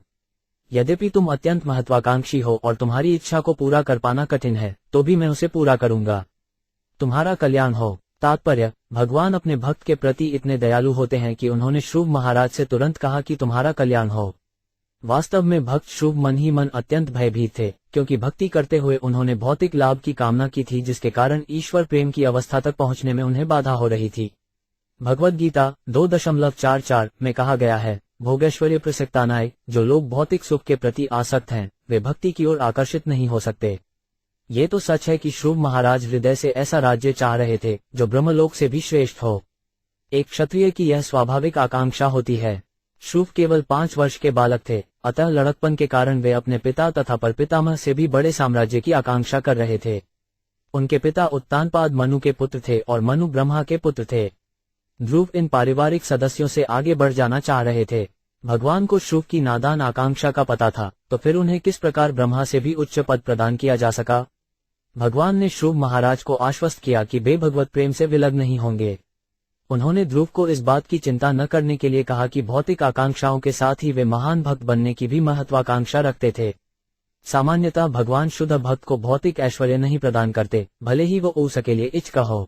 यद्यपि तुम अत्यंत महत्वाकांक्षी हो और तुम्हारी इच्छा को पूरा कर पाना कठिन है, तो भी मैं उसे पूरा करूंगा, तुम्हारा कल्याण हो। तात्पर्य, भगवान अपने भक्त के प्रति इतने दयालु होते हैं कि उन्होंने श्रुव महाराज से तुरंत कहा कि तुम्हारा कल्याण हो। वास्तव में भक्त श्रुव मन ही मन अत्यंत भयभीत थे, क्योंकि भक्ति करते हुए उन्होंने भौतिक लाभ की कामना की थी जिसके कारण ईश्वर प्रेम की अवस्था तक पहुंचने में उन्हें बाधा हो रही थी। भगवद्गीता 2.44 में कहा गया है, भोगैश्वर्य प्रसक्तानाय, जो लोग भौतिक सुख के प्रति आसक्त हैं वे भक्ति की ओर आकर्षित नहीं हो सकते। ये तो सच है कि श्रुव महाराज हृदय से ऐसा राज्य चाह रहे थे जो ब्रह्मलोक से भी श्रेष्ठ हो। एक क्षत्रिय की यह स्वाभाविक आकांक्षा होती है। श्रुव केवल 5 वर्ष के बालक थे, अतः लड़कपन के कारण वे अपने पिता तथा परपितामह से भी बड़े साम्राज्य की आकांक्षा कर रहे थे। उनके पिता उत्तानपाद मनु के पुत्र थे और मनु ब्रह्मा के पुत्र थे। ध्रुव इन पारिवारिक सदस्यों से आगे बढ़ जाना चाह रहे थे। भगवान को श्रुव की नादान आकांक्षा का पता था, तो फिर उन्हें किस प्रकार ब्रह्मा से भी उच्च पद प्रदान किया जा सका। भगवान ने श्रुव महाराज को आश्वस्त किया कि वे भगवत प्रेम से विलग नहीं होंगे। उन्होंने ध्रुव को इस बात की चिंता न करने के लिए कहा कि भौतिक आकांक्षाओं के साथ ही वे महान भक्त बनने की भी महत्वाकांक्षा रखते थे। सामान्यतः भगवान शुद्ध भक्त को भौतिक ऐश्वर्य नहीं प्रदान करते, भले ही वो उस अकेले इच्छा हो।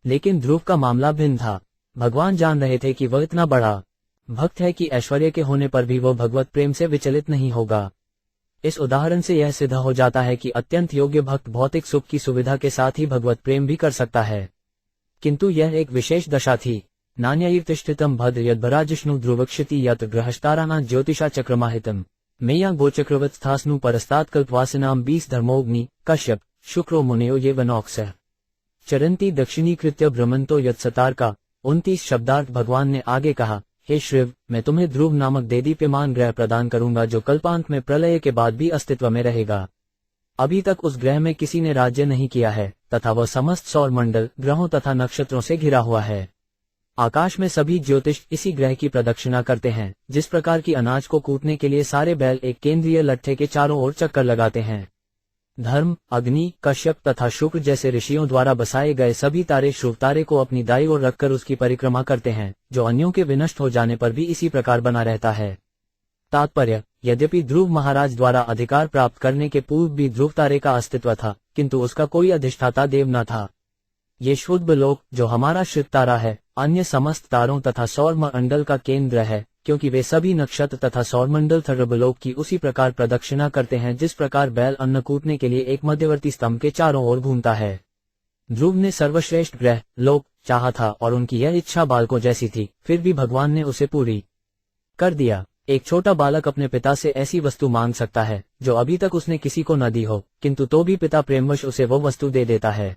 लेकिन ध्रुव का मामला भिन्न था। भगवान जान रहे थे कि वह इतना बड़ा भक्त है कि ऐश्वर्य के होने पर भी वो भगवत प्रेम से विचलित नहीं होगा। इस उदाहरण से यह सिद्ध हो जाता है कि अत्यंत योग्य भक्त भौतिक सुख की सुविधा के साथ ही भगवत प्रेम भी कर सकता है, किंतु यह एक विशेष दशा थी। नान्यैर्तिष्ठितं भद्र यद्भराजिष्णु ध्रुवक्षति यत् गृहस्ताराणां ज्योतिषा चक्रमाहितम् मेया गोचक्रवत् स्थास्नु परस्तात् कल्पवासिनां 20 धर्मोग्नि कश्यप शुक्रो मुनयो ये वनौक्सः चरंती दक्षिणीकृत्य भ्रमंतो यत्सतार का 29 शब्दार्थ। भगवान ने आगे कहा, हे श्रिव, मैं तुम्हें ध्रुव नामक देदीप्यमान ग्रह प्रदान करूंगा जो कल्पांत में प्रलय के बाद भी अस्तित्व में रहेगा। अभी तक उस ग्रह में किसी ने राज्य नहीं किया है तथा वह समस्त सौर मंडल ग्रहों तथा नक्षत्रों से घिरा हुआ है। आकाश में सभी ज्योतिष इसी ग्रह की प्रदक्षिणा करते हैं, जिस प्रकार की अनाज को कूटने के लिए सारे बैल एक केंद्रीय लट्ठे के चारों ओर चक्कर लगाते हैं। धर्म, अग्नि, कश्यप तथा शुक्र जैसे ऋषियों द्वारा बसाए गए सभी तारे श्रुव तारे को अपनी दाईं ओर रखकर उसकी परिक्रमा करते हैं, जो अन्यों के विनष्ट हो जाने पर भी इसी प्रकार बना रहता है। तात्पर्य, यद्यपि ध्रुव महाराज द्वारा अधिकार प्राप्त करने के पूर्व भी ध्रुव तारे का अस्तित्व था, किंतु उसका कोई अधिष्ठाता देव न था। ये शुद्ध लोक जो हमारा श्रित तारा है, अन्य समस्त तारों तथा सौर मंडल का केंद्र है, क्योंकि वे सभी नक्षत्र तथा सौरमंडल थर्बलोक की उसी प्रकार प्रदक्षिणा करते हैं जिस प्रकार बैल अन्न कूटने के लिए एक मध्यवर्ती स्तंभ के चारों ओर घूमता है। ध्रुव ने सर्वश्रेष्ठ ग्रह लोक चाहा था और उनकी यह इच्छा बालकों जैसी थी, फिर भी भगवान ने उसे पूरी कर दिया। एक छोटा बालक अपने पिता से ऐसी वस्तु मांग सकता है जो अभी तक उसने किसी को न दी हो, किंतु तो भी पिता प्रेमवश उसे वो वस्तु दे देता है।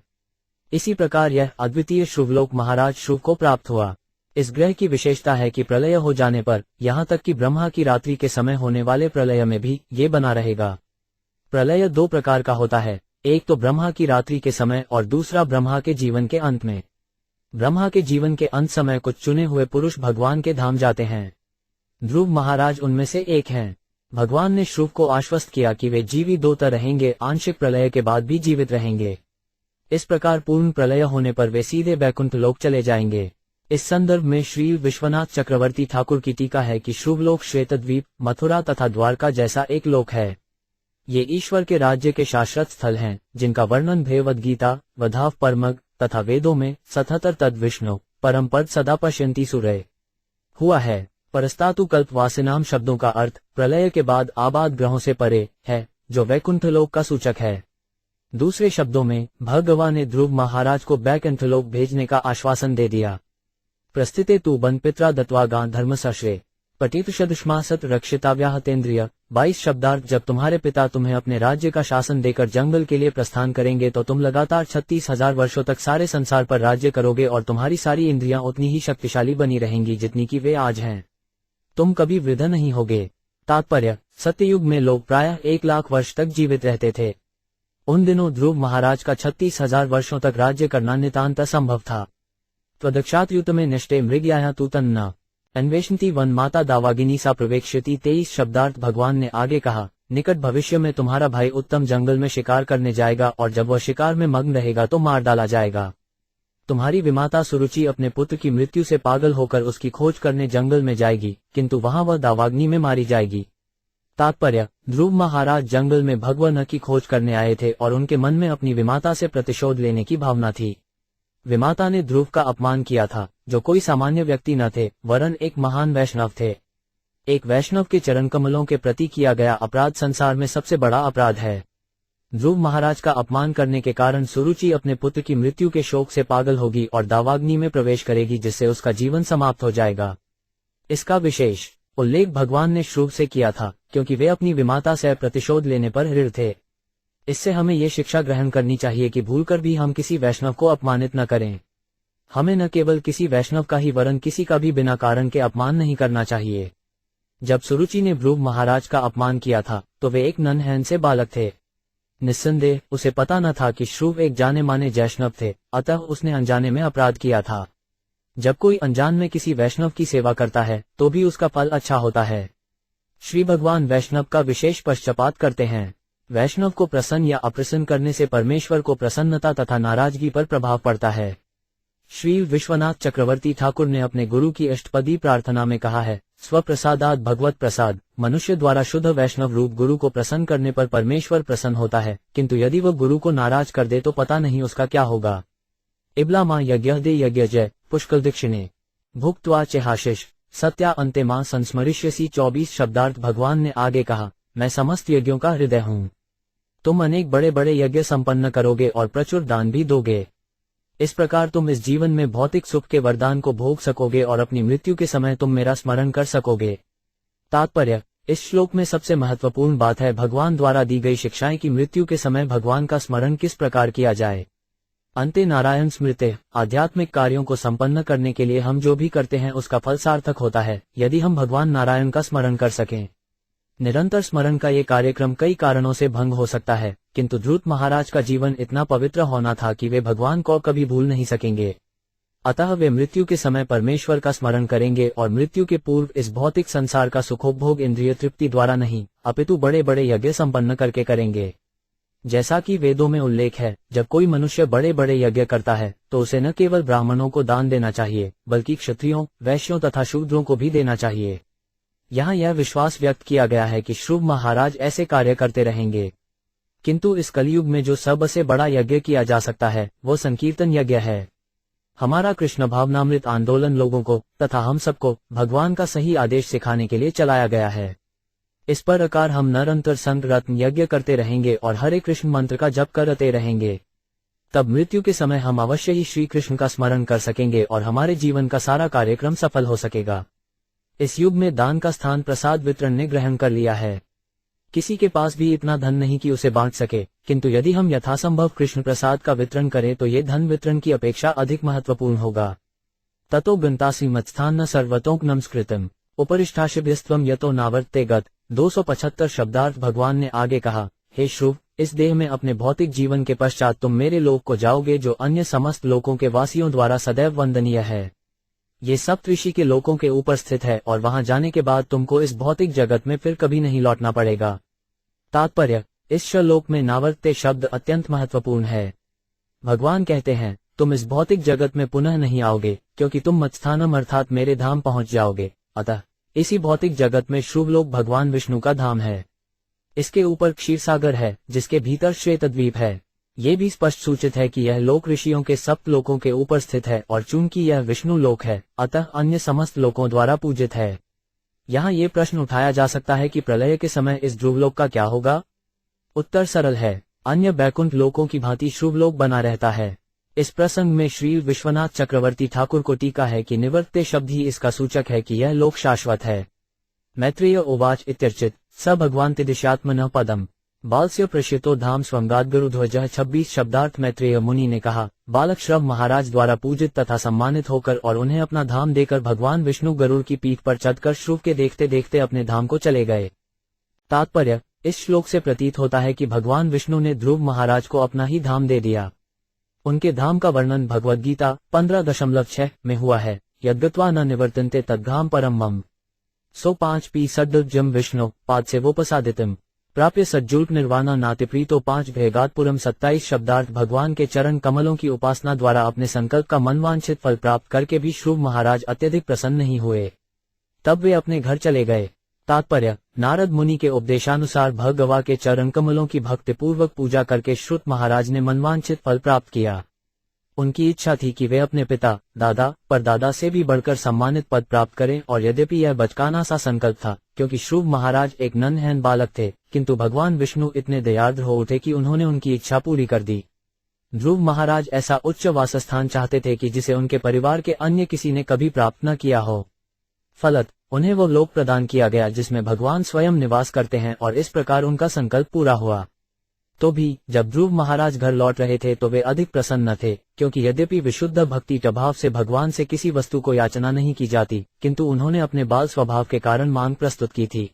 इसी प्रकार यह अद्वितीय श्रुवलोक महाराज श्रुव को प्राप्त हुआ। इस ग्रह की विशेषता है कि प्रलय हो जाने पर, यहाँ तक कि ब्रह्मा की रात्रि के समय होने वाले प्रलय में भी ये बना रहेगा। प्रलय दो प्रकार का होता है, एक तो ब्रह्मा की रात्रि के समय और दूसरा ब्रह्मा के जीवन के अंत में। ब्रह्मा के जीवन के अंत समय कुछ चुने हुए पुरुष भगवान के धाम जाते हैं। ध्रुव महाराज उनमें से एक हैं। भगवान ने श्रुव को आश्वस्त किया कि वे जीवित दो तरह रहेंगे, आंशिक प्रलय के बाद भी जीवित रहेंगे। इस प्रकार पूर्ण प्रलय होने पर वे सीधे वैकुंठ लोक चले जाएंगे। इस संदर्भ में श्री विश्वनाथ चक्रवर्ती ठाकुर की टीका है कि श्रुवलोक श्वेतद्वीप, मथुरा तथा द्वारका जैसा एक लोक है। ये ईश्वर के राज्य के शाश्वत स्थल हैं, जिनका वर्णन भगवद गीता, वधाव परमग तथा वेदों में 77 तद विष्णु परम पद सदा पश्यन्ति सूर्य हुआ है। परस्तातु कल्पवासिनाम शब्दों का अर्थ प्रलय के बाद आबाद ग्रहों से परे है, जो वैकुंठ लोक का सूचक है। दूसरे शब्दों में भगवान ने ध्रुव महाराज को वैकुंठ लोक भेजने का आश्वासन दे दिया। प्रस्थिते तु बन पित्रा दत्वा गां धर्म सश्रे पटितुषदुष्मासत रक्षिताव्याहतेन्द्रिय। 22 शब्दार्थ। जब तुम्हारे पिता तुम्हें अपने राज्य का शासन देकर जंगल के लिए प्रस्थान करेंगे तो तुम लगातार 36,000 वर्षों तक सारे संसार पर राज्य करोगे और तुम्हारी सारी इंद्रियां उतनी ही शक्तिशाली बनी रहेंगी जितनी कि वे आज हैं। तुम कभी वृद्ध नहीं होगे। तात्पर्य, सत्ययुग में लोग प्रायः 1 लाख वर्ष तक जीवित रहते थे। उन दिनों ध्रुव महाराज का 36,000 वर्षों तक राज्य करना नितांत असंभव था। त्वदक्षातयुत में निष्ठे मृगयाया तू तन्ना अन्वेषंती वन माता दावागिनी सा प्रवेक्ष्यति। 23 शब्दार्थ। भगवान ने आगे कहा, निकट भविष्य में तुम्हारा भाई उत्तम जंगल में शिकार करने जाएगा और जब वह शिकार में मग्न रहेगा तो मार डाला जाएगा। तुम्हारी विमाता सुरुचि अपने पुत्र की मृत्यु से पागल होकर उसकी खोज करने जंगल में जाएगी, किंतु वहां वह दावाग्नि में मारी जाएगी। तात्पर्य, ध्रुव महाराज जंगल में भगवान की खोज करने आए थे और उनके मन में अपनी विमाता से प्रतिशोध लेने की भावना थी। विमाता ने ध्रुव का अपमान किया था, जो कोई सामान्य व्यक्ति न थे, वरन एक महान वैष्णव थे। एक वैष्णव के चरण कमलों के प्रति किया गया अपराध संसार में सबसे बड़ा अपराध है। ध्रुव महाराज का अपमान करने के कारण सुरुचि अपने पुत्र की मृत्यु के शोक से पागल होगी और दावाग्नि में प्रवेश करेगी, जिससे उसका जीवन समाप्त हो जाएगा। इसका विशेष उल्लेख भगवान ने श्रुव से किया था, क्योंकि वे अपनी विमाता से प्रतिशोध लेने पर दृढ़ थे। इससे हमें ये शिक्षा ग्रहण करनी चाहिए कि भूलकर भी हम किसी वैष्णव को अपमानित न करें। हमें न केवल किसी वैष्णव का ही वरन किसी का भी बिना कारण के अपमान नहीं करना चाहिए। जब सुरुचि ने ध्रुव महाराज का अपमान किया था तो वे एक नन्हे से बालक थे। निस्संदेह उसे पता न था कि श्रुव एक जाने माने वैष्णव थे, अतः उसने अनजाने में अपराध किया था। जब कोई अनजान में किसी वैष्णव की सेवा करता है तो भी उसका फल अच्छा होता है। श्री भगवान वैष्णव का विशेष पश्चाताप करते हैं। वैष्णव को प्रसन्न या अप्रसन्न करने से परमेश्वर को प्रसन्नता तथा नाराजगी पर प्रभाव पड़ता है। श्री विश्वनाथ चक्रवर्ती ठाकुर ने अपने गुरु की अष्टपदी प्रार्थना में कहा है, स्वप्रसादात भगवत प्रसाद। मनुष्य द्वारा शुद्ध वैष्णव रूप गुरु को प्रसन्न करने पर परमेश्वर प्रसन्न होता है, किंतु यदि वह गुरु को नाराज कर दे तो पता नहीं उसका क्या होगा। इब्लामा यज्ञ दे यज्ञ जय पुष्कल दीक्षिणे भुक्त्वा चेहाशिष सत्या अंते मां संस्मरिष्यसि। 24 शब्दार्थ। भगवान ने आगे कहा, मैं समस्त यज्ञों का हृदय हूँ। तुम अनेक बड़े बड़े यज्ञ संपन्न करोगे और प्रचुर दान भी दोगे। इस प्रकार तुम इस जीवन में भौतिक सुख के वरदान को भोग सकोगे और अपनी मृत्यु के समय तुम मेरा स्मरण कर सकोगे। तात्पर्य: इस श्लोक में सबसे महत्वपूर्ण बात है भगवान द्वारा दी गई शिक्षाएं कि मृत्यु के समय भगवान का स्मरण किस प्रकार किया जाए। अंते नारायण स्मृते। आध्यात्मिक कार्यों को संपन्न करने के लिए हम जो भी करते हैं उसका फल सार्थक होता है यदि हम भगवान नारायण का स्मरण कर सकें। निरंतर स्मरण का ये कार्यक्रम कई कारणों से भंग हो सकता है, किंतु ध्रुव महाराज का जीवन इतना पवित्र होना था कि वे भगवान को कभी भूल नहीं सकेंगे। अतः वे मृत्यु के समय परमेश्वर का स्मरण करेंगे और मृत्यु के पूर्व इस भौतिक संसार का सुखोपभोग इंद्रिय तृप्ति द्वारा नहीं, अपितु बड़े बड़े यज्ञ संपन्न करके करेंगे। जैसा कि वेदों में उल्लेख है, जब कोई मनुष्य बड़े बड़े यज्ञ करता है तो उसे न केवल ब्राह्मणों को दान देना चाहिए बल्कि क्षत्रियों, वैश्यों तथा शूद्रों को भी देना चाहिए। यहाँ यह विश्वास व्यक्त किया गया है कि श्रुव महाराज ऐसे कार्य करते रहेंगे। किंतु इस कलयुग में जो सबसे बड़ा यज्ञ किया जा सकता है वो संकीर्तन यज्ञ है। हमारा कृष्ण भावनामृत आंदोलन लोगों को तथा हम सबको भगवान का सही आदेश सिखाने के लिए चलाया गया है। इस प्रकार हम निरंतर संरत्न यज्ञ करते रहेंगे और हरे कृष्ण मंत्र का जप करते रहेंगे। तब मृत्यु के समय हम अवश्य ही श्री कृष्ण का स्मरण कर सकेंगे और हमारे जीवन का सारा कार्यक्रम सफल हो सकेगा। इस युग में दान का स्थान प्रसाद वितरण ने ग्रहण कर लिया है। किसी के पास भी इतना धन नहीं कि उसे बांट सके, किंतु यदि हम यथासंभव कृष्ण प्रसाद का वितरण करें तो ये धन वितरण की अपेक्षा अधिक महत्वपूर्ण होगा। ततो गंतासी मत्स्थान न सर्वतोक नमस्कृतम उपरिष्ठाशिभ्यस्त्वम यतो नावर्ते गत। 275 शब्दार्थ। भगवान ने आगे कहा, हे श्रुव, इस देह में अपने भौतिक जीवन के पश्चात तुम मेरे लोक को जाओगे जो अन्य समस्त लोकों के वासियों द्वारा सदैव वंदनीय है। ये सप्तऋषि के लोकों के ऊपर स्थित है और वहां जाने के बाद तुमको इस भौतिक जगत में फिर कभी नहीं लौटना पड़ेगा। तात्पर्य: इस श्लोक में नावर्ते शब्द अत्यंत महत्वपूर्ण है। भगवान कहते हैं, तुम इस भौतिक जगत में पुनः नहीं आओगे क्योंकि तुम मत्स्थानम अर्थात मेरे धाम पहुंच जाओगे। अतः इसी भौतिक जगत में श्रुवलोक भगवान विष्णु का धाम है। इसके ऊपर क्षीरसागर है जिसके भीतर श्वेतद्वीप है। ये भी स्पष्ट सूचित है कि यह लोक ऋषियों के सप्त लोकों के ऊपर स्थित है और चूंकि यह विष्णु लोक है अतः अन्य समस्त लोकों द्वारा पूजित है। यहाँ ये प्रश्न उठाया जा सकता है कि प्रलय के समय इस ध्रुवलोक का क्या होगा। उत्तर सरल है, अन्य बैकुंठ लोकों की भांति श्रुवलोक बना रहता है। इस प्रसंग में श्री विश्वनाथ चक्रवर्ती ठाकुर को टीका है कि निवर्ते शब्द ही इसका सूचक है कि यह लोक शाश्वत है। मैत्रेय उवाच इत्यर्चित स भगवान्ति दिशात्मनः पदम बालस्य प्रशितो धाम स्वंगाद्गरुध्वजः। 26 शब्दार्थ। मैत्रेय मुनि ने कहा, बालक श्रव महाराज द्वारा पूजित तथा सम्मानित होकर और उन्हें अपना धाम देकर भगवान विष्णु गरुड़ की पीठ पर चढ़कर श्रुव के देखते देखते अपने धाम को चले गए। तात्पर्य: इस श्लोक से प्रतीत होता है कि भगवान विष्णु ने ध्रुव महाराज को अपना ही धाम दे दिया। उनके धाम का वर्णन भगवद गीता 15.6 में हुआ है, यद्गत्वा न निवर्तन्ते तद्धाम परम मम। सो 5 पी सड्डजम विष्णु पाद से वोपसादितम प्राप्य सज्जुल्प निर्वाणा नातिप्रीतो 5 भेगातपुरम। 27 शब्दार्थ। भगवान के चरण कमलों की उपासना द्वारा अपने संकल्प का मनवांछित फल प्राप्त करके भी श्रुव महाराज अत्यधिक प्रसन्न नहीं हुए। तब वे अपने घर चले गए। तात्पर्य: नारद मुनि के उपदेशानुसार भगवा के चरण कमलों की भक्तिपूर्वक पूजा करके श्रुत महाराज ने मनवांछित फल प्राप्त किया। उनकी इच्छा थी कि वे अपने पिता, दादा, परदादा से भी बढ़कर सम्मानित पद प्राप्त करें और यद्यपि यह बचकाना सा संकल्प था क्योंकि श्रुव महाराज एक नन्हें बालक थे, किंतु भगवान विष्णु इतने दयार्द्र हो उठे कि उन्होंने उनकी इच्छा पूरी कर दी। ध्रुव महाराज ऐसा उच्च वासस्थान चाहते थे कि जिसे उनके परिवार के अन्य किसी ने कभी प्राप्त न किया हो। फलत उन्हें वो लोक प्रदान किया गया जिसमें भगवान स्वयं निवास करते हैं और इस प्रकार उनका संकल्प पूरा हुआ। तो भी जब ध्रुव महाराज घर लौट रहे थे तो वे अधिक प्रसन्न थे क्योंकि यद्यपि विशुद्ध भक्ति प्रभाव से भगवान से किसी वस्तु को याचना नहीं की जाती, किंतु उन्होंने अपने बाल स्वभाव के कारण मांग प्रस्तुत की थी।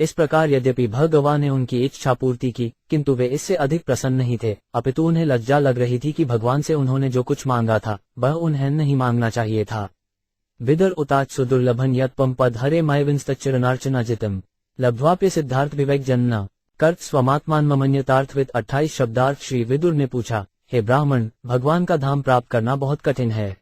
इस प्रकार यद्यपि भगवान ने उनकी इच्छा पूर्ति की, किंतु वे इससे अधिक प्रसन्न नहीं थे, अपितु उन्हें लज्जा लग रही थी कि भगवान से उन्होंने जो कुछ मांगा था वह उन्हें नहीं मांगना चाहिए था। विदर उताच सुदुर्लभन यत्पम पद हरे मयविंस्तच्चरणार्चना जितम लब्ध्वाप्य सिद्धार्थ विवेक जन्ना कर्त स्वमात्मान ममन्यतार्थविद 28 शब्दार्थ। श्री विदुर ने पूछा, हे ब्राह्मण, भगवान का धाम प्राप्त करना बहुत कठिन है।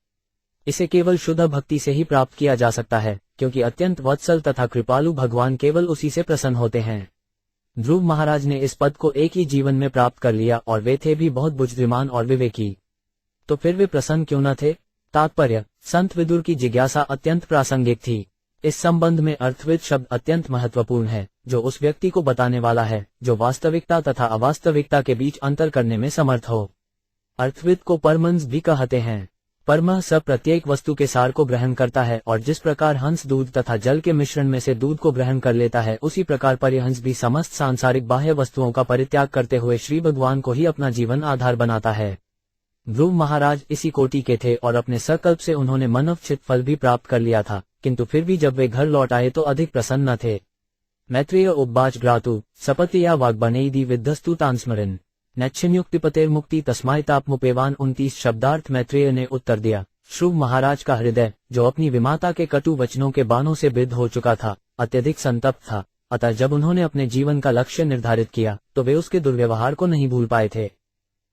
इसे केवल शुद्ध भक्ति से ही प्राप्त किया जा सकता है, क्योंकि अत्यंत वत्सल तथा कृपालु भगवान केवल उसी से प्रसन्न होते हैं। ध्रुव महाराज ने इस पद को एक ही जीवन में प्राप्त कर लिया और वे थे भी बहुत बुद्धिमान और विवेकी, तो फिर वे प्रसन्न क्यों न थे? तात्पर्य, संत विदुर की जिज्ञासा अत्यंत प्रासंगिक थी। इस संबंध में अर्थविद शब्द अत्यंत महत्वपूर्ण है, जो उस व्यक्ति को बताने वाला है जो वास्तविकता तथा अवास्तविकता के बीच अंतर करने में समर्थ हो। अर्थविद को परमहंस भी कहते हैं। परमहंस प्रत्येक वस्तु के सार को ग्रहण करता है, और जिस प्रकार हंस दूध तथा जल के मिश्रण में से दूध को ग्रहण कर लेता है, उसी प्रकार परमहंस भी समस्त सांसारिक बाह्य वस्तुओं का परित्याग करते हुए श्री भगवान को ही अपना जीवन आधार बनाता है। ध्रुव महाराज इसी कोटि के थे और अपने संकल्प से उन्होंने मनोचित फल भी प्राप्त कर लिया था, किंतु फिर भी जब वे घर लौट आए तो अधिक प्रसन्न न थे। मैत्रेय उवाच ग्रातु सपत्या वाग्बनेयदि विद्धस्तु तांस्मरन् नच्छिन्युक्तिपतेर मुक्ति तस्मायतापमुपेवान। 29 शब्दार्थ। मैत्रेय ने उत्तर दिया, श्रुव महाराज का हृदय, जो अपनी विमाता के कटु वचनों के बाणों से विद्ध हो चुका था, अत्यधिक संतप्त था। अतः जब उन्होंने अपने जीवन का लक्ष्य निर्धारित किया तो वे उसके दुर्व्यवहार को नहीं भूल पाए थे।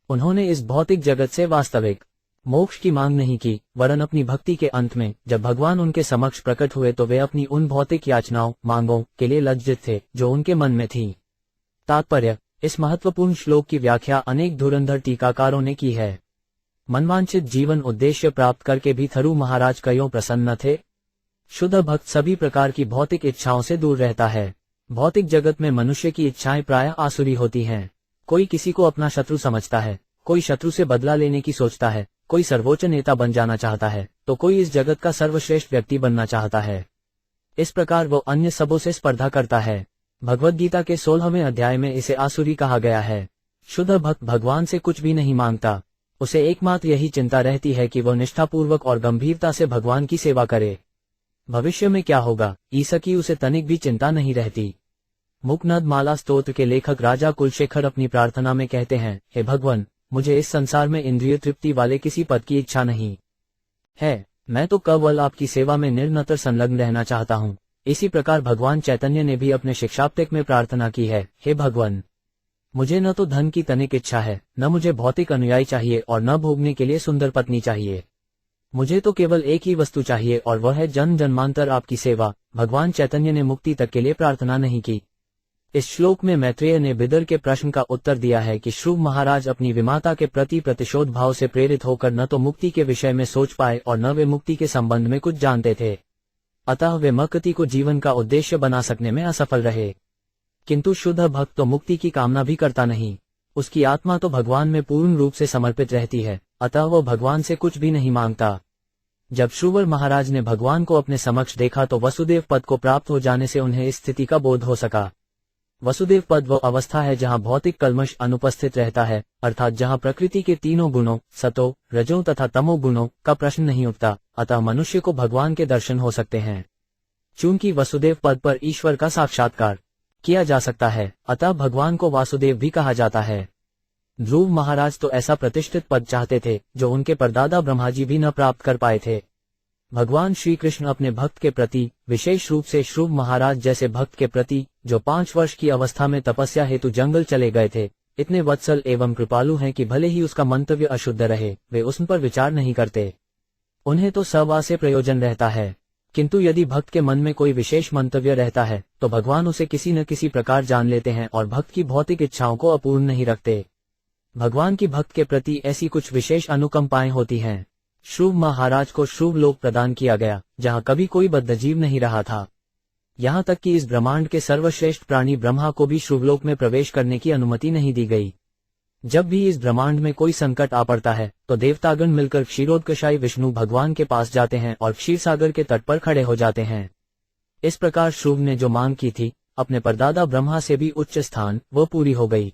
उन्होंने इस भौतिक जगत से वास्तविक मोक्ष की मांग नहीं की, वरन अपनी भक्ति के अंत में जब भगवान उनके समक्ष प्रकट हुए तो वे अपनी उन भौतिक याचनाओं मांगों के लिए लज्जित थे जो उनके मन में थी। तात्पर्य, इस महत्वपूर्ण श्लोक की व्याख्या अनेक धुरंधर टीकाकारों ने की है। मनवांछित जीवन उद्देश्य प्राप्त करके भी थरु महाराज क्यों प्रसन्न थे? शुद्ध भक्त सभी प्रकार की भौतिक इच्छाओं से दूर रहता है। भौतिक जगत में मनुष्य की इच्छाएं प्रायः आसुरी होती हैं। कोई किसी को अपना शत्रु समझता है, कोई शत्रु से बदला लेने की सोचता है, कोई सर्वोच्च नेता बन जाना चाहता है, तो कोई इस जगत का सर्वश्रेष्ठ व्यक्ति बनना चाहता है। इस प्रकार वो अन्य सबों से स्पर्धा करता है। भगवद गीता के 16वें अध्याय में इसे आसुरी कहा गया है। शुद्ध भक्त भगवान से कुछ भी नहीं मांगता, उसे एकमात्र यही चिंता रहती है कि वह निष्ठापूर्वक और गंभीरता से भगवान की सेवा करे। भविष्य में क्या होगा, ईसा उसे तनिक भी चिंता नहीं रहती। मुकनद माला स्तोत्र के लेखक राजा कुलशेखर अपनी प्रार्थना में कहते हैं, हे भगवान, मुझे इस संसार में इंद्रिय तृप्ति वाले किसी पद की इच्छा नहीं है। मैं तो केवल आपकी सेवा में निरंतर संलग्न रहना चाहता हूँ। इसी प्रकार भगवान चैतन्य ने भी अपने शिक्षाप्तक में प्रार्थना की है, हे भगवान, मुझे न तो धन की तनिक इच्छा है, न मुझे भौतिक अनुयायी चाहिए और न भोगने के लिए सुंदर पत्नी चाहिए। मुझे तो केवल एक ही वस्तु चाहिए और वह है जन्म जन्मांतर आपकी सेवा। भगवान चैतन्य ने मुक्ति तक के लिए प्रार्थना नहीं की। इस श्लोक में मैत्रेय ने विदुर के प्रश्न का उत्तर दिया है कि श्रुव महाराज अपनी विमाता के प्रति प्रतिशोध भाव से प्रेरित होकर न तो मुक्ति के विषय में सोच पाए और न वे मुक्ति के संबंध में कुछ जानते थे। अतः वे मुक्ति को जीवन का उद्देश्य बना सकने में असफल रहे। किंतु शुद्ध भक्त तो मुक्ति की कामना भी करता नहीं, उसकी आत्मा तो भगवान में पूर्ण रूप से समर्पित रहती है, अतः वह भगवान से कुछ भी नहीं मांगता। जब श्रुवर महाराज ने भगवान को अपने समक्ष देखा तो वसुदेव पद को प्राप्त हो जाने से उन्हें इस स्थिति का बोध हो सका। वसुदेव पद वह अवस्था है जहां भौतिक कल्मश अनुपस्थित रहता है, अर्थात जहां प्रकृति के तीनों गुणों सतो, रजो तथा तमो गुणों का प्रश्न नहीं उठता, अतः मनुष्य को भगवान के दर्शन हो सकते हैं। चूंकि वसुदेव पद पर ईश्वर का साक्षात्कार किया जा सकता है, अतः भगवान को वासुदेव भी कहा जाता है। ध्रुव महाराज तो ऐसा प्रतिष्ठित पद चाहते थे जो उनके परदादा ब्रह्माजी भी न प्राप्त कर पाए थे। भगवान श्री कृष्ण अपने भक्त के प्रति, विशेष रूप से श्रुव महाराज जैसे भक्त के प्रति जो 5 वर्ष की अवस्था में तपस्या हेतु जंगल चले गए थे, इतने वत्सल एवं कृपालु हैं कि भले ही उसका मंतव्य अशुद्ध रहे, वे उस पर विचार नहीं करते। उन्हें तो सवा से प्रयोजन रहता है, किंतु यदि भक्त के मन में कोई विशेष मंतव्य रहता है तो भगवान उसे किसी न किसी प्रकार जान लेते हैं और भक्त की भौतिक इच्छाओं को अपूर्ण नहीं रखते। भगवान की भक्त के प्रति ऐसी कुछ विशेष अनुकंपाएं होती हैं। श्रुव महाराज को श्रुव लोक प्रदान किया गया, जहां कभी कोई बद्धजीव नहीं रहा था। यहाँ तक कि इस ब्रह्मांड के सर्वश्रेष्ठ प्राणी ब्रह्मा को भी श्रुवलोक में प्रवेश करने की अनुमति नहीं दी गई। जब भी इस ब्रह्मांड में कोई संकट आ पड़ता है तो देवतागण मिलकर क्षीरोदकशायी विष्णु भगवान के पास जाते हैं और क्षीरसागर के तट पर खड़े हो जाते हैं। इस प्रकार श्रुव ने जो मांग की थी, अपने परदादा ब्रह्मा से भी उच्च स्थान, वो पूरी हो गई।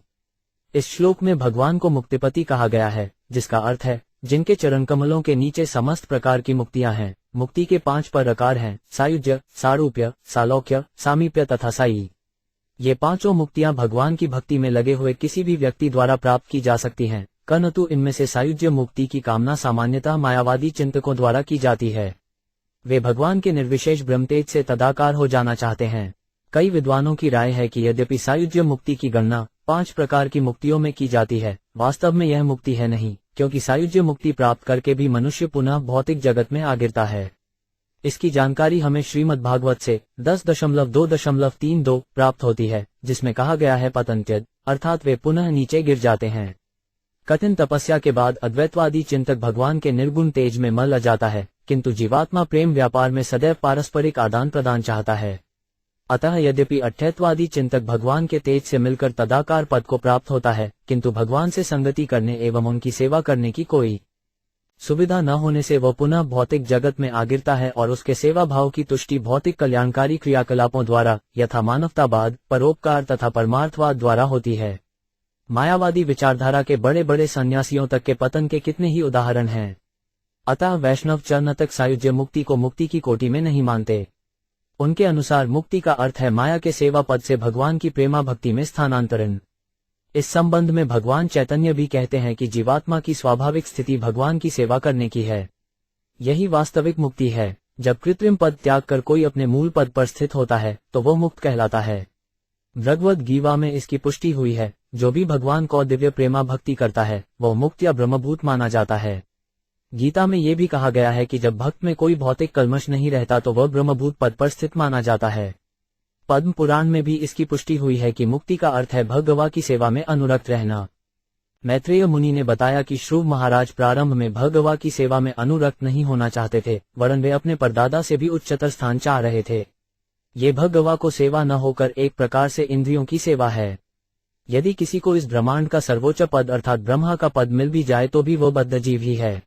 इस श्लोक में भगवान को मुक्तिपति कहा गया है, जिसका अर्थ है जिनके चरण कमलों के नीचे समस्त प्रकार की मुक्तियां हैं। मुक्ति के 5 प्रकार हैं, सायुज्य, सारूप्य, सालोक्य, सामीप्य तथा साई। ये पांचों मुक्तियां भगवान की भक्ति में लगे हुए किसी भी व्यक्ति द्वारा प्राप्त की जा सकती हैं, परंतु इनमें से सायुज्य मुक्ति की कामना सामान्यतः मायावादी चिंतकों द्वारा की जाती है। वे भगवान के निर्विशेष ब्रह्मतेज से तदाकार हो जाना चाहते हैं। कई विद्वानों की राय है कि यद्यपि सायुज्य मुक्ति की गणना 5 प्रकार की मुक्तियों में की जाती है, वास्तव में यह मुक्ति है नहीं, क्योंकि सायुज्य मुक्ति प्राप्त करके भी मनुष्य पुनः भौतिक जगत में आ गिरता है। इसकी जानकारी हमें श्रीमद् भागवत से 10.2.32 प्राप्त होती है, जिसमें कहा गया है पतंत्यज, अर्थात वे पुनः नीचे गिर जाते हैं। कठिन तपस्या के बाद अद्वैतवादी चिंतक भगवान के निर्गुण तेज में मल जाता है, किंतु जीवात्मा प्रेम व्यापार में सदैव पारस्परिक आदान प्रदान चाहता है। अतः यद्यपि अद्वैतवादी चिंतक भगवान के तेज से मिलकर तदाकार पद को प्राप्त होता है, किंतु भगवान से संगति करने एवं उनकी सेवा करने की कोई सुविधा न होने से वह पुनः भौतिक जगत में आ गिरता है और उसके सेवा भाव की तुष्टि भौतिक कल्याणकारी क्रियाकलापों द्वारा यथा मानवतावाद, परोपकार तथा परमार्थवाद द्वारा होती है। मायावादी विचारधारा के बड़े बड़े सन्यासियों तक के पतन के कितने ही उदाहरण हैं। अतः वैष्णव चरणतक सायुज्य मुक्ति को मुक्ति की कोटि में नहीं मानते। उनके अनुसार मुक्ति का अर्थ है माया के सेवा पद से भगवान की प्रेमा भक्ति में स्थानांतरण। इस संबंध में भगवान चैतन्य भी कहते हैं कि जीवात्मा की स्वाभाविक स्थिति भगवान की सेवा करने की है। यही वास्तविक मुक्ति है। जब कृत्रिम पद त्याग कर कोई अपने मूल पद पर स्थित होता है तो वह मुक्त कहलाता है। भगवद गीता में इसकी पुष्टि हुई है। जो भी भगवान को दिव्य प्रेमा भक्ति करता है वह मुक्त या ब्रह्मभूत माना जाता है। गीता में ये भी कहा गया है कि जब भक्त में कोई भौतिक कल्मश नहीं रहता तो वह ब्रह्मभूत पद पर स्थित माना जाता है। पद्म पुराण में भी इसकी पुष्टि हुई है कि मुक्ति का अर्थ है भगवा की सेवा में अनुरक्त रहना। मैत्रेय मुनि ने बताया कि श्रुव महाराज प्रारंभ में भगवा की सेवा में अनुरक्त नहीं होना चाहते थे, वरन वे अपने परदादा से भी उच्चतर स्थान चाह रहे थे। ये भगवा को सेवा न होकर एक प्रकार से इंद्रियों की सेवा है। यदि किसी को इस ब्रह्मांड का सर्वोच्च पद अर्थात ब्रह्मा का पद मिल भी जाए तो भी वो बद्धजीव ही है।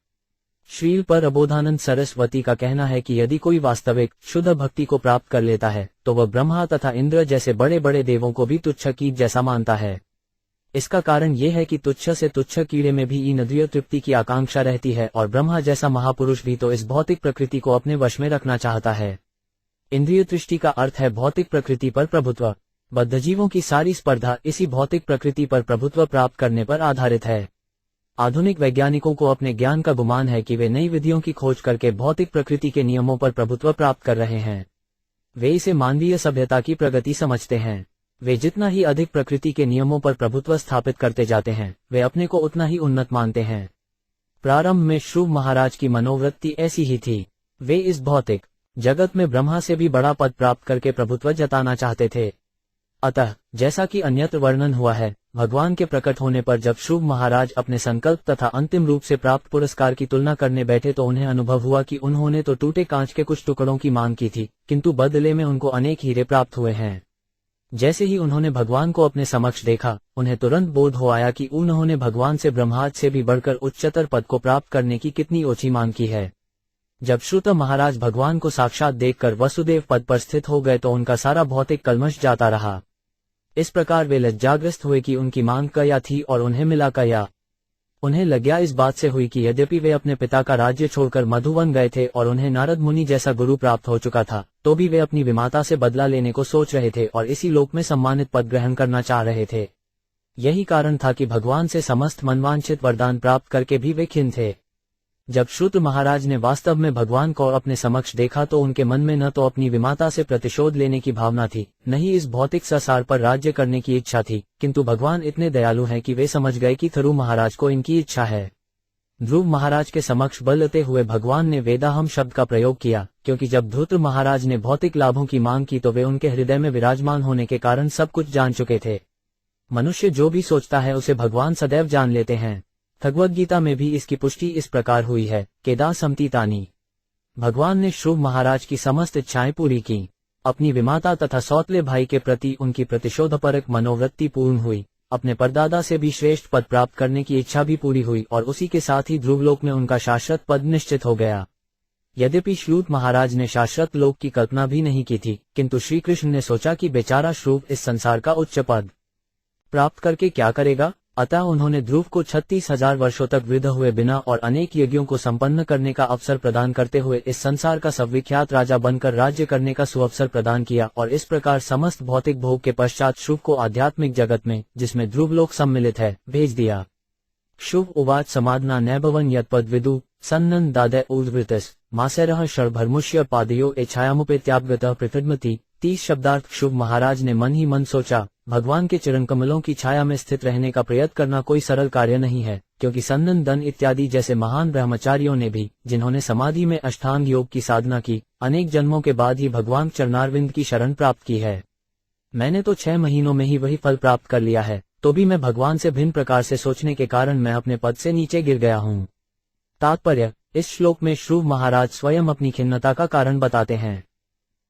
श्रील पर अबोधानंद सरस्वती का कहना है कि यदि कोई वास्तविक शुद्ध भक्ति को प्राप्त कर लेता है तो वह ब्रह्मा तथा इंद्र जैसे बड़े बड़े देवों को भी तुच्छ कीट जैसा मानता है। इसका कारण यह है कि तुच्छ से तुच्छ कीड़े में भी इंद्रिय तृप्ति की आकांक्षा रहती है और ब्रह्मा जैसा महापुरुष भी तो इस भौतिक प्रकृति को अपने वश में रखना चाहता है। इंद्रिय दृष्टि का अर्थ है भौतिक प्रकृति पर प्रभुत्व। बद्धजीवों की सारी स्पर्धा इसी भौतिक प्रकृति पर प्रभुत्व प्राप्त करने पर आधारित है। आधुनिक वैज्ञानिकों को अपने ज्ञान का गुमान है कि वे नई विधियों की खोज करके भौतिक प्रकृति के नियमों पर प्रभुत्व प्राप्त कर रहे हैं। वे इसे मानवीय सभ्यता की प्रगति समझते हैं। वे जितना ही अधिक प्रकृति के नियमों पर प्रभुत्व स्थापित करते जाते हैं, वे अपने को उतना ही उन्नत मानते हैं। प्रारंभ में श्रुव महाराज की मनोवृत्ति ऐसी ही थी। वे इस भौतिक जगत में ब्रह्मा से भी बड़ा पद प्राप्त करके प्रभुत्व जताना चाहते थे। अतः जैसा कि अन्यत्र वर्णन हुआ है, भगवान के प्रकट होने पर जब श्रुव महाराज अपने संकल्प तथा अंतिम रूप से प्राप्त पुरस्कार की तुलना करने बैठे तो उन्हें अनुभव हुआ कि उन्होंने तो टूटे कांच के कुछ टुकड़ों की मांग की थी, किंतु बदले में उनको अनेक हीरे प्राप्त हुए हैं। जैसे ही उन्होंने भगवान को अपने समक्ष देखा, उन्हें तुरंत बोध हो आया कि उन्होंने भगवान से ब्रह्माज से भी बढ़कर उच्चतर पद को प्राप्त करने की कितनी ओछी मांग की है। जब श्रुत महाराज भगवान को साक्षात देखकर वसुदेव पद पर स्थित हो गए तो उनका सारा भौतिक कल्मश जाता रहा। इस प्रकार वे लज्जाग्रस्त हुए कि उनकी मांग क्या थी और उन्हें मिला क्या। उन्हें लज्जा इस बात से हुई कि यद्यपि वे अपने पिता का राज्य छोड़कर मधुवन गए थे और उन्हें नारद मुनि जैसा गुरु प्राप्त हो चुका था, तो भी वे अपनी विमाता से बदला लेने को सोच रहे थे और इसी लोक में सम्मानित पद ग्रहण करना चाह रहे थे। यही कारण था कि भगवान से समस्त मनवांछित वरदान प्राप्त करके भी वे खिन्न थे। जब श्रुत महाराज ने वास्तव में भगवान को अपने समक्ष देखा तो उनके मन में न तो अपनी विमाता से प्रतिशोध लेने की भावना थी, न ही इस भौतिक संसार पर राज्य करने की इच्छा थी, किंतु भगवान इतने दयालु हैं कि वे समझ गए कि ध्रुव महाराज को इनकी इच्छा है। ध्रुव महाराज के समक्ष बलते हुए भगवान ने वेदाहम शब्द का प्रयोग किया, क्योंकि जब ध्रुव महाराज ने भौतिक लाभों की मांग की तो वे उनके हृदय में विराजमान होने के कारण सब कुछ जान चुके थे। मनुष्य जो भी सोचता है उसे भगवान सदैव जान लेते हैं। भगवद गीता में भी इसकी पुष्टि इस प्रकार हुई है, केदा समतीतानी। भगवान ने श्रुव महाराज की समस्त इच्छाएं पूरी की। अपनी विमाता तथा सौतले भाई के प्रति उनकी प्रतिशोधपरक मनोवृत्ति पूर्ण हुई। अपने परदादा से भी श्रेष्ठ पद प्राप्त करने की इच्छा भी पूरी हुई और उसी के साथ ही ध्रुवलोक में उनका शाश्वत पद निश्चित हो गया। यद्यपि श्रुत महाराज ने शाश्वत लोक की कल्पना भी नहीं की थी, किंतु श्री कृष्ण ने सोचा कि बेचारा श्रुव इस संसार का उच्च पद प्राप्त करके क्या करेगा। अतः उन्होंने ध्रुव को 36,000 वर्षों तक वृद्ध हुए बिना और अनेक यज्ञों को संपन्न करने का अवसर प्रदान करते हुए इस संसार का सविख्यात राजा बनकर राज्य करने का सुअवसर प्रदान किया, और इस प्रकार समस्त भौतिक भोग के पश्चात शुभ को आध्यात्मिक जगत में, जिसमें ध्रुव लोक सम्मिलित है, भेज दिया। शुभ उवाच समाधना नैभवन यत्पद विदु सन्नन दादय उद्वृतस मासेरह षडभर्मुष्य पादयो एछायामुपेत्यापगतः पृथ्वीमति। 30 शब्दार्थ। शुभ महाराज ने मन ही मन सोचा, भगवान के चरण कमलों की छाया में स्थित रहने का प्रयत्न करना कोई सरल कार्य नहीं है, क्योंकि सन्नन दन इत्यादि जैसे महान ब्रह्मचारियों ने भी, जिन्होंने समाधि में अष्टांग योग की साधना की, अनेक जन्मों के बाद ही भगवान चरणारविंद की शरण प्राप्त की है। मैंने तो 6 महीनों में ही वही फल प्राप्त कर लिया है, तो भी मैं भगवान से भिन्न प्रकार से सोचने के कारण मैं अपने पद से नीचे गिर गया हूँ। तात्पर्य: इस श्लोक में श्रुव महाराज स्वयं अपनी खिन्नता का कारण बताते हैं।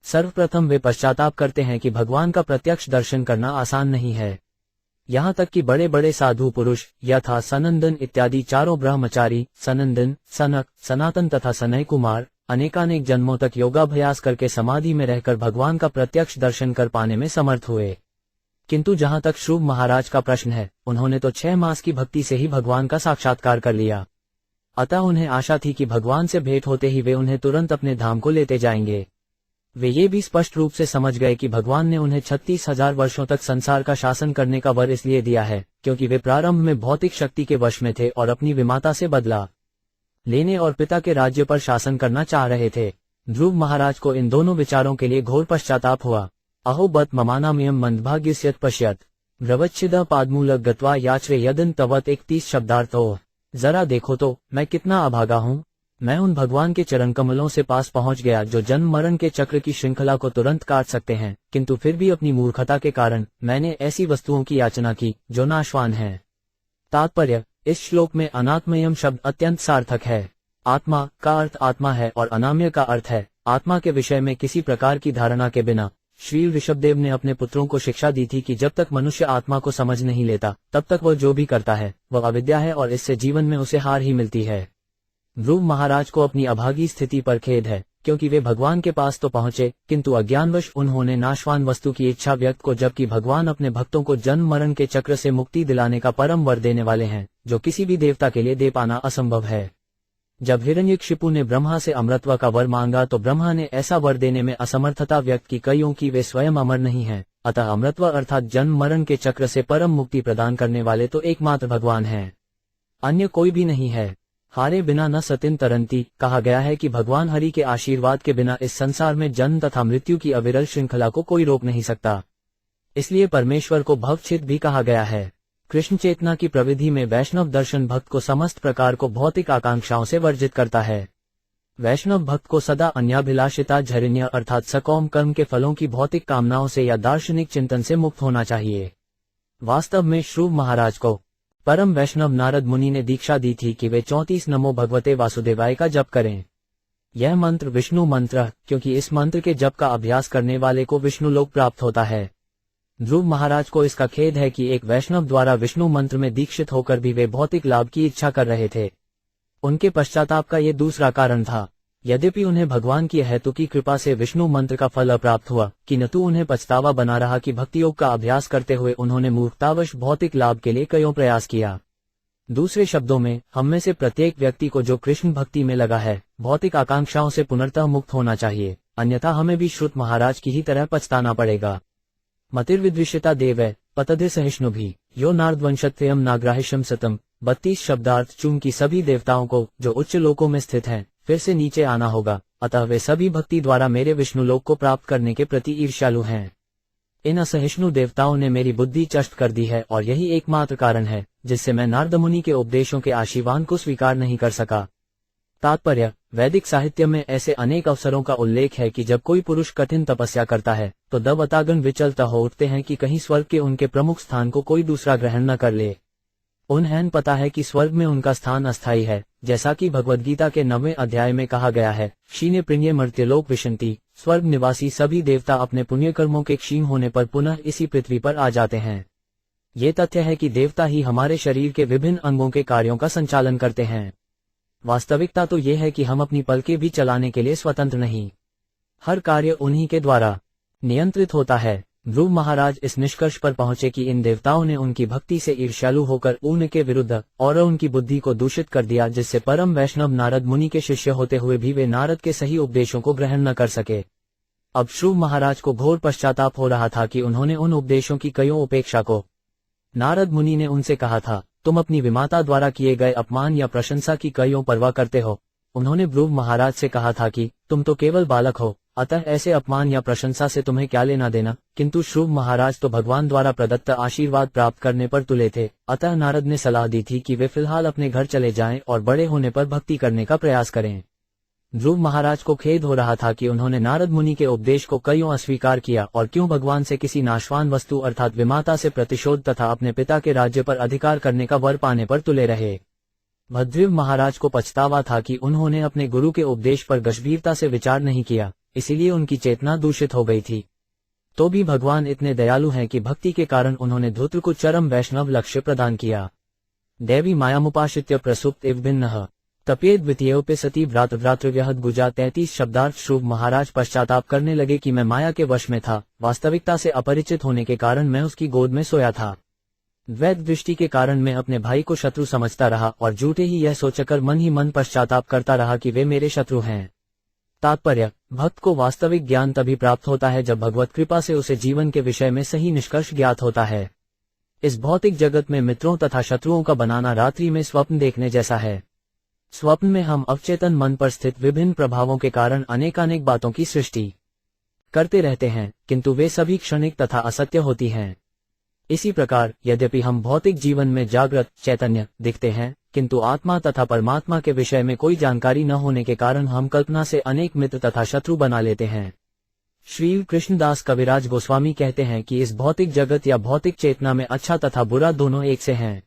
सर्वप्रथम वे पश्चाताप करते हैं कि भगवान का प्रत्यक्ष दर्शन करना आसान नहीं है। यहाँ तक कि बड़े बड़े साधु पुरुष यथा सनंदन इत्यादि चारों ब्रह्मचारी सनंदन, सनक, सनातन तथा सनय कुमार अनेकानेक जन्मों तक योगाभ्यास करके समाधि में रहकर भगवान का प्रत्यक्ष दर्शन कर पाने में समर्थ हुए, किंतु जहाँ तक श्रुव महाराज का प्रश्न है, उन्होंने तो 6 मास की भक्ति से ही भगवान का साक्षात्कार कर लिया। अतः उन्हें आशा थी कि भगवान से भेंट होते ही वे उन्हें तुरंत अपने धाम को लेते जाएंगे। वे ये भी स्पष्ट रूप से समझ गए कि भगवान ने उन्हें 36,000 वर्षों तक संसार का शासन करने का वर इसलिए दिया है, क्योंकि वे प्रारंभ में भौतिक शक्ति के वश में थे और अपनी विमाता से बदला लेने और पिता के राज्य पर शासन करना चाह रहे थे। ध्रुव महाराज को इन दोनों विचारों के लिए घोर पश्चाताप हुआ। अहो बत ममानामयम मंदभाग्यस्यत पश्यत व्रवच्छिद पादमूल गत्वा याचरे यदन तवत 31 शब्दार्थ। ओह, जरा देखो तो मैं कितना अभागा हूँ। मैं उन भगवान के चरण कमलों से पास पहुंच गया जो जन्म मरण के चक्र की श्रृंखला को तुरंत काट सकते हैं, किंतु फिर भी अपनी मूर्खता के कारण मैंने ऐसी वस्तुओं की याचना की जो नाशवान हैं। तात्पर्य: इस श्लोक में अनात्मयम शब्द अत्यंत सार्थक है। आत्मा का अर्थ आत्मा है और अनाम्य का अर्थ है आत्मा के विषय में किसी प्रकार की धारणा के बिना। श्री ऋषभदेव ने अपने पुत्रों को शिक्षा दी थी कि जब तक मनुष्य आत्मा को समझ नहीं लेता, तब तक वह जो भी करता है वह अविद्या है और इससे जीवन में उसे हार ही मिलती है। ध्रुव महाराज को अपनी अभागी स्थिति पर खेद है, क्योंकि वे भगवान के पास तो पहुंचे, किंतु अज्ञानवश उन्होंने नाशवान वस्तु की इच्छा व्यक्त को, जबकि भगवान अपने भक्तों को जन्म मरण के चक्र से मुक्ति दिलाने का परम वर देने वाले हैं, जो किसी भी देवता के लिए दे पाना असंभव है। जब हिरण्यकशिपु ने ब्रह्मा से अमरत्व का वर मांगा तो ब्रह्मा ने ऐसा वर देने में असमर्थता व्यक्त की, कईयों की वे स्वयं अमर नहीं हैं। अतः अमरत्व अर्थात जन्म मरण के चक्र से परम मुक्ति प्रदान करने वाले तो एकमात्र भगवान हैं, अन्य कोई भी नहीं है। हारे बिना न सतिन तरंती कहा गया है कि भगवान हरि के आशीर्वाद के बिना इस संसार में जन्म तथा मृत्यु की अविरल श्रृंखला को कोई रोक नहीं सकता। इसलिए परमेश्वर को भवच्छिद भी कहा गया है। कृष्ण चेतना की प्रविधि में वैष्णव दर्शन भक्त को समस्त प्रकार को भौतिक आकांक्षाओं से वर्जित करता है। वैष्णव भक्त को सदा अन्याभिलाषिता झरिण्य अर्थात सकौम कर्म के फलों की भौतिक कामनाओं से या दार्शनिक चिंतन से मुक्त होना चाहिए। वास्तव में श्रुव महाराज को परम वैष्णव नारद मुनि ने दीक्षा दी थी कि वे 34 नमो भगवते वासुदेवाय का जप करें। यह मंत्र विष्णु मंत्र, क्योंकि इस मंत्र के जप का अभ्यास करने वाले को विष्णु लोक प्राप्त होता है। ध्रुव महाराज को इसका खेद है कि एक वैष्णव द्वारा विष्णु मंत्र में दीक्षित होकर भी वे भौतिक लाभ की इच्छा कर रहे थे। उनके पश्चाताप का ये दूसरा कारण था। यद्यपि उन्हें भगवान की हेतु की कृपा से विष्णु मंत्र का फल अप्राप्त हुआ, किंतु उन्हें पछतावा बना रहा कि भक्ति योग का अभ्यास करते हुए उन्होंने मूर्खतावश भौतिक लाभ के लिए कईयों प्रयास किया। दूसरे शब्दों में, हम में से प्रत्येक व्यक्ति को जो कृष्ण भक्ति में लगा है, भौतिक आकांक्षाओं से पुनर्तः मुक्त होना चाहिए, अन्यथा हमें भी श्रुत महाराज की ही तरह पछताना पड़ेगा। मतिर्विद्विषिता देवै पतधि सहिष्णु भी यो नारदवंशत्यम नाग्राहिशम सतम। 32 शब्दार्थ। चूंकि सभी देवताओं को जो उच्च लोकों में स्थित हैं फिर से नीचे आना होगा, अतः वे सभी भक्ति द्वारा मेरे विष्णु लोक को प्राप्त करने के प्रति ईर्ष्यालु हैं। इन असहिष्णु देवताओं ने मेरी बुद्धि चष्ट कर दी है और यही एकमात्र कारण है जिससे मैं नारद मुनि के उपदेशों के आशीर्वाद को स्वीकार नहीं कर सका। तात्पर्य: वैदिक साहित्य में ऐसे अनेक अवसरों का उल्लेख है कि जब कोई पुरुष कठिन तपस्या करता है तो देवतागण विचलता हो उठते हैं कि कहीं स्वर्ग के उनके प्रमुख स्थान को कोई दूसरा ग्रहण न कर ले। उन्हें पता है कि स्वर्ग में उनका स्थान अस्थायी है, जैसा कि भगवद्गीता के 9वें अध्याय में कहा गया है, क्षीणे पुण्य मर्त्यलोक विशंति। स्वर्ग निवासी सभी देवता अपने पुण्य कर्मों के क्षीण होने पर पुनः इसी पृथ्वी पर आ जाते हैं। ये तथ्य है कि देवता ही हमारे शरीर के विभिन्न अंगों के कार्यों का संचालन करते हैं। वास्तविकता तो ये है कि हम अपनी पलकें भी चलाने के लिए स्वतंत्र नहीं, हर कार्य उन्हीं के द्वारा नियंत्रित होता है। ध्रुव महाराज इस निष्कर्ष पर पहुंचे कि इन देवताओं ने उनकी भक्ति से ईर्ष्यालु होकर उनके विरुद्ध और उनकी बुद्धि को दूषित कर दिया, जिससे परम वैष्णव नारद मुनि के शिष्य होते हुए भी वे नारद के सही उपदेशों को ग्रहण न कर सके। अब ध्रुव महाराज को घोर पश्चाताप हो रहा था कि उन्होंने उन उपदेशों की कईयों उपेक्षा को। नारद मुनि ने उनसे कहा था, तुम अपनी विमाता द्वारा किए गए अपमान या प्रशंसा की कईयों परवाह करते हो। उन्होंने ध्रुव महाराज से कहा था कि तुम तो केवल बालक हो, अतः ऐसे अपमान या प्रशंसा से तुम्हें क्या लेना देना। किंतु ध्रुव महाराज तो भगवान द्वारा प्रदत्त आशीर्वाद प्राप्त करने पर तुले थे, अतः नारद ने सलाह दी थी कि वे फिलहाल अपने घर चले जाएं और बड़े होने पर भक्ति करने का प्रयास करें। ध्रुव महाराज को खेद हो रहा था कि उन्होंने नारद मुनि के उपदेश को कईयों अस्वीकार किया और क्यों भगवान से किसी नाशवान वस्तु अर्थात विमाता से प्रतिशोध तथा अपने पिता के राज्य पर अधिकार करने का वर पाने पर तुले रहे। भद्रव महाराज को पछतावा था कि उन्होंने अपने गुरु के उपदेश पर गंभीरता से विचार नहीं किया, इसीलिए उनकी चेतना दूषित हो गई थी। तो भी भगवान इतने दयालु हैं कि भक्ति के कारण उन्होंने धूर्त को चरम वैष्णव लक्ष्य प्रदान किया। देवी मायामुपाश्रित्य प्रसुप्त इव भिन्नः तपे द्वितीयोपे सती भ्रातृव्याहत गुजा 33 शब्दार्थ। ध्रुव महाराज पश्चाताप करने लगे कि मैं माया के वश में था, वास्तविकता से अपरिचित होने के कारण मैं उसकी गोद में सोया था। द्वैत दृष्टि के कारण मैं अपने भाई को शत्रु समझता रहा और झूठे ही यह सोचकर मन ही मन पश्चाताप करता रहा कि वे मेरे शत्रु हैं। तात्पर्य, भक्त को वास्तविक ज्ञान तभी प्राप्त होता है जब भगवत कृपा से उसे जीवन के विषय में सही निष्कर्ष ज्ञात होता है। इस भौतिक जगत में मित्रों तथा शत्रुओं का बनाना रात्रि में स्वप्न देखने जैसा है। स्वप्न में हम अवचेतन मन पर स्थित विभिन्न प्रभावों के कारण अनेकानेक बातों की सृष्टि करते रहते हैं, किंतु वे सभी क्षणिक तथा असत्य होती हैं। इसी प्रकार यद्यपि हम भौतिक जीवन में जागृत चैतन्य दिखते हैं, किंतु आत्मा तथा परमात्मा के विषय में कोई जानकारी न होने के कारण हम कल्पना से अनेक मित्र तथा शत्रु बना लेते हैं। श्री कृष्णदास कविराज गोस्वामी कहते हैं कि इस भौतिक जगत या भौतिक चेतना में अच्छा तथा बुरा दोनों एक से हैं।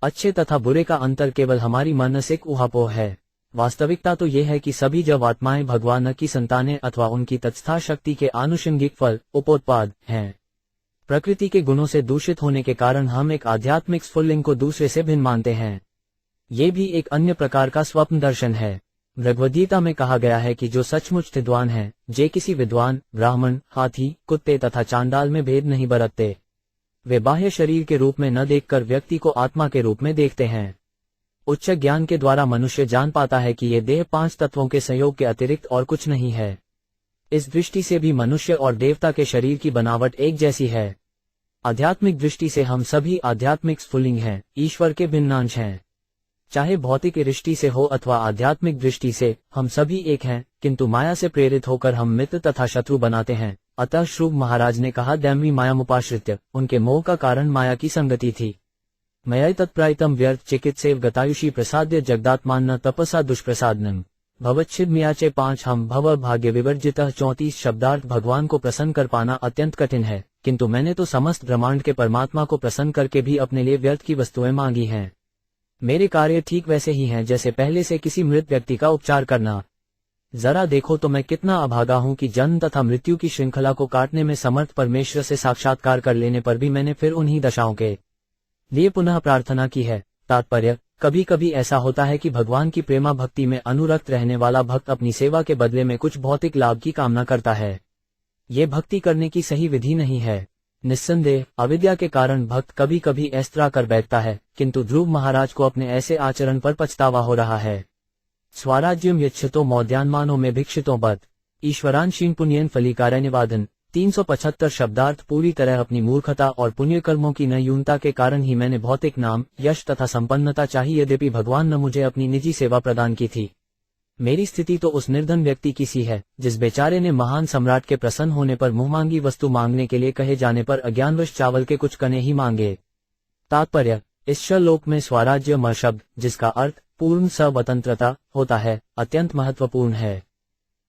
अच्छे तथा बुरे का अंतर केवल हमारी मानसिक ऊहापोह है। वास्तविकता तो यह है कि सभी जब आत्माएं भगवान की संतानें अथवा उनकी तत्स्था शक्ति के आनुषंगिक फल उपोत्पाद हैं। प्रकृति के गुणों से दूषित होने के कारण हम एक आध्यात्मिक स्फुल्लिंग को दूसरे से भिन्न मानते हैं। ये भी एक अन्य प्रकार का स्वप्न दर्शन है। भगवद्गीता में कहा गया है कि जो सचमुच विद्वान हैं, जे किसी विद्वान ब्राह्मण, हाथी, कुत्ते तथा चांडाल में भेद नहीं बरतते। वे बाह्य शरीर के रूप में न देखकर व्यक्ति को आत्मा के रूप में देखते हैं। उच्च ज्ञान के द्वारा मनुष्य जान पाता है कि ये देह 5 तत्वों के संयोग के अतिरिक्त और कुछ नहीं है। इस दृष्टि से भी मनुष्य और देवता के शरीर की बनावट एक जैसी है। आध्यात्मिक दृष्टि से हम सभी आध्यात्मिक स्फुल्लिंग हैं, ईश्वर के भिन्नांश हैं। चाहे भौतिक दृष्टि से हो अथवा आध्यात्मिक दृष्टि से, हम सभी एक हैं, किंतु माया से प्रेरित होकर हम मित्र तथा शत्रु बनाते हैं। अतः ध्रुव महाराज ने कहा, दैमी मायामुपाश्रित्य, उनके मोह का कारण माया की संगति थी। मया तत्प्रायितम व्यर्थ चिकित्सेव गतायुषी प्रसाद्य जगदात्मान तपसा दुष्प्रसादनम भवच्छिदमियाचे 5 हम भव भाग्य विवर्जितः 34 शब्दार्थ। भगवान को प्रसन्न कर पाना अत्यंत कठिन है, किंतु मैंने तो समस्त ब्रह्मांड के परमात्मा को प्रसन्न करके भी अपने लिए व्यर्थ की वस्तुएं मांगी हैं। मेरे कार्य ठीक वैसे ही हैं जैसे पहले से किसी मृत व्यक्ति का उपचार करना। जरा देखो तो मैं कितना अभागा हूं कि जन्म तथा मृत्यु की श्रृंखला को काटने में समर्थ परमेश्वर से साक्षात्कार कर लेने पर भी मैंने फिर उन्हीं दशाओं के लिए पुनः प्रार्थना की है। तात्पर्य, कभी कभी ऐसा होता है कि भगवान की प्रेमा भक्ति में अनुरक्त रहने वाला भक्त अपनी सेवा के बदले में कुछ भौतिक लाभ की कामना करता है। ये भक्ति करने की सही विधि नहीं है। निस्संदेह अविद्या के कारण भक्त कभी कभी ऐसा कर बैठता है, किंतु ध्रुव महाराज को अपने ऐसे आचरण पर पछतावा हो रहा है। स्वराज्यम यच्छतो मौद्यान्मानो में भिक्षितो बत ईश्वरांशीन पुण्यन फलिकारण्यवादन 375 शब्दार्थ। पूरी तरह अपनी मूर्खता और पुण्यकर्मों की न्यूनता के कारण ही मैंने भौतिक नाम, यश तथा संपन्नता चाहिए, यद्यपि भगवान ने मुझे अपनी निजी सेवा प्रदान की थी। मेरी स्थिति तो उस निर्धन व्यक्ति की सी है जिस बेचारे ने महान सम्राट के प्रसन्न होने पर मुंहमांगी वस्तु मांगने के लिए कहे जाने पर अज्ञानवश चावल के कुछ कने ही मांगे। तात्पर्य, इस श्लोक में स्वराज्य म शब्द, जिसका अर्थ पूर्ण स्वतंत्रता होता है, अत्यंत महत्वपूर्ण है।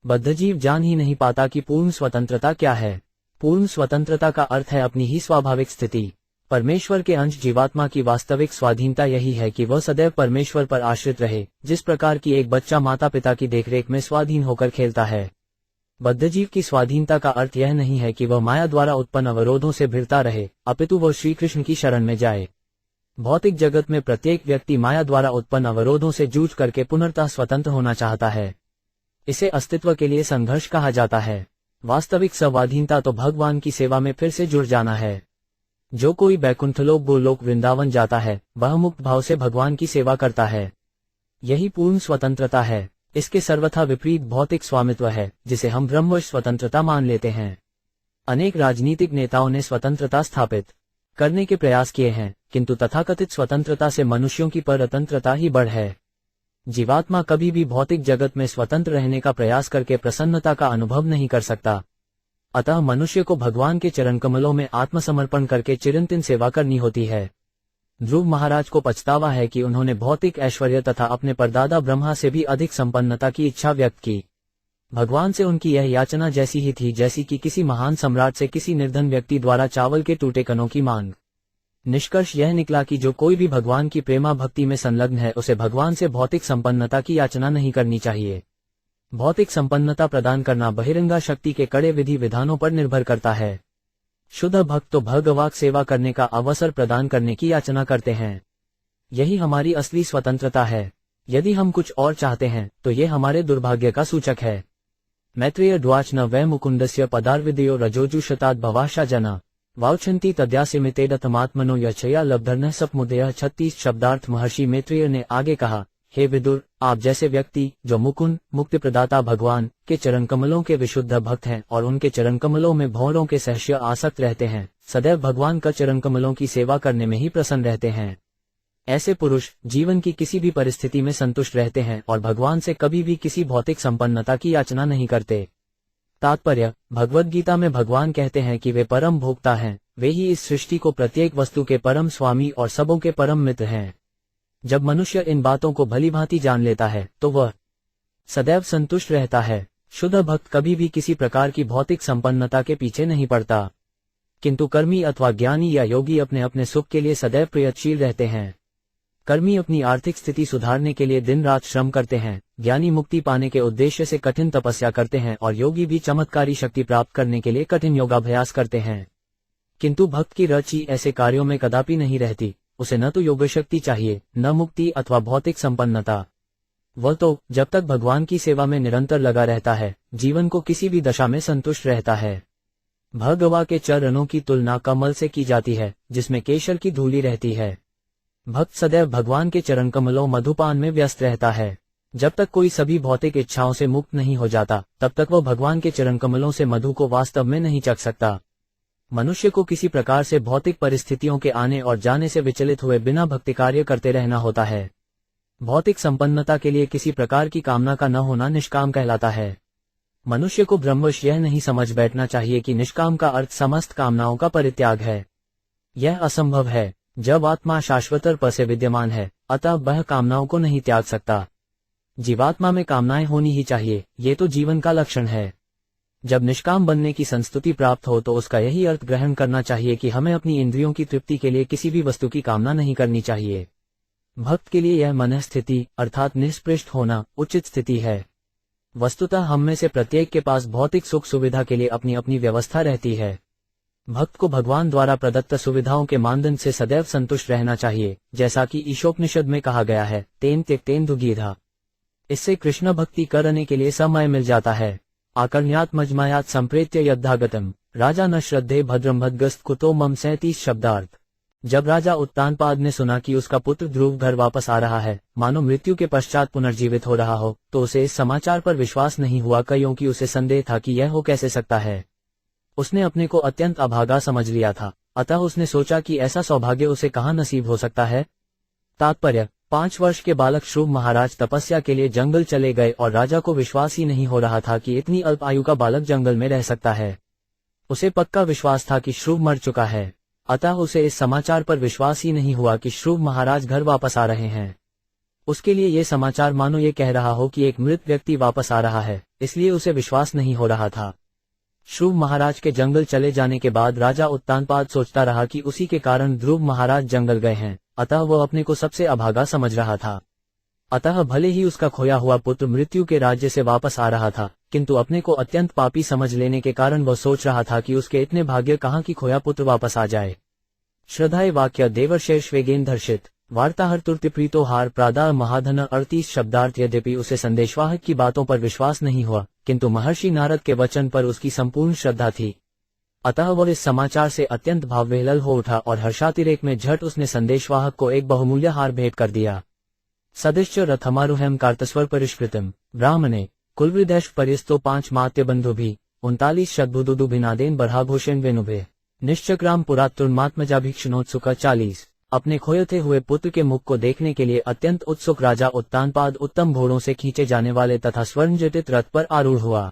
बद्धजीव जान ही नहीं पाता कि पूर्ण स्वतंत्रता क्या है। पूर्ण स्वतंत्रता का अर्थ है अपनी ही स्वाभाविक स्थिति। परमेश्वर के अंश जीवात्मा की वास्तविक स्वाधीनता यही है कि वह सदैव परमेश्वर पर आश्रित रहे, जिस प्रकार की एक बच्चा माता पिता की देखरेख में स्वाधीन होकर खेलता है। बद्धजीव की स्वाधीनता का अर्थ यह नहीं है कि वह माया द्वारा उत्पन्न अवरोधों से भिड़ता रहे, अपितु वह श्री कृष्ण की शरण में जाए। भौतिक जगत में प्रत्येक व्यक्ति माया द्वारा उत्पन्न अवरोधों से जूझ करके पुनर्तः स्वतंत्र होना चाहता है। इसे अस्तित्व के लिए संघर्ष कहा जाता है। वास्तविक स्वाधीनता तो भगवान की सेवा में फिर से जुड़ जाना है। जो कोई बैकुंठलोक गोलोक वृंदावन जाता है वह मुक्त भाव से भगवान की सेवा करता है। यही पूर्ण स्वतंत्रता है। इसके सर्वथा विपरीत भौतिक स्वामित्व है जिसे हम ब्रह्मवश स्वतंत्रता मान लेते हैं। अनेक राजनीतिक नेताओं ने स्वतंत्रता स्थापित करने के प्रयास किए हैं, किंतु तथाकथित स्वतंत्रता से मनुष्यों की परतंत्रता ही बढ़ है। जीवात्मा कभी भी भौतिक जगत में स्वतंत्र रहने का प्रयास करके प्रसन्नता का अनुभव नहीं कर सकता। अतः मनुष्य को भगवान के चरण कमलों में आत्मसमर्पण करके चिरंतन सेवा करनी होती है। ध्रुव महाराज को पछतावा है कि उन्होंने भौतिक ऐश्वर्य तथा अपने परदादा ब्रह्मा से भी अधिक संपन्नता की इच्छा व्यक्त की। भगवान से उनकी यह याचना जैसी ही थी जैसी कि किसी महान सम्राट से किसी निर्धन व्यक्ति द्वारा चावल के टूटे कणों की मांग। निष्कर्ष यह निकला कि जो कोई भी भगवान की प्रेमा भक्ति में संलग्न है उसे भगवान से भौतिक संपन्नता की याचना नहीं करनी चाहिए। भौतिक संपन्नता प्रदान करना बहिरंगा शक्ति के कड़े विधि विधानों पर निर्भर करता है। शुद्ध भक्त तो भगवान सेवा करने का अवसर प्रदान करने की याचना करते हैं। यही हमारी असली स्वतंत्रता है। यदि हम कुछ और चाहते हैं तो ये हमारे दुर्भाग्य का सूचक है। मैत्रेय ड्वाच न वै मुकुंदस्य पदार्विदयो रजोजुषतात् भवाशा जना वाउछन्ति तद्यासिमितेडतमात्मनो यच्छया लब्धर्न सपमुदय 36 शब्दार्थ। महर्षि मैत्रेय ने आगे कहा, हे विदुर, आप जैसे व्यक्ति जो मुकुंद मुक्ति प्रदाता भगवान के चरण कमलों के विशुद्ध भक्त हैं और उनके चरण कमलों में भौरों के सहस्य आसक्त रहते हैं, सदैव भगवान का चरण कमलों की सेवा करने में ही प्रसन्न रहते हैं। ऐसे पुरुष जीवन की किसी भी परिस्थिति में संतुष्ट रहते हैं और भगवान से कभी भी किसी भौतिक संपन्नता की याचना नहीं करते। तात्पर्य, भगवद गीता में भगवान कहते हैं कि वे परम भोक्ता हैं, वे ही इस सृष्टि को प्रत्येक वस्तु के परम स्वामी और सबों के परम मित्र हैं। जब मनुष्य इन बातों को भलीभांति जान लेता है तो वह सदैव संतुष्ट रहता है। शुद्ध भक्त कभी भी किसी प्रकार की भौतिक संपन्नता के पीछे नहीं पड़ता, किंतु कर्मी अथवा ज्ञानी या योगी अपने अपने सुख के लिए सदैव प्रयत्नशील रहते हैं। कर्मी अपनी आर्थिक स्थिति सुधारने के लिए दिन रात श्रम करते हैं, ज्ञानी मुक्ति पाने के उद्देश्य से कठिन तपस्या करते हैं और योगी भी चमत्कारी शक्ति प्राप्त करने के लिए कठिन योगाभ्यास करते हैं। किंतु भक्त की रुचि ऐसे कार्यों में कदापि नहीं रहती। उसे न तो योग शक्ति चाहिए, न मुक्ति अथवा भौतिक संपन्नता। वह तो जब तक भगवान की सेवा में निरंतर लगा रहता है, जीवन को किसी भी दशा में संतुष्ट रहता है। भगवा के चरणों की तुलना कमल से की जाती है जिसमें केशर की धूली रहती है। भक्त सदैव भगवान के चरण कमलों मधुपान में व्यस्त रहता है। जब तक कोई सभी भौतिक इच्छाओं से मुक्त नहीं हो जाता तब तक वह भगवान के चरण कमलों से मधु को वास्तव में नहीं चख सकता। मनुष्य को किसी प्रकार से भौतिक परिस्थितियों के आने और जाने से विचलित हुए बिना भक्ति कार्य करते रहना होता है। भौतिक संपन्नता के लिए किसी प्रकार की कामना का न होना निष्काम कहलाता है। मनुष्य को ब्रह्मवश यह नहीं समझ बैठना चाहिए कि निष्काम का अर्थ समस्त कामनाओं का परित्याग है। यह असंभव है। जब आत्मा शाश्वत रूप से विद्यमान है, अतः वह कामनाओं को नहीं त्याग सकता। जीवात्मा में कामनाएं होनी ही चाहिए, ये तो जीवन का लक्षण है। जब निष्काम बनने की संस्तुति प्राप्त हो तो उसका यही अर्थ ग्रहण करना चाहिए कि हमें अपनी इंद्रियों की तृप्ति के लिए किसी भी वस्तु की कामना नहीं करनी चाहिए। भक्त के लिए यह मन स्थिति अर्थात निष्पृष्ट होना उचित स्थिति है। वस्तुतः हम में से प्रत्येक के पास भौतिक सुख सुविधा के लिए अपनी अपनी व्यवस्था रहती है। भक्त को भगवान द्वारा प्रदत्त सुविधाओं के मानदंड से सदैव संतुष्ट रहना चाहिए, जैसा कि ईशोपनिषद में कहा गया है, तेन त्यक्तेन दुगीधा। इससे कृष्ण भक्ति करने के लिए समय मिल जाता है। आकर्ण्यात मजमायात संप्रेत्य यद्धागतम राजा न श्रद्धे भद्रम भद्गस्त कुतो मम 37 शब्दार्थ। जब राजा उत्तानपाद ने सुना कि उसका पुत्र ध्रुव घर वापस आ रहा है, मानो मृत्यु के पश्चात पुनर्जीवित हो रहा हो, तो उसे इस समाचार पर विश्वास नहीं हुआ, क्योंकि उसे संदेह था कि यह हो कैसे सकता है। उसने अपने को अत्यंत अभागा समझ लिया था, अतः उसने सोचा कि ऐसा सौभाग्य उसे कहाँ नसीब हो सकता है। तात्पर्य, 5 वर्ष के बालक श्रुव महाराज तपस्या के लिए जंगल चले गए और राजा को विश्वास ही नहीं हो रहा था कि इतनी अल्प आयु का बालक जंगल में रह सकता है। उसे पक्का विश्वास था कि श्रुव मर चुका है, अतः उसे इस समाचार पर विश्वास ही नहीं हुआ कि श्रुव महाराज घर वापस आ रहे हैं। उसके लिए ये समाचार मानो ये कह रहा हो कि एक मृत व्यक्ति वापस आ रहा है, इसलिए उसे विश्वास नहीं हो रहा था। श्रुव महाराज के जंगल चले जाने के बाद राजा उत्तानपाद सोचता रहा कि उसी के कारण ध्रुव महाराज जंगल गए हैं, अतः वह अपने को सबसे अभागा समझ रहा था। अतः भले ही उसका खोया हुआ पुत्र मृत्यु के राज्य से वापस आ रहा था, किंतु अपने को अत्यंत पापी समझ लेने के कारण वह सोच रहा था कि उसके इतने भाग्य कहाँ की खोया पुत्र वापस आ जाए। श्रद्धाए वाक्य देवर्षेष्वेगेन धर्षित वार्ताहर तुर्तिप्रीतो हार प्रादा महाधन 38 शब्दार्थ। यद्यपि उसे संदेशवाहक की बातों पर विश्वास नहीं हुआ, किंतु महर्षि नारद के वचन पर उसकी संपूर्ण श्रद्धा थी। अतः वह इस समाचार से अत्यंत भावविह्वल हो उठा और हर्षातिरेक में झट उसने संदेशवाहक को एक बहुमूल्य हार भेंट कर दिया। सदिश्च रथमारुहम कार्तस्वर परिष्कृतम ब्राह्मणे कुलवृदैश्व पर्यस्तो 5 मात्य बंधु भी 39 शतभुदुभिनादेन बर्हाभूषण वेणुभे निश्चक्राम पुरात्तुर्मात्मजाभिक्षणोत्सुका 40। अपने खोए हुए पुत्र के मुख को देखने के लिए अत्यंत उत्सुक राजा उत्तानपाद उत्तम घोड़ों से खींचे जाने वाले तथा स्वर्णजटित रथ पर आरूढ़ हुआ।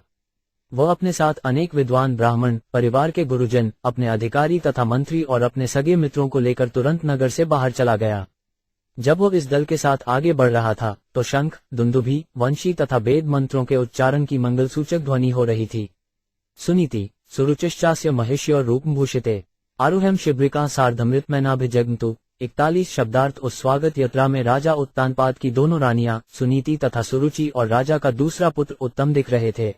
वह अपने साथ अनेक विद्वान ब्राह्मण, परिवार के गुरुजन, अपने अधिकारी तथा मंत्री और अपने सगे मित्रों को लेकर तुरंत नगर से बाहर चला गया। जब वह इस दल के साथ आगे बढ़ रहा था तो शंख, दुंदुभी, वंशी तथा वेद मंत्रों के उच्चारण की मंगलसूचक ध्वनि हो रही थी। सुनीति सुरुचिश्चास्य महिष्य रूपभूषिते आरुहम शिब्रिका सार्धमृतमैनाभिजग्मतु 41 शब्दार्थ। उस स्वागत यात्रा में राजा उत्तानपाद की दोनों रानियां सुनीति तथा सुरुचि और राजा का दूसरा पुत्र उत्तम दिख रहे थे।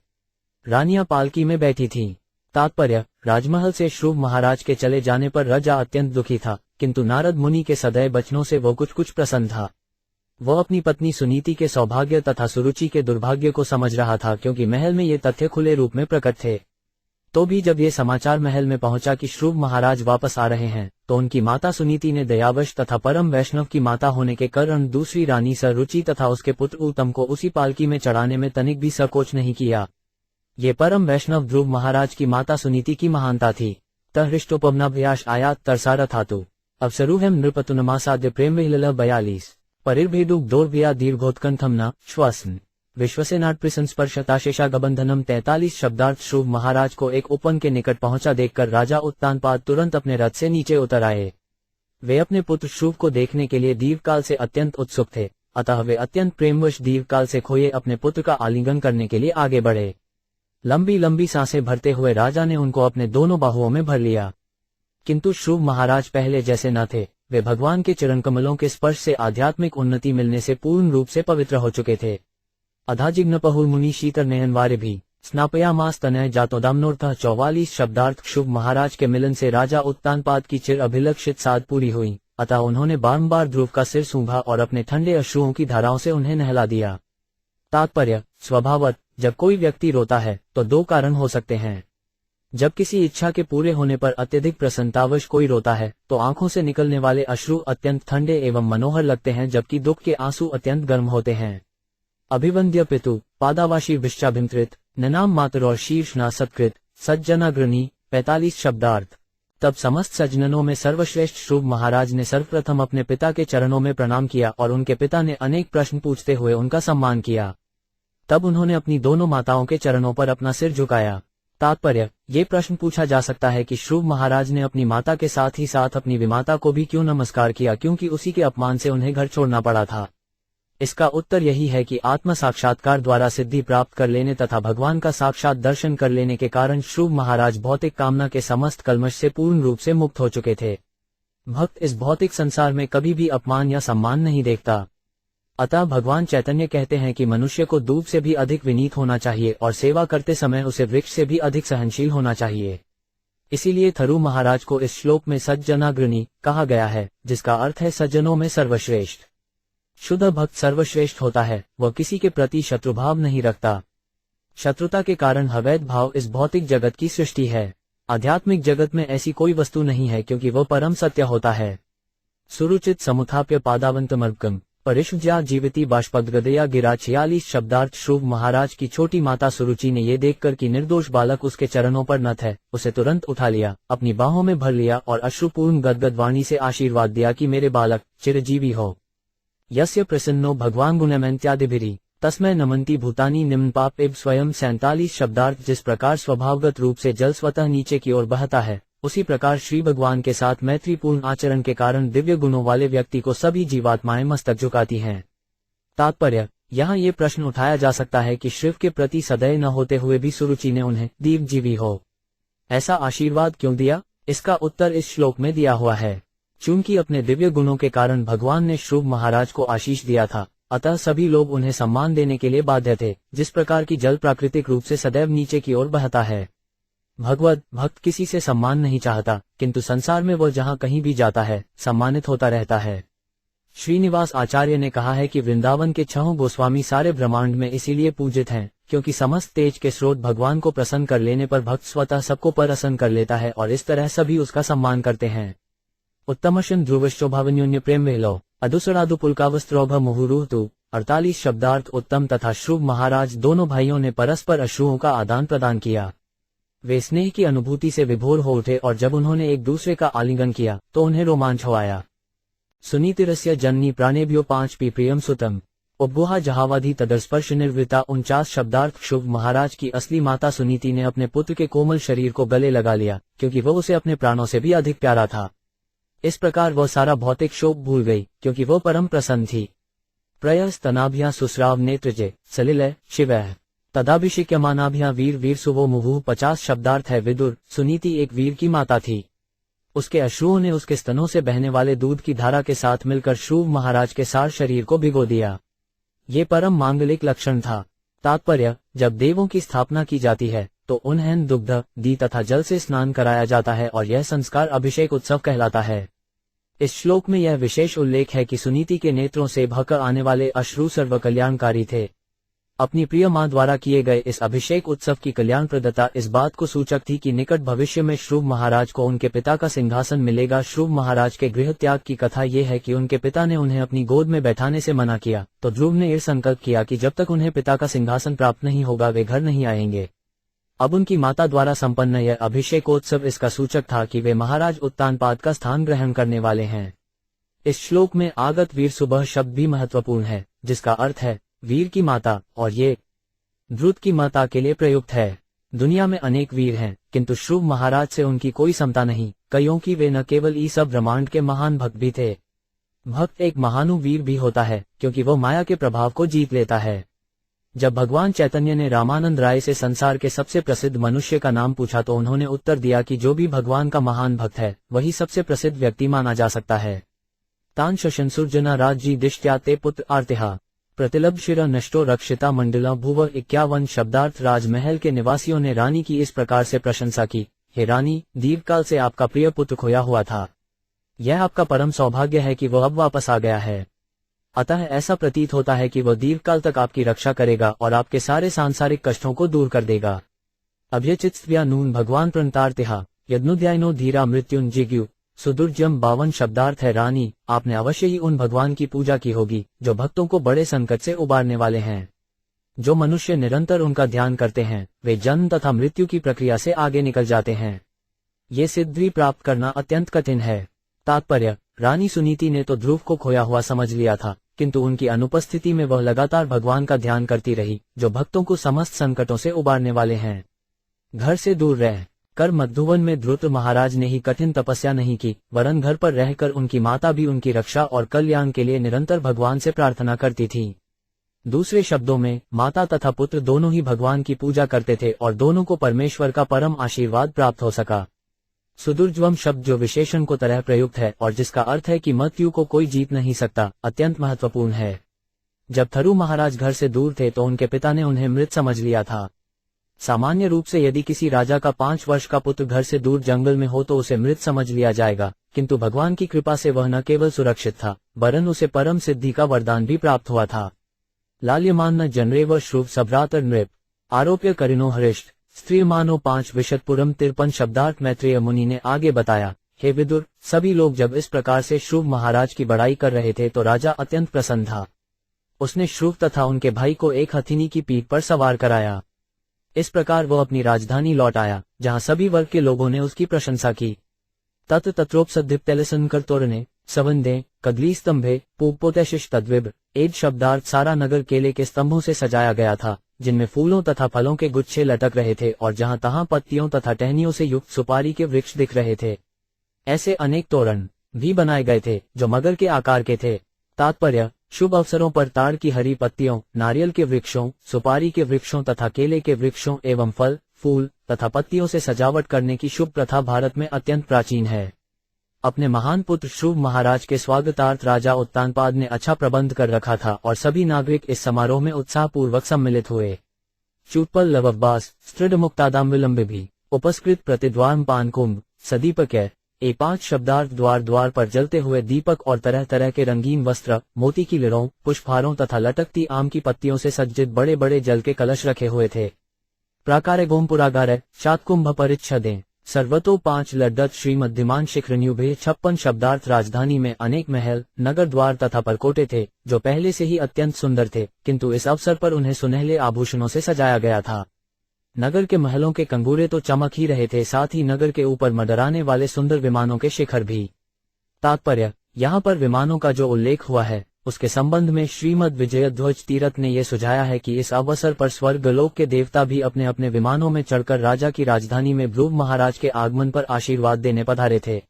रानियां पालकी में बैठी थीं। तात्पर्य, राजमहल से श्रुव महाराज के चले जाने पर राजा अत्यंत दुखी था, किंतु नारद मुनि के सदैव वचनों से वो कुछ प्रसन्न था। वह अपनी पत्नी सुनीति के सौभाग्य तथा सुरुचि के दुर्भाग्य को समझ रहा था, क्योंकि महल में ये तथ्य खुले रूप में प्रकट थे। तो भी जब ये समाचार महल में पहुंचा कि श्रुव महाराज वापस आ रहे हैं, तो उनकी माता सुनीति ने दयावश तथा परम वैष्णव की माता होने के कारण दूसरी रानी सरुचि तथा उसके पुत्र उत्तम को उसी पालकी में चढ़ाने में तनिक भी संकोच नहीं किया। ये परम वैष्णव ध्रुव महाराज की माता सुनीति की महानता थी। तहृष्टोपमनाभ्यास आयात तरसारा धातु अवसरुहम नृपतुनमासाद्य प्रेम विहलल 42 परिर्भेदुक दौर्भ्या दीर्घोत्कंठमना श्वासन विश्वसेनाटप्रिसंस्पर्शताशेषागबंधनम 43 शब्दार्थ। श्रुव महाराज को एक उपवन के निकट पहुंचा देखकर राजा उत्तानपाद तुरंत अपने रथ से नीचे उतर आए। वे अपने पुत्र श्रुव को देखने के लिए दीर्घकाल से अत्यंत उत्सुक थे, अतः वे अत्यंत प्रेमवश दीर्घकाल से खोए अपने पुत्र का आलिंगन करने के लिए आगे बढ़े। लंबी लंबी सांसें भरते हुए राजा ने उनको अपने दोनों बाहुओं में भर लिया। किंतु श्रुव महाराज पहले जैसे न थे। वे भगवान के चरणकमलों के स्पर्श से आध्यात्मिक उन्नति मिलने से पूर्ण रूप से पवित्र हो चुके थे। अधाजिग्नपहुर्मुनि शीतर नयनवारे भी स्नापयामास तनय जातोदामनोर्थः 44 शब्दार्थ। शुभ महाराज के मिलन से राजा उत्तानपाद की चिर अभिलक्षित साध पूरी हुई, अतः उन्होंने बारंबार ध्रुव का सिर सूंघा और अपने ठंडे अश्रुओं की धाराओं से उन्हें नहला दिया। तात्पर्य, स्वभावत जब कोई व्यक्ति रोता है तो दो कारण हो सकते हैं। जब किसी इच्छा के पूरे होने पर अत्यधिक प्रसन्नतावश कोई रोता है तो आंखों से निकलने वाले अश्रु अत्यंत ठंडे एवं मनोहर लगते हैं, जबकि दुख के आंसू अत्यंत गर्म होते हैं। अभिवंद्य पितु पादावाशी विश्चाभिमृत ननाम मातर और शीर्षना सत्कृत सज्जनाग्रणी 45 शब्दार्थ। तब समस्त सज्जनों में सर्वश्रेष्ठ शुभ महाराज ने सर्वप्रथम अपने पिता के चरणों में प्रणाम किया और उनके पिता ने अनेक प्रश्न पूछते हुए उनका सम्मान किया। तब उन्होंने अपनी दोनों माताओं के चरणों पर अपना सिर झुकाया। तात्पर्य, ये प्रश्न पूछा जा सकता है कि शुभ महाराज ने अपनी माता के साथ ही साथ अपनी विमाता को भी क्यों नमस्कार किया, क्योंकि उसी के अपमान से उन्हें घर छोड़ना पड़ा था। इसका उत्तर यही है कि आत्म साक्षात्कार द्वारा सिद्धि प्राप्त कर लेने तथा भगवान का साक्षात दर्शन कर लेने के कारण शुभ महाराज भौतिक कामना के समस्त कल्मश से पूर्ण रूप से मुक्त हो चुके थे। भक्त इस भौतिक संसार में कभी भी अपमान या सम्मान नहीं देखता। अतः भगवान चैतन्य कहते हैं कि मनुष्य को दूब से भी अधिक विनीत होना चाहिए और सेवा करते समय उसे वृक्ष से भी अधिक सहनशील होना चाहिए। इसीलिए थरु महाराज को इस श्लोक में सज्जनाग्रणी कहा गया है, जिसका अर्थ है सज्जनों में सर्वश्रेष्ठ। शुद्ध भक्त सर्वश्रेष्ठ होता है, वह किसी के प्रति शत्रुभाव नहीं रखता। शत्रुता के कारण अवैध भाव इस भौतिक जगत की सृष्टि है। आध्यात्मिक जगत में ऐसी कोई वस्तु नहीं है, क्योंकि वह परम सत्य होता है। सुरुचित समुत्थाप्य पादावंतमर्गम परिशुज्या जीविती बाष्पदगदया गिरा 46 शब्दार्थ। शुभ महाराज की छोटी माता सुरुचि ने ये देखकर कि निर्दोष बालक उसके चरणों पर नत है, उसे तुरंत उठा लिया, अपनी बाहों में भर लिया और अश्रुपूर्ण गदगद वाणी से आशीर्वाद दिया कि मेरे बालक चिरजीवी हो। यस्य प्रसन्नो भगवान गुणमैत्यादिभिरी तस्मै नमन्ति भूतानी निम्न पाप एव स्वयं 47 शब्दार्थ। जिस प्रकार स्वभावगत रूप से जल स्वतः नीचे की ओर बहता है, उसी प्रकार श्री भगवान के साथ मैत्रीपूर्ण आचरण के कारण दिव्य गुणों वाले व्यक्ति को सभी जीवात्माएं मस्तक झुकाती हैं। तात्पर्य, यहाँ ये प्रश्न उठाया जा सकता है कि शिव के प्रति सदैव न होते हुए भी सुरुचि ने उन्हें दीर्घजीवी हो ऐसा आशीर्वाद क्यों दिया? इसका उत्तर इस श्लोक में दिया हुआ है। चूंकि अपने दिव्य गुणों के कारण भगवान ने शुभ महाराज को आशीष दिया था, अतः सभी लोग उन्हें सम्मान देने के लिए बाध्य थे। जिस प्रकार की जल प्राकृतिक रूप से सदैव नीचे की ओर बहता है, भगवत भक्त किसी से सम्मान नहीं चाहता, किंतु संसार में वह जहाँ कहीं भी जाता है सम्मानित होता रहता है। श्रीनिवास आचार्य ने कहा है कि वृंदावन के छहों गोस्वामी सारे ब्रह्मांड में इसीलिए पूजित हैं क्योंकि समस्त तेज के स्रोत भगवान को प्रसन्न कर लेने पर भक्त स्वतः सबको प्रसन्न कर लेता है और इस तरह सभी उसका सम्मान करते हैं। उत्तमशन ध्रुवश्चोभावन्योन्य प्रेम वेलो अधुसराधु पुलकावस्त्रोभ मुहुरुहतु 48 शब्दार्थ। उत्तम तथा श्रुव महाराज दोनों भाइयों ने परस्पर अश्रुओं का आदान प्रदान किया। वे स्नेह की अनुभूति से विभोर हो उठे और जब उन्होंने एक दूसरे का आलिंगन किया तो उन्हें रोमांच हो आया। सुनीतिरस्य जननी प्राणेभ्यो 5 पी प्रियम सुतम उपगुहा जहावाधि तदर्स्पर्श निर्वृता 49 शब्दार्थ। शुभ महाराज की असली माता सुनीति ने अपने पुत्र के कोमल शरीर को गले लगा लिया क्योंकि वह उसे अपने प्राणों से भी अधिक प्यारा था। इस प्रकार वह सारा भौतिक शोक भूल गई क्योंकि वह परम प्रसन्न थी। प्रयस्तनाभ्या सुस्राव नेत्रजे सलिलय शिवः तदाभिषिक्यमानाभ्या वीर वीर सुवो मुहुः 50 शब्दार्थ है। विदुर, सुनीति एक वीर की माता थी। उसके अश्रुओं ने उसके स्तनों से बहने वाले दूध की धारा के साथ मिलकर श्रुव महाराज के सार शरीर को भिगो दिया। ये परम मांगलिक लक्षण था। तात्पर्य, जब देवों की स्थापना की जाती है तो उन्हें दुग्ध, दी तथा जल से स्नान कराया जाता है और यह संस्कार अभिषेक उत्सव कहलाता है। इस श्लोक में यह विशेष उल्लेख है कि सुनीति के नेत्रों से बहकर आने वाले अश्रु सर्व कल्याणकारी थे। अपनी प्रिय मां द्वारा किए गए इस अभिषेक उत्सव की कल्याणप्रदता इस बात को सूचक थी कि निकट भविष्य में श्रुव महाराज को उनके पिता का सिंहासन मिलेगा। श्रुव महाराज के गृह त्याग की कथा यह है कि उनके पिता ने उन्हें अपनी गोद में बैठाने से मना किया तो ध्रुव ने यह संकल्प किया कि जब तक उन्हें पिता का सिंहासन प्राप्त नहीं होगा वे घर नहीं आएंगे। अब उनकी माता द्वारा संपन्न यह अभिषेकोत्सव इसका सूचक था कि वे महाराज उत्तानपाद का स्थान ग्रहण करने वाले हैं। इस श्लोक में आगत वीर सुबह शब्द भी महत्वपूर्ण है जिसका अर्थ है वीर की माता, और ये ध्रुव की माता के लिए प्रयुक्त है। दुनिया में अनेक वीर हैं किंतु श्रुव महाराज से उनकी कोई समता नहीं, कईयों की वे न केवल इस ब्रह्मांड के महान भक्त भी थे। भक्त एक महानु वीर भी होता है क्योंकि वह माया के प्रभाव को जीत लेता है। जब भगवान चैतन्य ने रामानंद राय से संसार के सबसे प्रसिद्ध मनुष्य का नाम पूछा तो उन्होंने उत्तर दिया कि जो भी भगवान का महान भक्त है वही सबसे प्रसिद्ध व्यक्ति माना जा सकता है। तान शशंसुर्जना राज्य दिष्ट्या ते पुत्र आर्तिहा प्रतिलब्ध शिरा नष्टो रक्षिता मंडला भुव 51 शब्दार्थ। राजमहल के निवासियों ने रानी की इस प्रकार से प्रशंसा की, हे रानी, दीर्घकाल से आपका प्रिय पुत्र खोया हुआ था। यह आपका परम सौभाग्य है कि वह अब वापस आ गया है। अतः ऐसा प्रतीत होता है कि वह दीर्घकाल तक आपकी रक्षा करेगा और आपके सारे सांसारिक कष्टों को दूर कर देगा। अभ्यचित्स्व्या नून भगवान प्रणतार्तिहा यज्ञुद्यायनो धीरा मृत्युंजिग्यु सुदुर्जम 52 शब्दार्थ है। रानी, आपने अवश्य ही उन भगवान की पूजा की होगी जो भक्तों को बड़े संकट से उबारने वाले हैं। जो मनुष्य निरंतर उनका ध्यान करते हैं वे जन्म तथा मृत्यु की प्रक्रिया से आगे निकल जाते हैं। ये सिद्धि प्राप्त करना अत्यंत कठिन है। तात्पर्य, रानी सुनीति ने तो ध्रुव को खोया हुआ समझ लिया था किंतु उनकी अनुपस्थिति में वह लगातार भगवान का ध्यान करती रही जो भक्तों को समस्त संकटों से उबारने वाले हैं। घर से दूर रह कर मधुवन में ध्रुव महाराज ने ही कठिन तपस्या नहीं की, वरन घर पर रहकर उनकी माता भी उनकी रक्षा और कल्याण के लिए निरंतर भगवान से प्रार्थना करती थी। दूसरे शब्दों में माता तथा पुत्र दोनों ही भगवान की पूजा करते थे और दोनों को परमेश्वर का परम आशीर्वाद प्राप्त हो सका। सुदुर्ज्वम शब्द जो विशेषण को तरह प्रयुक्त है और जिसका अर्थ है कि मृत्यु को कोई जीत नहीं सकता, अत्यंत महत्वपूर्ण है। जब थरु महाराज घर से दूर थे तो उनके पिता ने उन्हें मृत समझ लिया था। सामान्य रूप से यदि किसी राजा का 5 वर्ष का पुत्र घर से दूर जंगल में हो तो उसे मृत समझ लिया जाएगा, किंतु भगवान की कृपा से वह न केवल सुरक्षित था वरन उसे परम सिद्धि का वरदान भी प्राप्त हुआ था। लाल्यमान न जनरेव श्रुव सभ्रातर नृप आरोप्य करिनो हरिष्ट स्त्री मानो 5 विशतपुरम 53 शब्दार्थ। मैत्रेय मुनि ने आगे बताया, हे विदुर, सभी लोग जब इस प्रकार से श्रुव महाराज की बड़ाई कर रहे थे तो राजा अत्यंत प्रसन्न था। उसने श्रुव तथा उनके भाई को एक हथिनी की पीठ पर सवार कराया। इस प्रकार वह अपनी राजधानी लौट आया जहां सभी वर्ग के लोगों ने उसकी प्रशंसा की। तत्रोपसद्धिप्तलसन कर तोरने सवंदे कदली स्तंभे पूपोतशिष तद्विब 8 शब्दार्थ। सारा नगर केले के स्तंभों से सजाया गया था जिनमें फूलों तथा फलों के गुच्छे लटक रहे थे और जहां तहां पत्तियों तथा टहनियों से युक्त सुपारी के वृक्ष दिख रहे थे। ऐसे अनेक तोरण भी बनाए गए थे जो मगर के आकार के थे। तात्पर्य, शुभ अवसरों पर ताड़ की हरी पत्तियों, नारियल के वृक्षों, सुपारी के वृक्षों तथा केले के वृक्षों एवं फल, फूल तथा पत्तियों से सजावट करने की शुभ प्रथा भारत में अत्यंत प्राचीन है। अपने महान पुत्र श्रुव महाराज के स्वागतार्थ राजा उत्तानपाद ने अच्छा प्रबंध कर रखा था और सभी नागरिक इस समारोह में उत्साहपूर्वक सम्मिलित हुए। चूटपल लवब्बास स्त्रिड मुक्तादाम विलंबे भी उपस्कृत प्रतिद्वारम पान कुंभ सदीपक्य 5 शब्दार्थ द्वार द्वार पर जलते हुए दीपक और तरह तरह के रंगीन वस्त्र, मोती की लीरों, पुष्पहारों तथा लटकती आम की पत्तियों से सज्जित बड़े बड़े जल के कलश रखे हुए थे। प्राकारे गोमपुरागारे शातकुंभ परिच्छदें सर्वतो 5 लड्डत श्रीमद्धिमान शिखरन्युभे 56 शब्दार्थ। राजधानी में अनेक महल, नगर द्वार तथा परकोटे थे, जो पहले से ही अत्यंत सुंदर थे, किंतु इस अवसर पर उन्हें सुनहले आभूषणों से सजाया गया था। नगर के महलों के कंगूरे तो चमक ही रहे थे, साथ ही नगर के ऊपर मंडराने वाले सुंदर विमानों के शिखर भी। तात्पर्य, यहाँ पर विमानों का जो उल्लेख हुआ है, उसके संबंध में श्रीमद् विजयध्वज तीरथ ने यह सुझाया है कि इस अवसर पर स्वर्गलोक के देवता भी अपने अपने विमानों में चढ़कर राजा की राजधानी में ध्रुव महाराज के आगमन पर आशीर्वाद देने पधारे थे।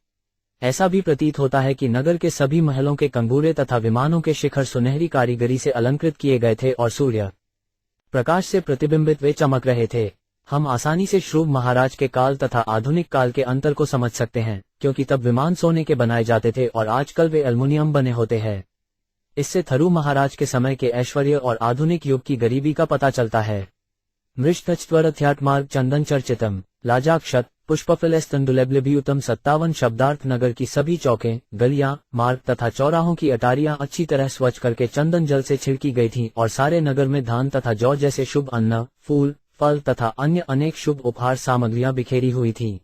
ऐसा भी प्रतीत होता है कि नगर के सभी महलों के कंगूरे तथा विमानों के शिखर सुनहरी कारीगरी से अलंकृत किए गए थे और सूर्य प्रकाश से प्रतिबिंबित वे चमक रहे थे। हम आसानी से ध्रुव महाराज के काल तथा आधुनिक काल के अंतर को समझ सकते हैं, क्योंकि तब विमान सोने के बनाए जाते थे और आजकल वे एल्युमिनियम बने होते हैं। इससे ध्रुव महाराज के समय के ऐश्वर्य और आधुनिक युग की गरीबी का पता चलता है। मृष्टच्त्वरथ्यात्मार्ग चंदन चर्चितम लाजाक्षत पुष्पफलस्तंडुलेब्लिब्यूतम 57 शब्दार्थ। नगर की सभी चौकें, गलियां, मार्ग तथा चौराहों की अटारियां अच्छी तरह स्वच्छ करके चंदन जल से छिड़की गई थीं और सारे नगर में धान तथा जौ जैसे शुभ अन्न, फूल, फल तथा अन्य अनेक शुभ उपहार सामग्रियां बिखेरी हुई थीं।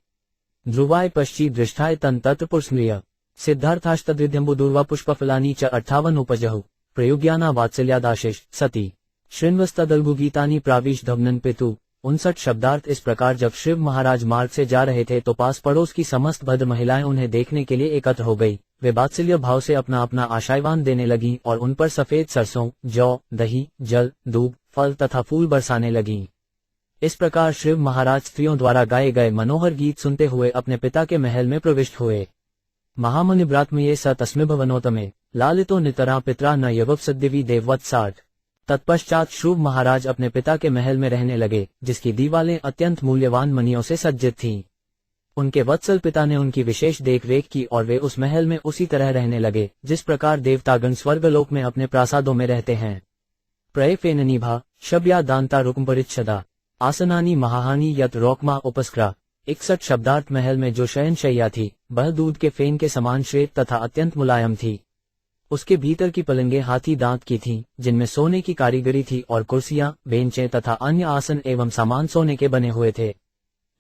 ध्रुवाय पश्ची दृष्टाय तन तत्र पुष्म्रिय सिद्धार्थाष्टदृध्यम्बुदूर्वा पुष्पफलानी च 58 उपजहु प्रयुज्ञाना वात्सल्यादाशिष सती श्रृण्वस्तदल्गुगीतानि प्राविश धवनन पितु 59 शब्दार्थ। इस प्रकार जब शिव महाराज मार्ग से जा रहे थे तो पास पड़ोस की समस्त भद्र महिलाएं उन्हें देखने के लिए एकत्र हो गई। वे वात्सल्य भाव से अपना अपना आशावान देने लगीं और उन पर सफेद सरसों, जौ, दही, जल, दूध, फल तथा फूल बरसाने लगीं। इस प्रकार शिव महाराज स्त्रियों द्वारा गाए गए मनोहर गीत सुनते हुए अपने पिता के महल में प्रविष्ट हुए। महामुनिब्रात्मये स तस्मिभवनोतमे लालितो नितरा पितरा न यवप्सद्दिवी देववत्साठ। तत्पश्चात ध्रुव महाराज अपने पिता के महल में रहने लगे, जिसकी दीवारें अत्यंत मूल्यवान मणियों से सज्जित थीं। उनके वत्सल पिता ने उनकी विशेष देखरेख की और वे उस महल में उसी तरह रहने लगे जिस प्रकार देवतागण स्वर्गलोक में अपने प्रासादों में रहते हैं। प्रयफेननिभा शब्या दांता रुक्मपरिच्छदा आसनानी महाहानी यत रोकमा उपस्क्रा 61 शब्दार्थ। महल में जो शयनशैया थी वह दूध के फेन के समान श्वेत तथा अत्यंत मुलायम थी। उसके भीतर की पलंगें हाथी दांत की थीं, जिनमें सोने की कारीगरी थी और कुर्सियां, बेंचें तथा अन्य आसन एवं सामान सोने के बने हुए थे।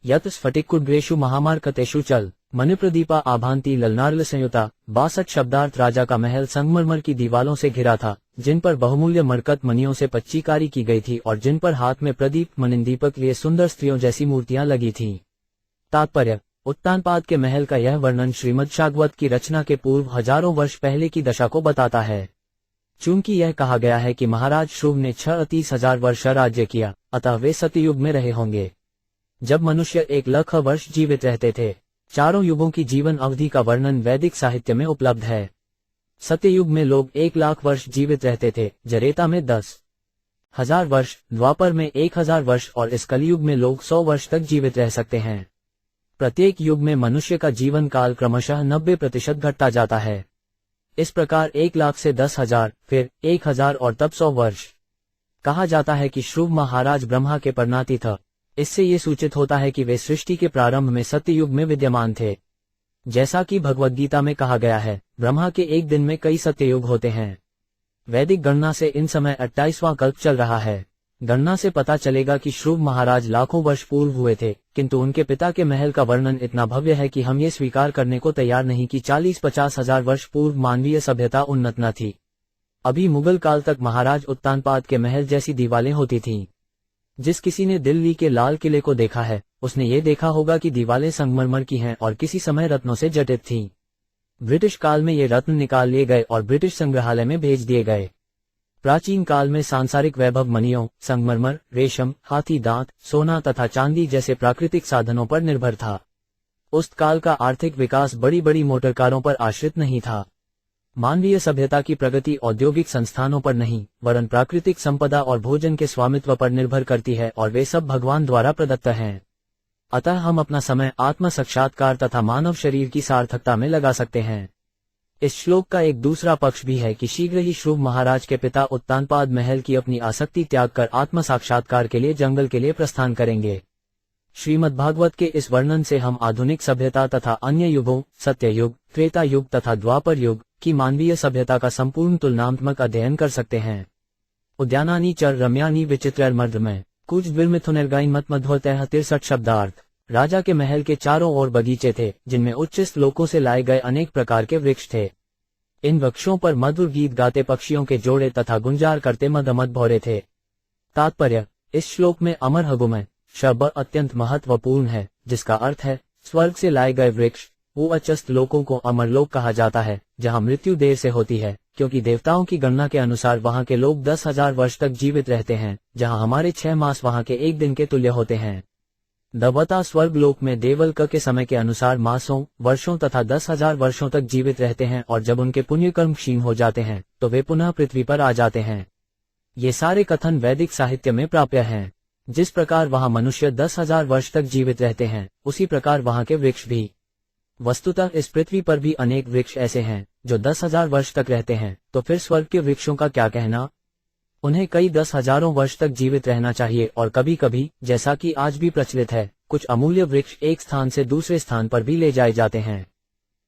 यत स्फटिकुड्रेषु महामार्कतेषु चल मणिप्रदीपा आभांति ललनार्ल संयुता 62 शब्दार्थ। राजा का महल संगमरमर की दीवालों से घिरा था, जिन पर बहुमूल्य मरकत मणियों से पच्चीकारी की गई थी और जिन पर हाथ में प्रदीप मणिदीपक लिए सुंदर स्त्रियों जैसी मूर्तियां लगी थीं। तात्पर्य, उत्तानपाद के महल का यह वर्णन श्रीमद्भागवत की रचना के पूर्व हजारों वर्ष पहले की दशा को बताता है। चूंकि यह कहा गया है कि महाराज ध्रुव ने 36,000 वर्ष राज्य किया, अतः वे सतयुग में रहे होंगे, जब मनुष्य 1 लाख वर्ष जीवित रहते थे। चारों युगों की जीवन अवधि का वर्णन वैदिक साहित्य में उपलब्ध है। सत्ययुग में लोग 1 लाख वर्ष जीवित रहते थे, जरेता में 10,000 वर्ष, द्वापर में 1,000 वर्ष और इस कलयुग में लोग 100 वर्ष तक जीवित रह सकते हैं। प्रत्येक युग में मनुष्य का जीवन काल क्रमशः 90% घटता जाता है। इस प्रकार 1 लाख से 10,000, फिर 1,000 और तब 100 वर्ष। कहा जाता है कि ध्रुव महाराज ब्रह्मा के परनाती था। इससे ये सूचित होता है कि वे सृष्टि के प्रारंभ में सत्ययुग में विद्यमान थे। जैसा कि भगवद गीता में कहा गया है, ब्रह्मा के एक दिन में कई सत्ययुग होते हैं। वैदिक गणना से इन समय 28वां कल्प चल रहा है। गणना से पता चलेगा कि ध्रुव महाराज लाखों वर्ष पूर्व हुए थे, किंतु उनके पिता के महल का वर्णन इतना भव्य है कि हम ये स्वीकार करने को तैयार नहीं कि 40-50 हजार वर्ष पूर्व मानवीय सभ्यता उन्नत न थी। अभी मुगल काल तक महाराज उत्तानपाद के महल जैसी दीवारें होती थीं। जिस किसी ने दिल्ली के लाल किले को देखा है, उसने ये देखा होगा कि दीवारें संगमरमर की हैं और किसी समय रत्नों से जटित थीं। ब्रिटिश काल में ये रत्न निकाल लिए गए और ब्रिटिश संग्रहालय में भेज दिए गए। प्राचीन काल में सांसारिक वैभव मणियों, संगमरमर, रेशम, हाथी दांत, सोना तथा चांदी जैसे प्राकृतिक साधनों पर निर्भर था। उस काल का आर्थिक विकास बड़ी बड़ी मोटरकारों पर आश्रित नहीं था। मानवीय सभ्यता की प्रगति औद्योगिक संस्थानों पर नहीं, वरन प्राकृतिक संपदा और भोजन के स्वामित्व पर निर्भर करती है और वे सब भगवान द्वारा प्रदत्त हैं। अतः हम अपना समय आत्म साक्षात्कार तथा मानव शरीर की सार्थकता में लगा सकते हैं। इस श्लोक का एक दूसरा पक्ष भी है कि शीघ्र ही ध्रुव महाराज के पिता उत्तानपाद महल की अपनी आसक्ति त्याग कर आत्म साक्षात्कार के लिए जंगल के लिए प्रस्थान करेंगे। श्रीमद्भागवत के इस वर्णन से हम आधुनिक सभ्यता तथा अन्य युगों, सत्ययुग, त्रेता युग तथा द्वापर युग की मानवीय सभ्यता का संपूर्ण तुलनात्मक अध्ययन कर सकते हैं। उद्यानानि चर रम्यानि विचित्रैर्मध्यमैः कुछ द्विर्मिथुनैर्गायन् मत्मध्वतैः 63 शब्दार्थ। राजा के महल के चारों ओर बगीचे थे, जिनमें उच्च श्लोकों से लाए गए अनेक प्रकार के वृक्ष थे। इन वृक्षों पर मधुर गीत गाते पक्षियों के जोड़े तथा गुंजार करते मदमद भौरे थे। तात्पर्य: इस श्लोक में अमर हगुमय शब्द अत्यंत महत्वपूर्ण है, जिसका अर्थ है स्वर्ग से लाए गए वृक्ष। वो अचस्त लोकों को अमरलोक कहा जाता है, जहां मृत्यु देर से होती है, क्योंकि देवताओं की गणना के अनुसार वहां के लोग 10,000 वर्ष तक जीवित रहते हैं, जहां हमारे 6 मास वहां के एक दिन के तुल्य होते हैं। दवता स्वर्गलोक में देवल के समय के अनुसार मासों, वर्षों तथा 10,000 वर्षों तक जीवित रहते हैं, और जब उनके पुण्यकर्म क्षीण हो जाते हैं तो वे पुनः पृथ्वी पर आ जाते हैं। ये सारे कथन वैदिक साहित्य में प्राप्य हैं। जिस प्रकार वहां मनुष्य 10,000 वर्ष तक जीवित रहते हैं, उसी प्रकार वहां के वृक्ष भी। वस्तुतः इस पृथ्वी पर भी अनेक वृक्ष ऐसे हैं जो 10,000 वर्ष तक रहते हैं, तो फिर स्वर्ग के वृक्षों का क्या कहना। उन्हें कई 10,000 वर्ष तक जीवित रहना चाहिए, और कभी कभी, जैसा कि आज भी प्रचलित है, कुछ अमूल्य वृक्ष एक स्थान से दूसरे स्थान पर भी ले जाए जाते हैं।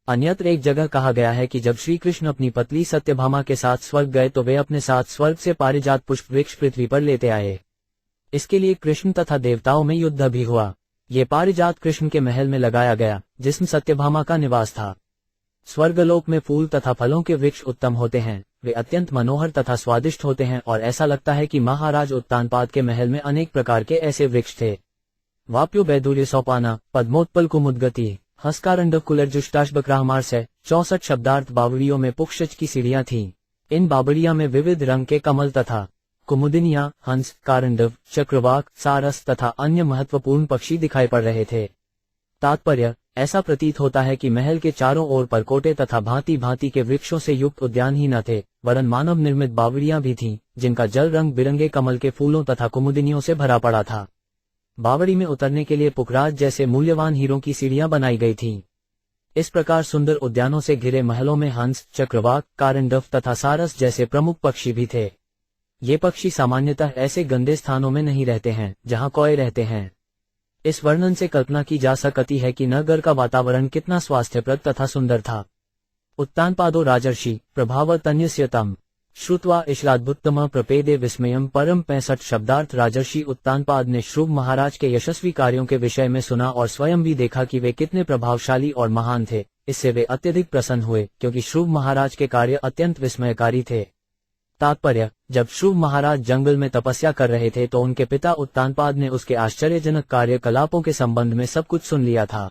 अन्यत्र एक जगह कहा गया है कि जब श्री कृष्ण अपनी पत्नी सत्यभामा के साथ स्वर्ग गए तो वे अपने साथ स्वर्ग से पारिजात पुष्प वृक्ष पृथ्वी पर लेते आए। इसके लिए कृष्ण तथा देवताओं में युद्ध भी हुआ। ये पारिजात कृष्ण के महल में लगाया गया, जिसमें सत्यभामा का निवास था। स्वर्गलोक में फूल तथा फलों के वृक्ष उत्तम होते हैं, वे अत्यंत मनोहर तथा स्वादिष्ट होते हैं, और ऐसा लगता है कि महाराज उत्तानपाद के महल में अनेक प्रकार के ऐसे वृक्ष थे। वाप्यो बैदूर्य सोपाना पद्मोत्पल कुमुदगति हस्कारंडव कुलरजुष्टाशबक्राहमार से 64 शब्दार्थ। बावड़ियों में पुष्पच की सीढ़ियां थीं। इन बावड़ियां में विविध रंग के कमल तथा कुमुदिनियां, हंस, कारंडव, चक्रवाक, सारस तथा अन्य महत्वपूर्ण पक्षी दिखाई पड़ रहे थे। तात्पर्य: ऐसा प्रतीत होता है कि महल के चारों ओर परकोटे तथा भांति भांति के वृक्षों से युक्त उद्यान ही न थे, वरन मानव निर्मित बावड़ियां भी थीं, जिनका जल रंग बिरंगे कमल के फूलों तथा कुमुदिनियों से भरा पड़ा था। बावड़ी में उतरने के लिए पुखराज जैसे मूल्यवान हीरों की सीढ़ियां बनाई गई थीं। इस प्रकार सुंदर उद्यानों से घिरे महलों में हंस, चक्रवाक, कारंडव तथा सारस जैसे प्रमुख पक्षी भी थे। ये पक्षी सामान्यतः ऐसे गंदे स्थानों में नहीं रहते हैं जहां कौए रहते हैं। इस वर्णन से कल्पना की जा सकती है कि नगर का वातावरण कितना स्वास्थ्यप्रद तथा सुंदर था। उत्तानपादो राजर्षि प्रभावतन्यस्यतम श्रुत्वा इश्राद्भुतम प्रपेदे विस्मयम परम 65 शब्दार्थ। राजर्षि उत्तानपाद ने श्रुभ महाराज के यशस्वी कार्यों के विषय में सुना और स्वयं भी देखा कि वे कितने प्रभावशाली और महान थे। इससे वे अत्यधिक प्रसन्न हुए, क्योंकि श्रुभ महाराज के कार्य अत्यंत विस्मयकारी थे। तात्पर्य: जब श्रुभ महाराज जंगल में तपस्या कर रहे थे तो उनके पिता उत्तानपाद ने उसके आश्चर्यजनक कार्यकलापों के संबंध में सब कुछ सुन लिया था।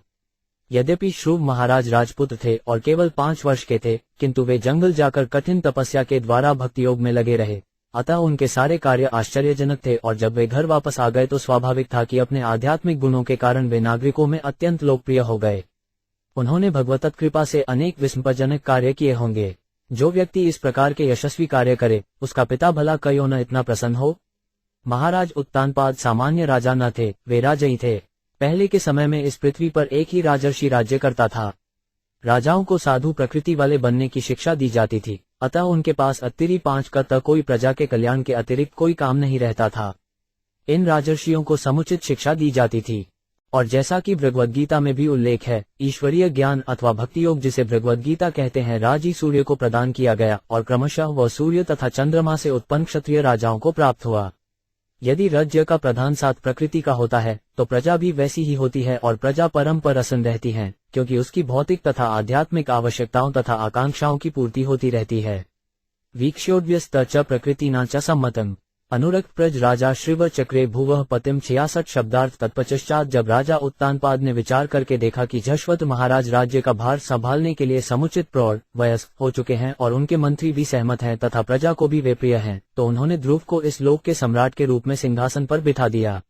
यद्यपि श्रुभ महाराज राजपुत्र थे और केवल 5 वर्ष के थे, किंतु वे जंगल जाकर कठिन तपस्या के द्वारा भक्ति योग में लगे रहे। अतः उनके सारे कार्य आश्चर्यजनक थे, और जब वे घर वापस आ गए तो स्वाभाविक था कि अपने आध्यात्मिक गुणों के कारण वे नागरिकों में अत्यंत लोकप्रिय हो गए। उन्होंने भगवत कृपा से अनेक विस्मयजनक कार्य किए होंगे। जो व्यक्ति इस प्रकार के यशस्वी कार्य करे, उसका पिता भला क्यों न इतना प्रसन्न हो। महाराज उत्तानपाद सामान्य राजा न थे, वे राजई थे। पहले के समय में इस पृथ्वी पर एक ही राजर्षि राज्य करता था। राजाओं को साधु प्रकृति वाले बनने की शिक्षा दी जाती थी, अतः उनके पास अतिरिक्त 5 का तक कोई प्रजा के कल्याण के अतिरिक्त कोई काम नहीं रहता था। इन राजर्षियों को समुचित शिक्षा दी जाती थी, और जैसा कि भगवद गीता में भी उल्लेख है, ईश्वरीय ज्ञान अथवा भक्ति योग, जिसे भगवद गीता कहते हैं, राजी सूर्य को प्रदान किया गया, और क्रमशः वह सूर्य तथा चंद्रमा से उत्पन्न क्षत्रिय राजाओं को प्राप्त हुआ। यदि राज्य का प्रधान सात प्रकृति का होता है, तो प्रजा भी वैसी ही होती है, और प्रजा परम प्रसन्न रहती है, क्योंकि उसकी भौतिक तथा आध्यात्मिक आवश्यकताओं तथा आकांक्षाओं की पूर्ति होती रहती है। वीक्षोद्यस्त च प्रकृतिना च सम्मतम् अनुरक्त प्रज राजा श्रिव चक्रे भुवः पतिम 66 शब्दार्थ। तत्पश्चात जब राजा उत्तानपाद ने विचार करके देखा कि जशवंत महाराज राज्य का भार संभालने के लिए समुचित प्रौढ़ वयस्क हो चुके हैं, और उनके मंत्री भी सहमत हैं तथा प्रजा को भी वे प्रिय हैं, तो उन्होंने ध्रुव को इस लोक के सम्राट के रूप में सिंहासन पर बिठा दिया।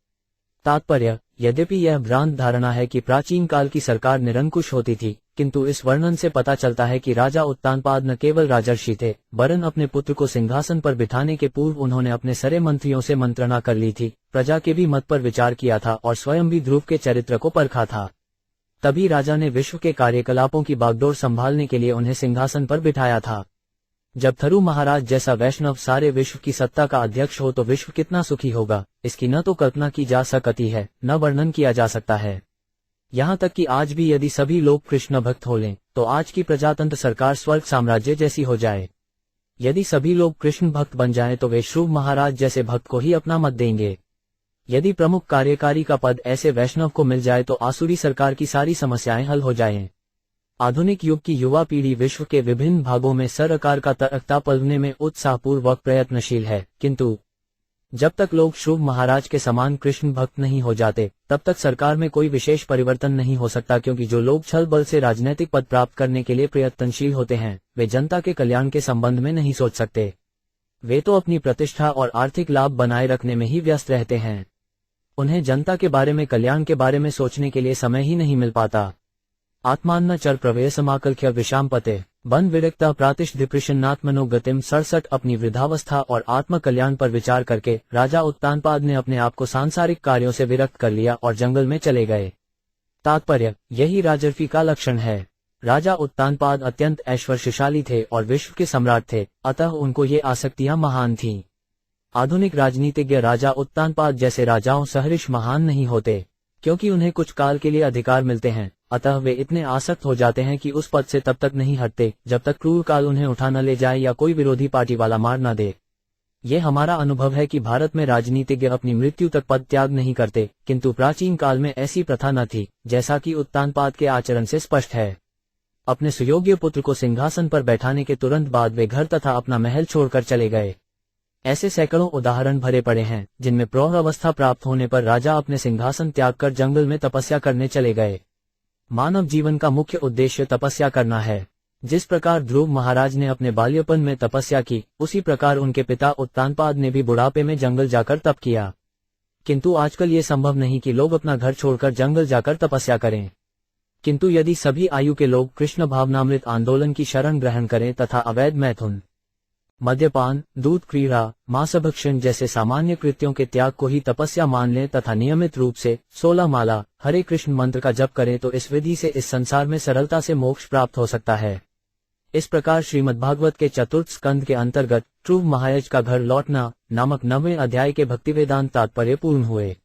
तात्पर्य: यद्यपि यह भ्रांत धारणा है कि प्राचीन काल की सरकार निरंकुश होती थी, किंतु इस वर्णन से पता चलता है कि राजा उत्तानपाद न केवल राजर्षि थे, वरन अपने पुत्र को सिंहासन पर बिठाने के पूर्व उन्होंने अपने सारे मंत्रियों से मंत्रणा कर ली थी, प्रजा के भी मत पर विचार किया था, और स्वयं भी ध्रुव के चरित्र को परखा था। तभी राजा ने विश्व के कार्यकलापों की बागडोर संभालने के लिए उन्हें सिंहासन पर बिठाया था। जब थरु महाराज जैसा वैष्णव सारे विश्व की सत्ता का अध्यक्ष हो तो विश्व कितना सुखी होगा, इसकी न तो कल्पना की जा सकती है, न वर्णन किया जा सकता है। यहाँ तक कि आज भी यदि सभी लोग कृष्ण भक्त हो लें, तो आज की प्रजातंत्र सरकार स्वर्ग साम्राज्य जैसी हो जाए। यदि सभी लोग कृष्ण भक्त बन जाएं तो वे श्रुव महाराज जैसे भक्त को ही अपना मत देंगे। यदि प्रमुख कार्यकारी का पद ऐसे वैष्णव को मिल जाए तो आसुरी सरकार की सारी समस्याएं हल हो जाएं। आधुनिक युग की युवा पीढ़ी विश्व के विभिन्न भागों में सरकार का तख्ता पलटने में उत्साहपूर्वक प्रयत्नशील है, किंतु जब तक लोग श्रुव महाराज के समान कृष्ण भक्त नहीं हो जाते, तब तक सरकार में कोई विशेष परिवर्तन नहीं हो सकता, क्योंकि जो लोग छल बल से राजनीतिक पद प्राप्त करने के लिए प्रयत्नशील होते हैं, वे जनता के कल्याण के संबंध में नहीं सोच सकते। वे तो अपनी प्रतिष्ठा और आर्थिक लाभ बनाए रखने में ही व्यस्त रहते हैं। उन्हें जनता के बारे में, कल्याण के बारे में सोचने के लिए समय ही नहीं मिल पाता। आत्मान्न चर प्रवेश समाकल्क्य विषाम पते बन विरक्ता प्रातिष्धिप्रशन्नात्मनो गतिम 67 अपनी वृद्धावस्था और आत्म कल्याण पर विचार करके राजा उत्तानपाद ने अपने आप को सांसारिक कार्यों से विरक्त कर लिया और जंगल में चले गए। तात्पर्य, यही राजर्षि का लक्षण है। राजा उत्तानपाद अत्यंत ऐश्वर्यशाली थे और विश्व के सम्राट थे, अतः उनको ये आसक्तियां महान थीं। आधुनिक राजनीतिज्ञ राजा उत्तानपाद जैसे राजाओं सहर्ष महान नहीं होते, क्योंकि उन्हें कुछ काल के लिए अधिकार मिलते हैं, अतः वे इतने आसक्त हो जाते हैं कि उस पद से तब तक नहीं हटते जब तक क्रूर काल उन्हें उठा न ले जाए या कोई विरोधी पार्टी वाला मार न दे। ये हमारा अनुभव है कि भारत में राजनीतिज्ञ अपनी मृत्यु तक पद त्याग नहीं करते, किंतु प्राचीन काल में ऐसी प्रथा न थी, जैसा कि उत्तानपाद के आचरण से स्पष्ट है। अपने सुयोग्य पुत्र को सिंहासन पर बैठाने के तुरंत बाद वे घर तथा अपना महल छोड़कर चले गए। ऐसे सैकड़ों उदाहरण भरे पड़े हैं, जिनमें प्रौढ़ अवस्था प्राप्त होने पर राजा अपने सिंहासन त्याग कर जंगल में तपस्या करने चले गए। मानव जीवन का मुख्य उद्देश्य तपस्या करना है। जिस प्रकार ध्रुव महाराज ने अपने बाल्यपन में तपस्या की, उसी प्रकार उनके पिता उत्तानपाद ने भी बुढ़ापे में जंगल जाकर तप किया। किंतु आजकल ये संभव नहीं कि लोग अपना घर छोड़कर जंगल जाकर तपस्या करें। किंतु यदि सभी आयु के लोग कृष्ण भावनामृत आंदोलन की शरण ग्रहण करें तथा अवैध मैथुन, मद्यपान, दूध क्रीड़ा, मांसभक्षण जैसे सामान्य कृत्यों के त्याग को ही तपस्या मान लें तथा नियमित रूप से 16 माला हरे कृष्ण मंत्र का जप करें तो इस विधि से इस संसार में सरलता से मोक्ष प्राप्त हो सकता है। इस प्रकार श्रीमद्भागवत के चतुर्थ स्कंद के अंतर्गत ध्रुव महाराज का घर लौटना नामक 9वें अध्याय के भक्तिवेदांत तात्पर्य पूर्ण हुए।